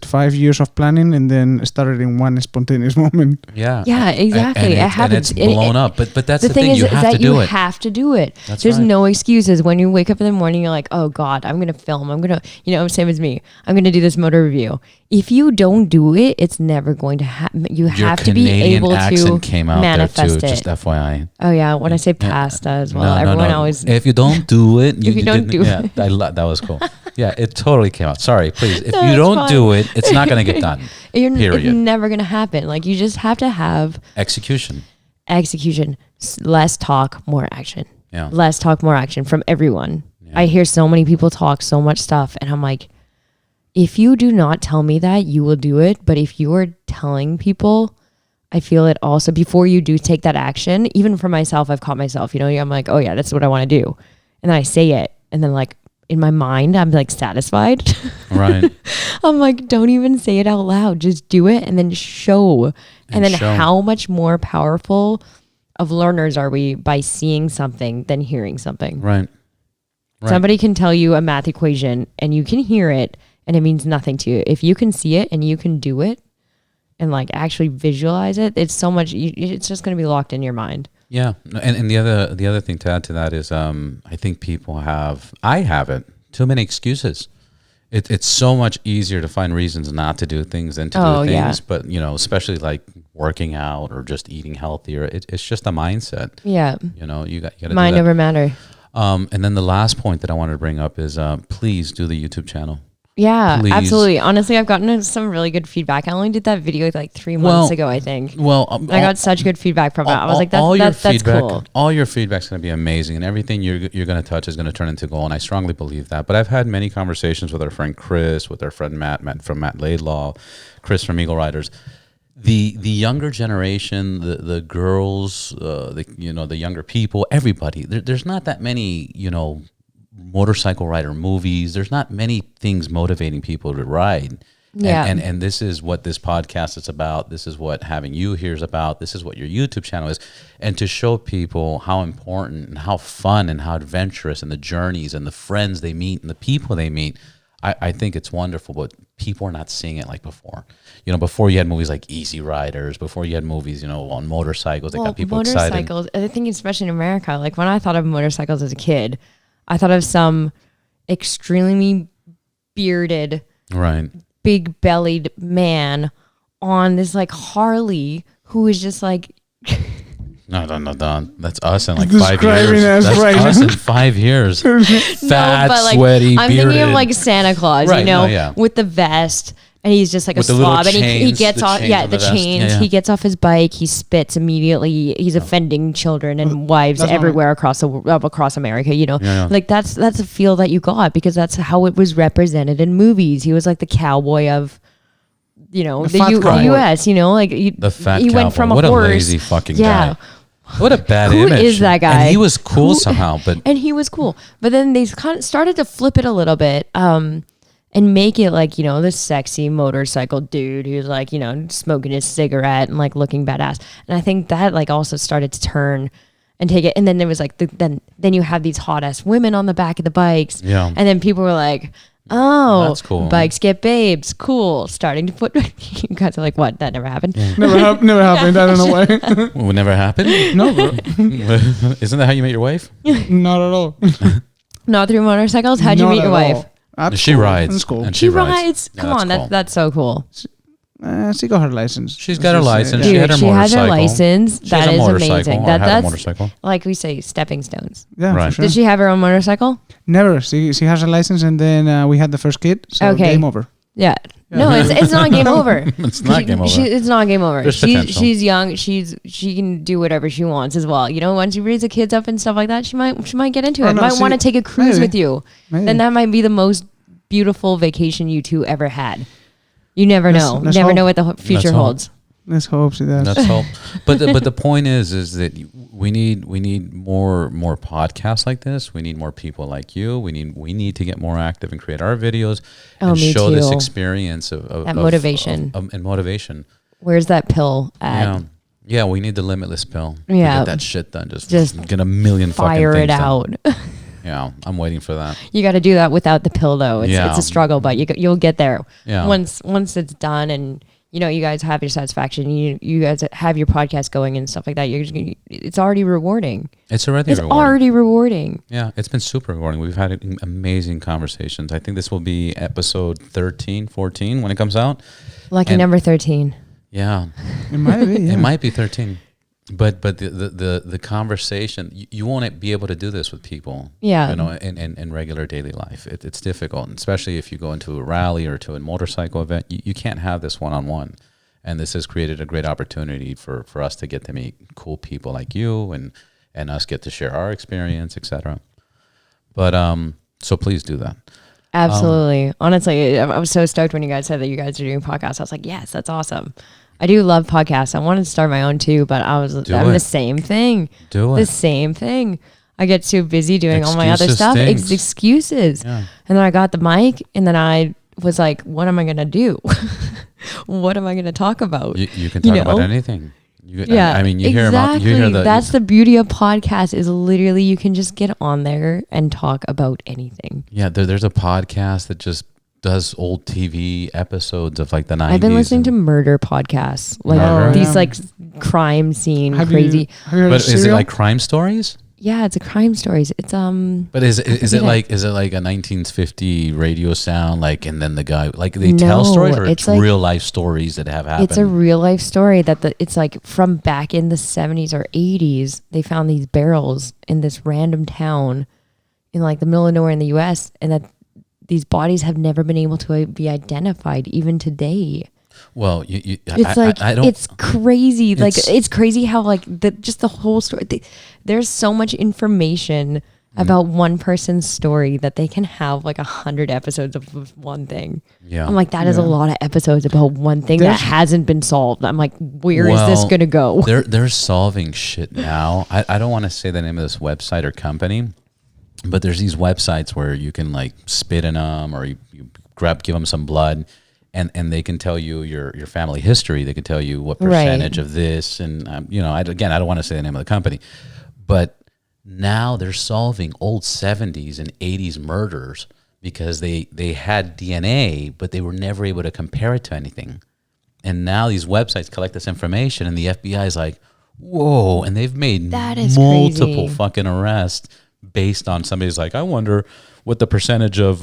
5 years of planning, and then started in one spontaneous moment. Yeah. Yeah, exactly. It happens. And it's blown up. But that's the thing. is You have that to do you it. have to do it. That's There's right. no excuses. When you wake up in the morning, you're like, oh God, I'm going to film. I'm going to, same as me. I'm going to do this motor review. If you don't do it, it's never going to happen. You Your have to be Canadian able to accent came out manifest there too. it. Just FYI. Oh yeah, when I say pasta as well, No, everyone no. always. If you don't do it, If you don't do it. Yeah, that was cool. Yeah, it totally came out. Sorry, please. If No, you it's don't fine. do it, it's not going to get done. It's Period. never going to happen. Like you just have to have Execution. execution. Less talk, more action. Yeah. Less talk, more action from everyone. Yeah. I hear so many people talk so much stuff, and I'm like, if you do not tell me that, you will do it. But if you are telling people, I feel it also before you do take that action. Even for myself, I've caught myself. I'm like, oh yeah, that's what I want to do, and then I say it, and then like in my mind, I'm like satisfied. Right. I'm like, don't even say it out loud. Just do it and then show. And then show. how much more powerful of learners are we by seeing something than hearing something? Right. Somebody can tell you a math equation and you can hear it and it means nothing to you. If you can see it and you can do it and like actually visualize it, it's so much, it's just going to be locked in your mind. Yeah. And the other thing to add to that is I think people I have it, too many excuses. It's so much easier to find reasons not to do things than to do things. Yeah. But, especially like working out or just eating healthier, it's just a mindset. Yeah. You got to Mind do that. over matter. And then the last point that I wanted to bring up is please do the YouTube channel. Yeah, Please. absolutely. Honestly, I've gotten some really good feedback. I only did that video like 3 months ago, I think. Well, I got such good feedback from it. I was like, that's cool. All your feedback's going to be amazing, and everything you're going to touch is going to turn into gold. And I strongly believe that. But I've had many conversations with our friend Chris, with our friend Matt from Matt Laidlaw, Chris from Eagle Riders. The younger generation, the girls, the younger people, everybody. There's not that many motorcycle rider movies. There's not many things motivating people to ride. Yeah. And this is what this podcast is about. This is what having you here is about. This is what your YouTube channel is. And to show people how important and how fun and how adventurous and the journeys and the friends they meet and the people they meet, I think it's wonderful, but people are not seeing it like before. Before you had movies like Easy Riders, before you had movies, on motorcycles that got people excited. Motorcycles, I think especially in America, like when I thought of motorcycles as a kid, I thought of some extremely bearded, Right. big bellied man on this like Harley who is just like No. That's us in like Describing 5 years. us That's right us now. in 5 years. Fat, but like sweaty, I'm bearded. thinking of like Santa Claus, Right, no, yeah. with the vest. And he's just like With a the little slob, and he chains, gets the off. chains Yeah, on the the vest. chains. Yeah, yeah. He gets off his bike. He spits immediately. He's offending children and wives that's not everywhere across America. Yeah. Like that's a feel that you got because that's how it was represented in movies. He was like the cowboy of, fat the cowboy. U.S. Like The fat he cowboy. went from a what horse. a lazy fucking Yeah. guy. What a bad Who image. is that guy? And he was cool Who- somehow, but And he was cool. But then they kind of started to flip it a little bit and make it like, this sexy motorcycle dude who's like, smoking his cigarette and like looking badass. And I think that like also started to turn and take it. And then there was like, then you have these hot ass women on the back of the bikes. Yeah. And then people were like, oh, That's cool. bikes get babes. Cool. Starting to put, you guys are like, what? That never happened. Never happened. I don't know why. it would never happen. No, bro. Isn't that how you met your wife? Not at all. Not through motorcycles. How'd you Not meet your at all. wife? That's She cool. rides. That's cool. And She rides. Yeah, Come on. cool. That's so cool. She got her license. She's got her license. Yeah. She had Dude, her she has her motorcycle. license. She That has a is motorcycle, amazing. or had a That's motorcycle. like we say, stepping stones. Yeah, Right. for sure. Did she have her own motorcycle? Never. She has a license, and then we had the first kid. So Okay. game over. Yeah. No, it's not game over. It's not game over. It's not game over. There's potential. She's young. She can do whatever she wants as well. Once you raise the kids up and stuff like that, she might get into it. no, Might see, want to take a cruise maybe. with you. Maybe. Then that might be the most beautiful vacation you two ever had. You never know. Let's You never hope. know what the future Let's hope. holds. Let's hope she does. That's all. But the point is that we need more podcasts like this. We need more people like you. We need to get more active and create our videos and show this experience of that motivation and motivation. Where's that pill at? Yeah, we need the limitless pill. Yeah, to get that shit done. Just get a million fire fucking it out. Yeah, I'm waiting for that. You got to do that without the pill, though. It's a struggle, but you'll get there. Yeah. Once it's done, and you guys have your satisfaction. You guys have your podcast going and stuff like that. It's already rewarding. It's already rewarding. Yeah, it's been super rewarding. We've had amazing conversations. I think this will be episode 13, 14 when it comes out. Lucky number 13. Yeah, it might be. Yeah. It might be 13, but the conversation, you won't be able to do this with people. Yeah, in regular daily life, it's difficult, and especially if you go into a rally or to a motorcycle event, you can't have this one-on-one. And this has created a great opportunity for us to get to meet cool people like you, and us get to share our experience, etc. But so please do that. Absolutely. Honestly, I was so stoked when you guys said that you guys are doing podcasts. I was like, yes, that's awesome. I do love podcasts. I wanted to start my own too, but I'm the same thing. The same thing. I get too busy doing all my other stuff. Excuses. Yeah. And then I got the mic, and then I was like, what am I going to do? What am I going to talk about? You can talk about anything. You hear That's the beauty of podcasts, is literally you can just get on there and talk about anything. Yeah, there's a podcast that just does old TV episodes of like the 90s. I've been listening to murder podcasts, like these like crime scene crazy. But is it like crime stories? Yeah, it's a crime stories. It's But is it like a 1950 radio sound, like, and then the guy like they tell stories, or it's like real life stories that have happened? It's a real life story it's like from back in the 70s or 80s. They found these barrels in this random town in like the middle of nowhere in the US, and that these bodies have never been able to be identified even today. Well, it's crazy. It's crazy how like the whole story. There's so much information about one person's story that they can have like 100 episodes of one thing. Yeah, I'm like, that is a lot of episodes about one thing that hasn't been solved. I'm like, where is this gonna go? They're solving shit now. I don't want to say the name of this website or company, but there's these websites where you can like spit in them, or you give them some blood. And they can tell you your family history. They can tell you what percentage of this. And, I don't want to say the name of the company. But now they're solving old 70s and 80s murders because they had DNA, but they were never able to compare it to anything. And now these websites collect this information, and the FBI is like, whoa. And they've made multiple fucking arrests based on somebody's like, I wonder what the percentage of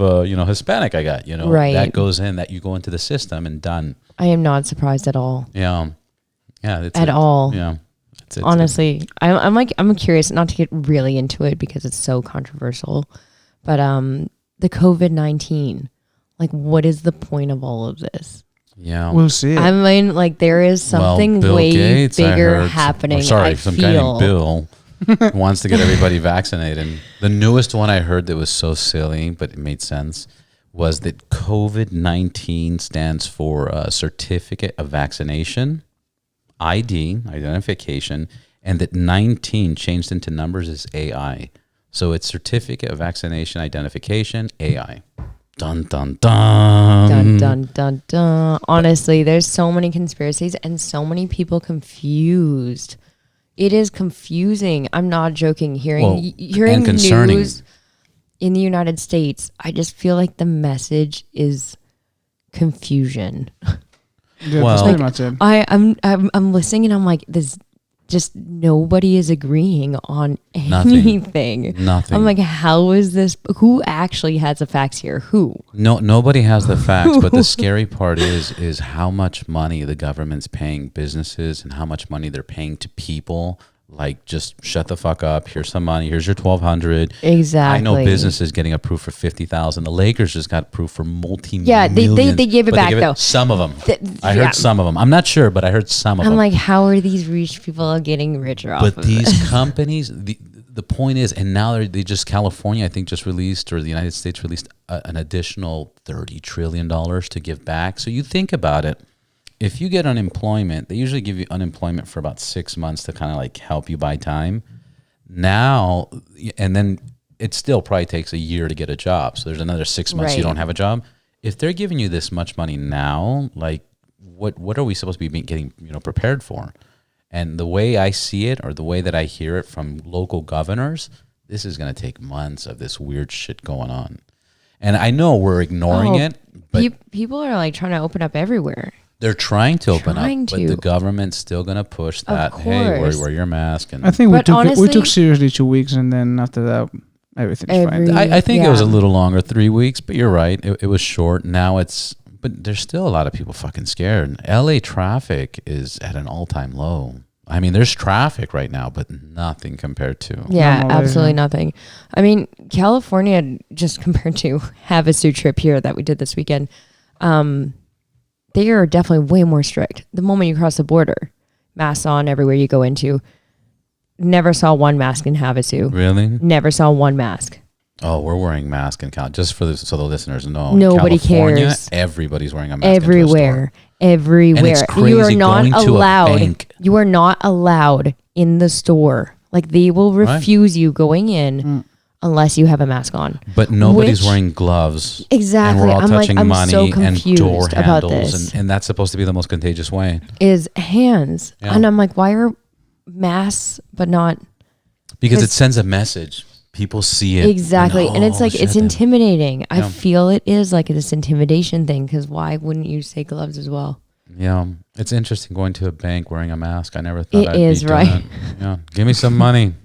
Hispanic I got, that goes in, that you go into the system and done. I am not surprised at all. Yeah. At all. Yeah. Honestly, I'm curious, not to get really into it because it's so controversial, but the COVID-19, like, what is the point of all of this? Yeah, we'll see. I mean, like, there is something bigger happening. Some guy named Bill wants to get everybody vaccinated. The newest one I heard that was so silly, but it made sense, was that COVID-19 stands for Certificate of Vaccination, ID, identification, and that 19 changed into numbers is AI. So it's Certificate of Vaccination, Identification, AI. Dun, dun, dun. Dun, dun, dun, dun. Honestly, there's so many conspiracies and so many people confused. It is confusing. I'm not joking. Hearing news in the United States, I just feel like the message is confusion. Yeah, that's pretty much it. I'm listening and I'm like, this just nobody is agreeing on anything. Nothing. I'm like, how is this? Who actually has the facts here? Who? Nobody has the facts. But the scary part is how much money the government's paying businesses and how much money they're paying to people. Like, just shut the fuck up. Here's some money. Here's your $1,200. Exactly. I know businesses getting approved for $50,000. The Lakers just got approved for multi-millions. Yeah, they gave it back though. Some of them. I heard some of them. I'm not sure, but I heard some of them. I'm like, how are these rich people getting richer off of it? But these companies, the point is, and now they just, California, I think, just released, or the United States released an additional $30 trillion to give back. So you think about it. if you get unemployment, they usually give you unemployment for about 6 months to kind of like help you buy time. Now, and then it still probably takes a year to get a job. So there's another 6 months you don't have a job. If they're giving you this much money now, like what are we supposed to be getting prepared for? And the way I see it, or the way that I hear it from local governors, this is going to take months of this weird shit going on. And I know we're ignoring it, but people are like trying to open up everywhere. They're trying to open up, but the government's still going to push that. Hey, wear your mask. And I think we took seriously 2 week's, and then after that, everything's fine. I think it was a little longer, 3 weeks, but you're right. It was short. Now but there's still a lot of people fucking scared. LA traffic is at an all-time low. I mean, there's traffic right now, but nothing compared to. Yeah, absolutely nothing. I mean, California, just compared to Havasu trip here that we did this weekend, they are definitely way more strict. The moment you cross the border, masks on everywhere you go into. Never saw one mask in Havasu. Really? Never saw one mask. Oh, we're wearing masks in Cal. Just so the listeners know. Nobody cares. Everybody's wearing a mask. Everywhere. And it's crazy. You are not allowed. You are not allowed in the store. Like, they will refuse you going in unless you have a mask on. But nobody's wearing gloves. Exactly. And we're all touching money so confused and door about handles. this. And that's supposed to be the most contagious way. Is hands. Yeah. And I'm like, why are masks but not? Because it sends a message. People see it. Exactly. And it's like, it's intimidating. Yeah. I feel it is like this intimidation thing, because why wouldn't you say gloves as well? Yeah. It's interesting going to a bank wearing a mask. I never thought I'd be doing it. Yeah. Give me some money.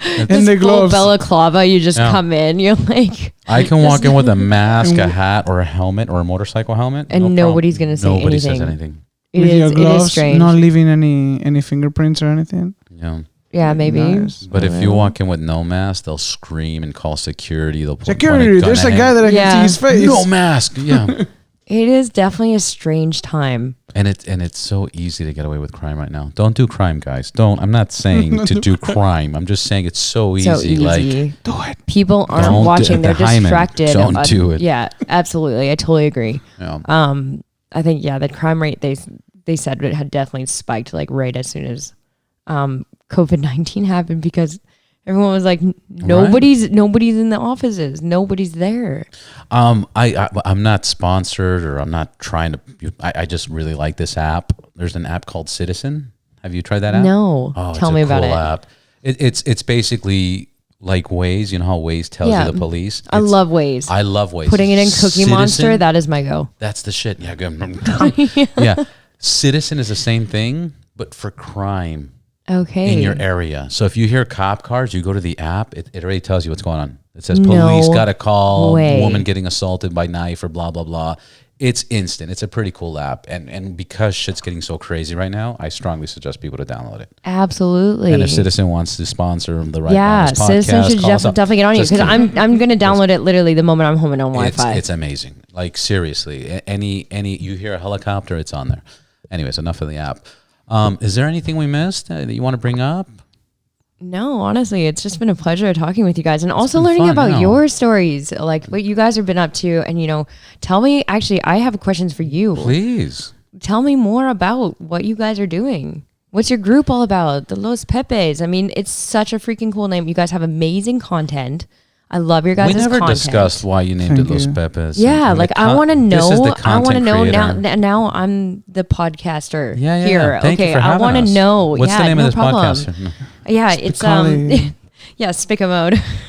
And the gloves. Balaclava, you just come in, you're like... I can walk in with a mask, a hat, or a helmet, or a motorcycle helmet. And nobody's going to say anything. Nobody says anything. It is strange. Not leaving any fingerprints or anything. Yeah. Yeah, maybe. Nice. But if you walk in with no mask, they'll scream and call security. They'll security. There's a guy that I can see his face. No mask. Yeah. It is definitely a strange time. And it's so easy to get away with crime right now. Don't do crime, guys. Don't. I'm not saying to do crime. I'm just saying it's so easy. So easy. Like, do it. People aren't watching. They're distracted. Don't do it. Yeah, absolutely. I totally agree. Yeah. I think the crime rate they said it had definitely spiked like right as soon as COVID-19 happened, because everyone was like, nobody's in the offices. Nobody's there. I'm not sponsored, or I'm not trying to. I just really like this app. There's an app called Citizen. Have you tried that app? No. Tell me about it. App. It's basically like Waze. You know how Waze tells you the police? I love Waze. I love Waze. Putting it in Cookie Monster, that is my go. That's the shit. Yeah. Yeah. Citizen is the same thing, but for crime. Okay. In your area. So if you hear cop cars, you go to the app, it already tells you what's going on. It says police got a call, woman getting assaulted by knife, or blah, blah, blah. It's instant. It's a pretty cool app. And because shit's getting so crazy right now, I strongly suggest people to download it. Absolutely. And if Citizen wants to sponsor the Right Balance podcast, Citizen should definitely get on you, because I'm going to download it literally the moment I'm home and on Wi-Fi. It's amazing. Like, seriously. Any you hear a helicopter, it's on there. Anyways, enough of the app. Is there anything we missed that you want to bring up? No, honestly, it's just been a pleasure talking with you guys, and also learning about your stories, like what you guys have been up to. And, tell me, actually, I have questions for you. Please. Tell me more about what you guys are doing. What's your group all about? The Los Pepes. I mean, it's such a freaking cool name. You guys have amazing content. I love your guys' content. We never discussed why you named it Los Pepes. Yeah, like I want to know. I want to know now. I'm the podcaster here. Thank you for I want to know. What's the name of this podcast? No. Yeah, it's Spicoly.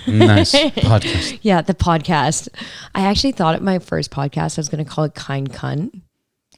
Nice podcast. Yeah, the podcast. I actually thought at my first podcast I was going to call it Kind Cunt.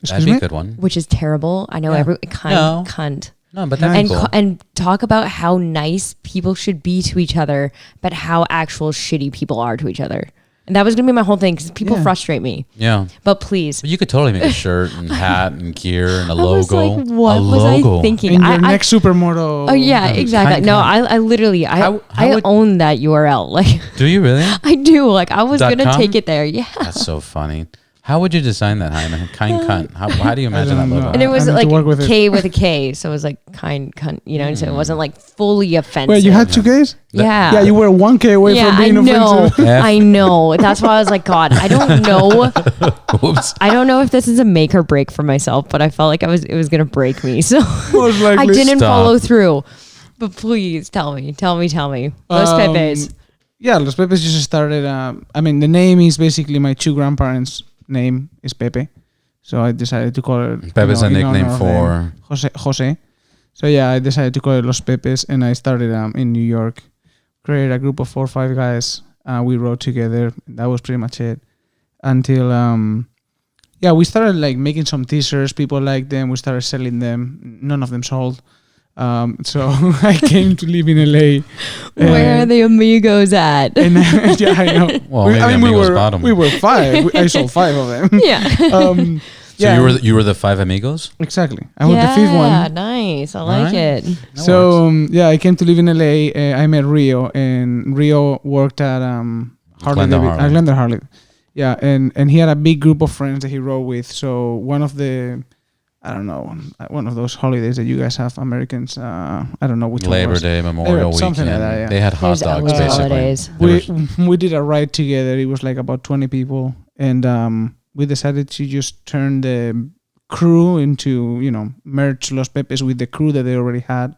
That'd be a good one. Which is terrible. I know cunt. No, but that's cool. And talk about how nice people should be to each other, but how actual shitty people are to each other. And that was going to be my whole thing, because people frustrate me. Yeah. But please. But you could totally make a shirt and hat and gear and a logo. I was like, what was I thinking? In your next supermoto. Oh, yeah, exactly. No, I literally, I own that URL. Like, do you really? I do. Like, I was going to take it there. Yeah. That's so funny. How would you design that, Jaime? Kind cunt. How do you imagine that don't know. logo? And it was I need to work like with it. K with a K, so it was like kind cunt, you know. So it wasn't like fully offensive. Wait, you had 2 Ks? yeah. Yeah, you were 1K away from being I know. offensive. F. I know. That's why I was like, God, I don't know. Whoops. I don't know if this is a make or break for myself, but I felt like it was gonna break me. So Most I likely. didn't Stop. follow through. But please tell me. Los Pepes. Yeah, Los Pepes just started. I mean, the name is basically my 2 grandparents' name is Pepe, so I decided to call it. Pepe's a nickname in honor of for them. Jose. So yeah, I decided to call it Los Pepes, and I started in New York. Created a group of 4 or 5 guys. We rode together. That was pretty much it. Until we started like making some t-shirts. People liked them. We started selling them. None of them sold. So I came to live in LA. Where are the amigos at? And yeah, I know. Well, maybe Amigos bought 'em. we were 5. I sold 5 of them. Yeah. So Yeah, you were the 5 amigos? exactly. I was the 5th one. Yeah, nice. I like Alright. it. That works. So I came to live in LA. I met Rio, and Rio worked at Glendale Harley. Yeah, and he had a big group of friends that he rode with. So one of those holidays that you guys have, Americans. I don't know which one Labor was. Day, Memorial Weekend. Something like that, yeah. They had hot There's dogs, always basically. holidays. There We did a ride together. It was like about 20 people, and we decided to just turn the crew into merge Los Pepes with the crew that they already had.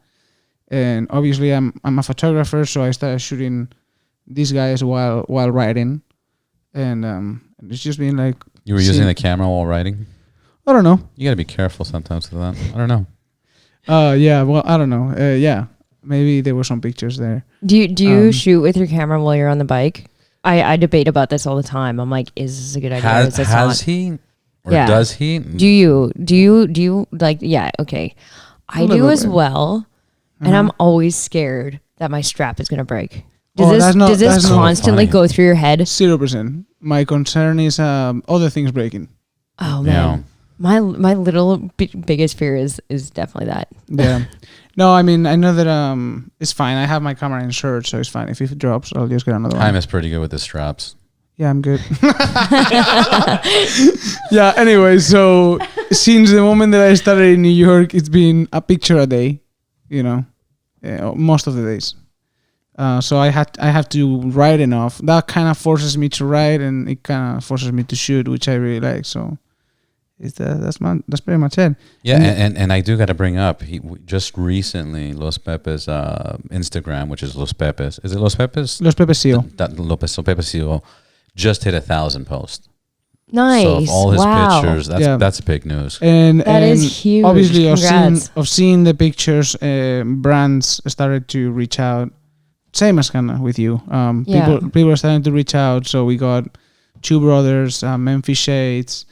And obviously, I'm a photographer, so I started shooting these guys while riding, and it's just been like You were using the camera while riding? I don't know. You got to be careful sometimes with that. I don't know. Yeah. Well, I don't know. Yeah. Maybe there were some pictures there. Do you shoot with your camera while you're on the bike? I debate about this all the time. I'm like, is this a good idea? Or is this Has not? he? Or Yeah. does he? Do you like? Yeah. Okay. I A do little as bit. well, and I'm always scared that my strap is gonna break. Does Oh, this that's not- does this that's not constantly funny. go through your head? 0%. My concern is other things breaking. Oh Yeah. man, my little biggest fear is definitely that. Yeah. No, I mean, I know that it's fine. I have my camera insured, so it's fine. If it drops, I'll just get another one. Time is pretty good with the straps. Yeah, I'm good. Yeah, anyway, so since the moment that I started in New York, it's been a picture a day, most of the days. So I have to write enough. That kind of forces me to write, and it kind of forces me to shoot, which I really like. So that's pretty much it. Yeah, and I do got to bring up, just recently, Los Pepes Instagram, which is Los Pepes. Is it Los Pepes? Los Pepes Seal. That Los Pepes CEO just hit 1,000 posts. Nice. So of all his wow. pictures, that's big news. And That is huge. Obviously, Congrats. of seeing the pictures, brands started to reach out. Same as Hannah with you. Yeah. People are starting to reach out. So we got Two Brothers, Memphis Shades,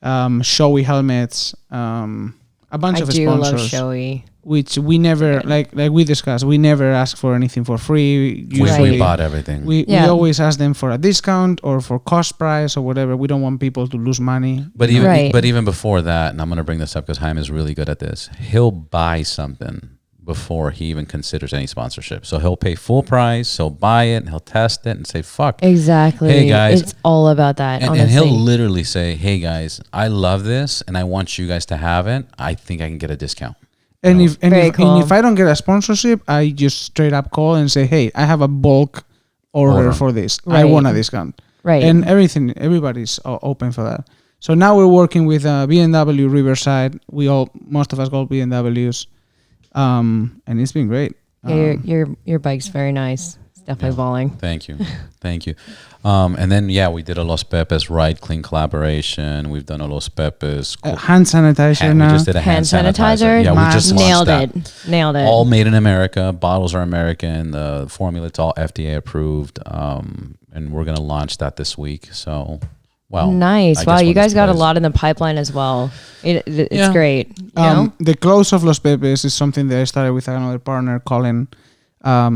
Showy helmets, a bunch I of do sponsors. love Showy. Which we never like we discussed. We never ask for anything for free. We Usually, bought everything. we Yeah. always ask them for a discount or for cost price or whatever. We don't want people to lose money. But Right. even before that, and I'm going to bring this up because Jaime is really good at this, he'll buy something before he even considers any sponsorship. So he'll pay full price, he'll buy it, and he'll test it and say, fuck. Exactly. Hey, guys. It's all about that. And honestly. he'll literally say, hey, guys, I love this and I want you guys to have it. I think I can get a discount. And No. Very if cool. I don't get a sponsorship, I just straight up call and say, hey, I have a bulk order for this. I Right. want a discount. right. And everybody's open for that. So now we're working with BMW Riverside. Most of us got BMWs, and it's been great. Yeah, your bike's very nice. It's definitely balling. Thank you. Thank you. And then, we did a Los Pepes Ride Clean collaboration. We've done a Los Pepes. Hand sanitizer We now. just did a hand sanitizer. Yeah, we Mask. just launched that. Nailed it. All made in America. Bottles are American. The formula, it's all FDA approved. And we're going to launch that this week. So, nice. I Wow, guess you when guys this got a plays- lot in the pipeline as well. It's Yeah. great. You know? The close of Los Pepes is something that I started with another partner, Colin.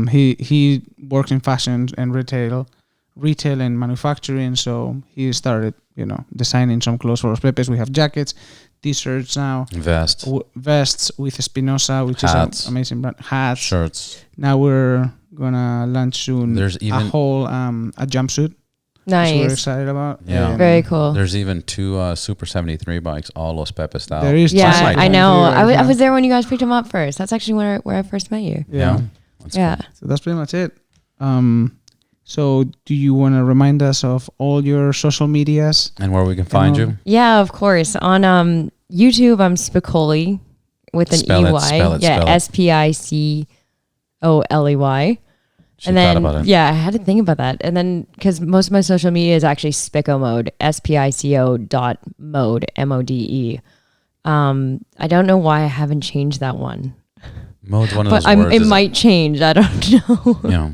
He works in fashion and retail and manufacturing. So he started, designing some clothes for Los Pepes. We have jackets, t-shirts now, Vest, vests with Espinosa, which Hats. is an amazing brand. Hats. shirts. Now we're gonna launch soon. There's a even whole a jumpsuit. which we're Nice. excited about. Yeah. Very cool. There's even 2 Super 73 bikes, all Los Pepe style. There is Yeah, just like I know. one I video, was there when you guys picked him up first. That's actually where I first met you. Yeah. That's Yeah. cool. So that's pretty much it. So do you want to remind us of all your social medias? And where we can find you? Yeah, of course. On YouTube, I'm Spicoly with an Spell it, EY. spell it, yeah, spell it. SPICOLEY. She And thought then, about it. yeah, I had to think about that. And then, because most of my social media is actually Spico mode, SPICO.mode, MODE. I don't know why I haven't changed that one, Mode's one of but those words. it might change. I don't know. Yeah.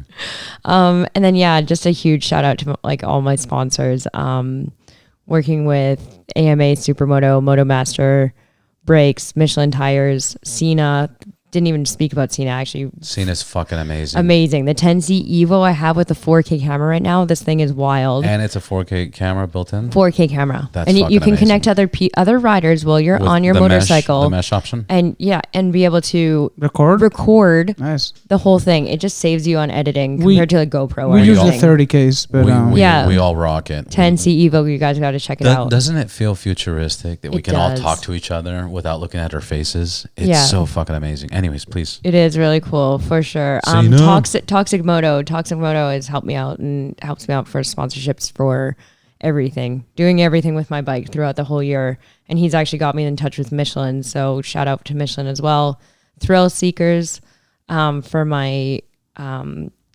And then, yeah, just a huge shout out to like all my sponsors. Working with AMA, Supermoto, MotoMaster, Brakes, Michelin Tires, Cena. Didn't even speak about Cena, actually. Cena's fucking amazing. Amazing. The 10C Evo I have with the 4K camera right now. This thing is wild. And it's a 4K camera built in. 4K camera. That's and you fucking can connect to other riders while you're With on your the motorcycle. the mesh option. And yeah, and be able to Record? Nice. the whole thing. It just saves you on editing We- compared to a GoPro. We or use the anything. 30Ks, but Yeah. We all rock it. 10C Evo, you guys got to check it out. Doesn't it feel futuristic that we It can all does. talk to each other without looking at our faces? It's Yeah. so fucking amazing. Anyways, please. It is really cool for sure. Cena. Toxic Moto has helped me out and helps me out for sponsorships for everything, doing everything with my bike throughout the whole year. And he's actually got me in touch with Michelin, so shout out to Michelin as well. Thrill Seekers for my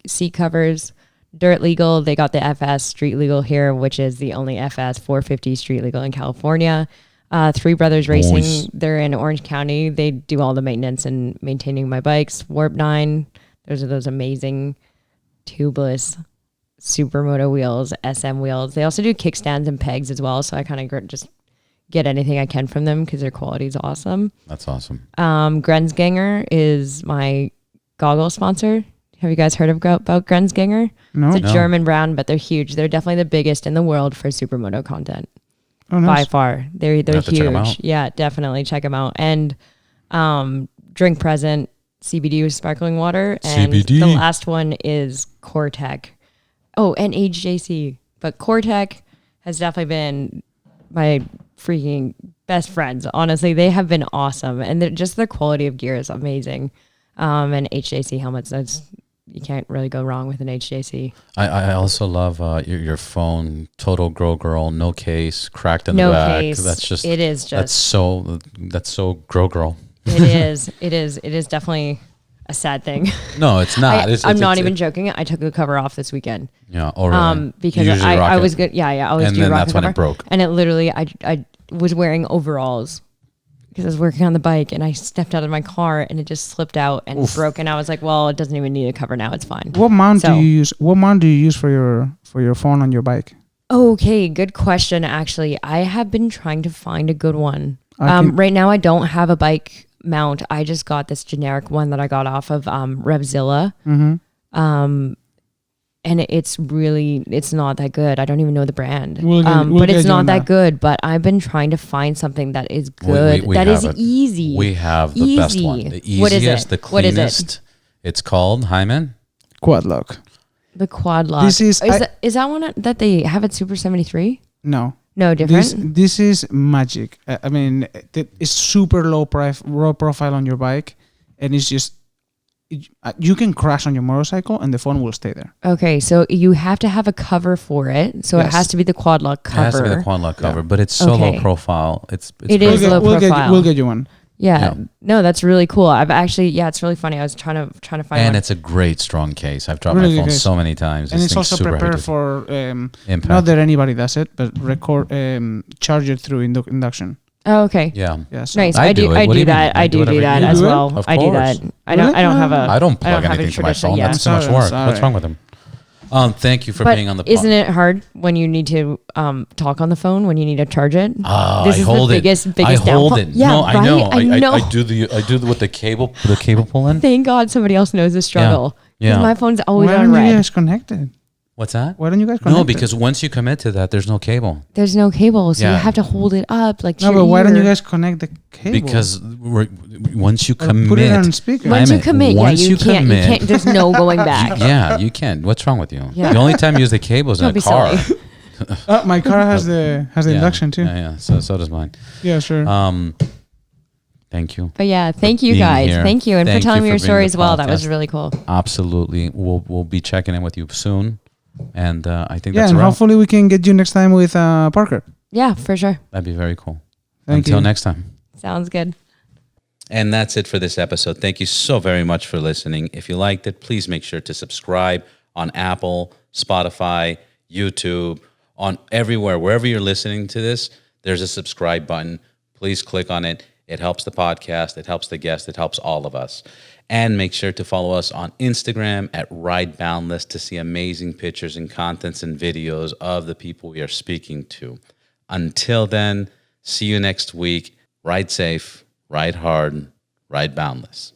seat covers. Dirt Legal, they got the FS Street Legal here, which is the only FS 450 Street Legal in California. Three Brothers Racing, Nice. they're in Orange County. They do all the maintenance and maintaining my bikes. Warp 9, those are those amazing tubeless supermoto wheels, SM wheels. They also do kickstands and pegs as well, so I kind of just get anything I can from them because their quality is awesome. That's awesome. Grenzgänger is my goggle sponsor. Have you guys heard about Grenzgänger? No. It's a No. German brand, but they're huge. They're definitely the biggest in the world for supermoto content. Oh, By nice. far. They're have to check 'em out. huge. Yeah, definitely check them out. And Drink Present CBD with sparkling water. And CBD. the last one is Cortec. Oh, and HJC. But Cortec has definitely been my freaking best friends. Honestly, they have been awesome. And just their quality of gear is amazing. And HJC helmets, you can't really go wrong with an HJC. I also love your phone, total grow girl, no case, cracked in No the back. case. That's just It is that's just so grow girl. it is. It is definitely a sad thing. No, it's not. I'm not even joking. I took the cover off this weekend. Yeah, or really? Because You usually rock I it. was good. Yeah, I always And do then rock that's the when cover. it broke. And it literally, I was wearing overalls because I was working on the bike and I stepped out of my car and it just slipped out and broke. And I was like, well, it doesn't even need a cover now. It's fine. What mount So- do you use? What mount do you use for your phone on your bike? Okay, good question. Actually, I have been trying to find a good one. I can- Right now, I don't have a bike mount. I just got this generic one that I got off of Revzilla. And it's not that good. I don't even know the brand. We'll but get it's you on not that that. good. But I've been trying to find something that is good, We that have is it. easy. We have the best Easy. one. The What is easiest, it? the What is it? cleanest. It's called Hyman. Quad lock. The quad lock. This is- Is that one that they have at Super 73? No. No, different. This is magic. I mean, it's super low profile on your bike, and it's just you can crash on your motorcycle and the phone will stay there. Okay, so you have to have a cover for it. So it Yes. has to be the quad lock cover. It has to be the quad lock cover, but it's so Okay. low profile. It's It crazy. is low profile. We'll get you one. Yeah. Yeah. No, that's really cool. I've actually, it's really funny. I was trying to find And one. it's a great strong case. I've dropped Really my good phone case. so many times. And This it's thing's also super prepared heavy. for Impact. not that anybody does it, but record charge it through induction. Oh, okay. Yeah. Yeah. So Nice. I I do do. it. I What do do you mean? that. I I do do whatever do you that do. as You do it? well. Of I do that. course. I don't have a. I don't plug have a anything to my tradition, phone. yeah. That's too much Sorry, work. sorry. What's wrong with him? Thank you for But being on the isn't it hard when you need to talk on the phone when you need to charge it? This I is hold the it. biggest I hold downfall. it. Yeah, no, right? I know. I know. I do with the cable pull in. Thank God somebody else knows the struggle. Yeah. 'Cause my phone's always why on don't you red. guys connect it? What's that? Why don't you guys connect No, it? because once you commit to that, there's no cable. There's no cable, so Yeah. you have to hold it up like. to No, your but why don't you ear. guys connect the cable? Because once you Or commit, put it on speaker. Once you Climate. commit, Once you you can't. commit- There's no going back. yeah, you can. What's wrong with you? Yeah. The only time you use the cable is in Don't a be car. silly. My car has the induction too. Yeah. So does mine. Yeah, sure. Thank you. But yeah, thank you Being guys. here. Thank you. And Thank for telling you me your for being story the as well. That was podcast. really cool. Absolutely. We'll be checking in with you soon. And I think yeah, that's and a wrap. hopefully we can get you next time with Parker. Yeah, for sure. That'd be very cool. Thank Until you. next time. Sounds good. And that's it for this episode. Thank you so very much for listening. If you liked it, please make sure to subscribe on Apple, Spotify, YouTube, on everywhere. Wherever you're listening to this, there's a subscribe button. Please click on it. It helps the podcast. It helps the guest. It helps all of us. And make sure to follow us on Instagram at Ride Boundless to see amazing pictures and contents and videos of the people we are speaking to. Until then, see you next week. Ride safe. Ride hard, ride boundless.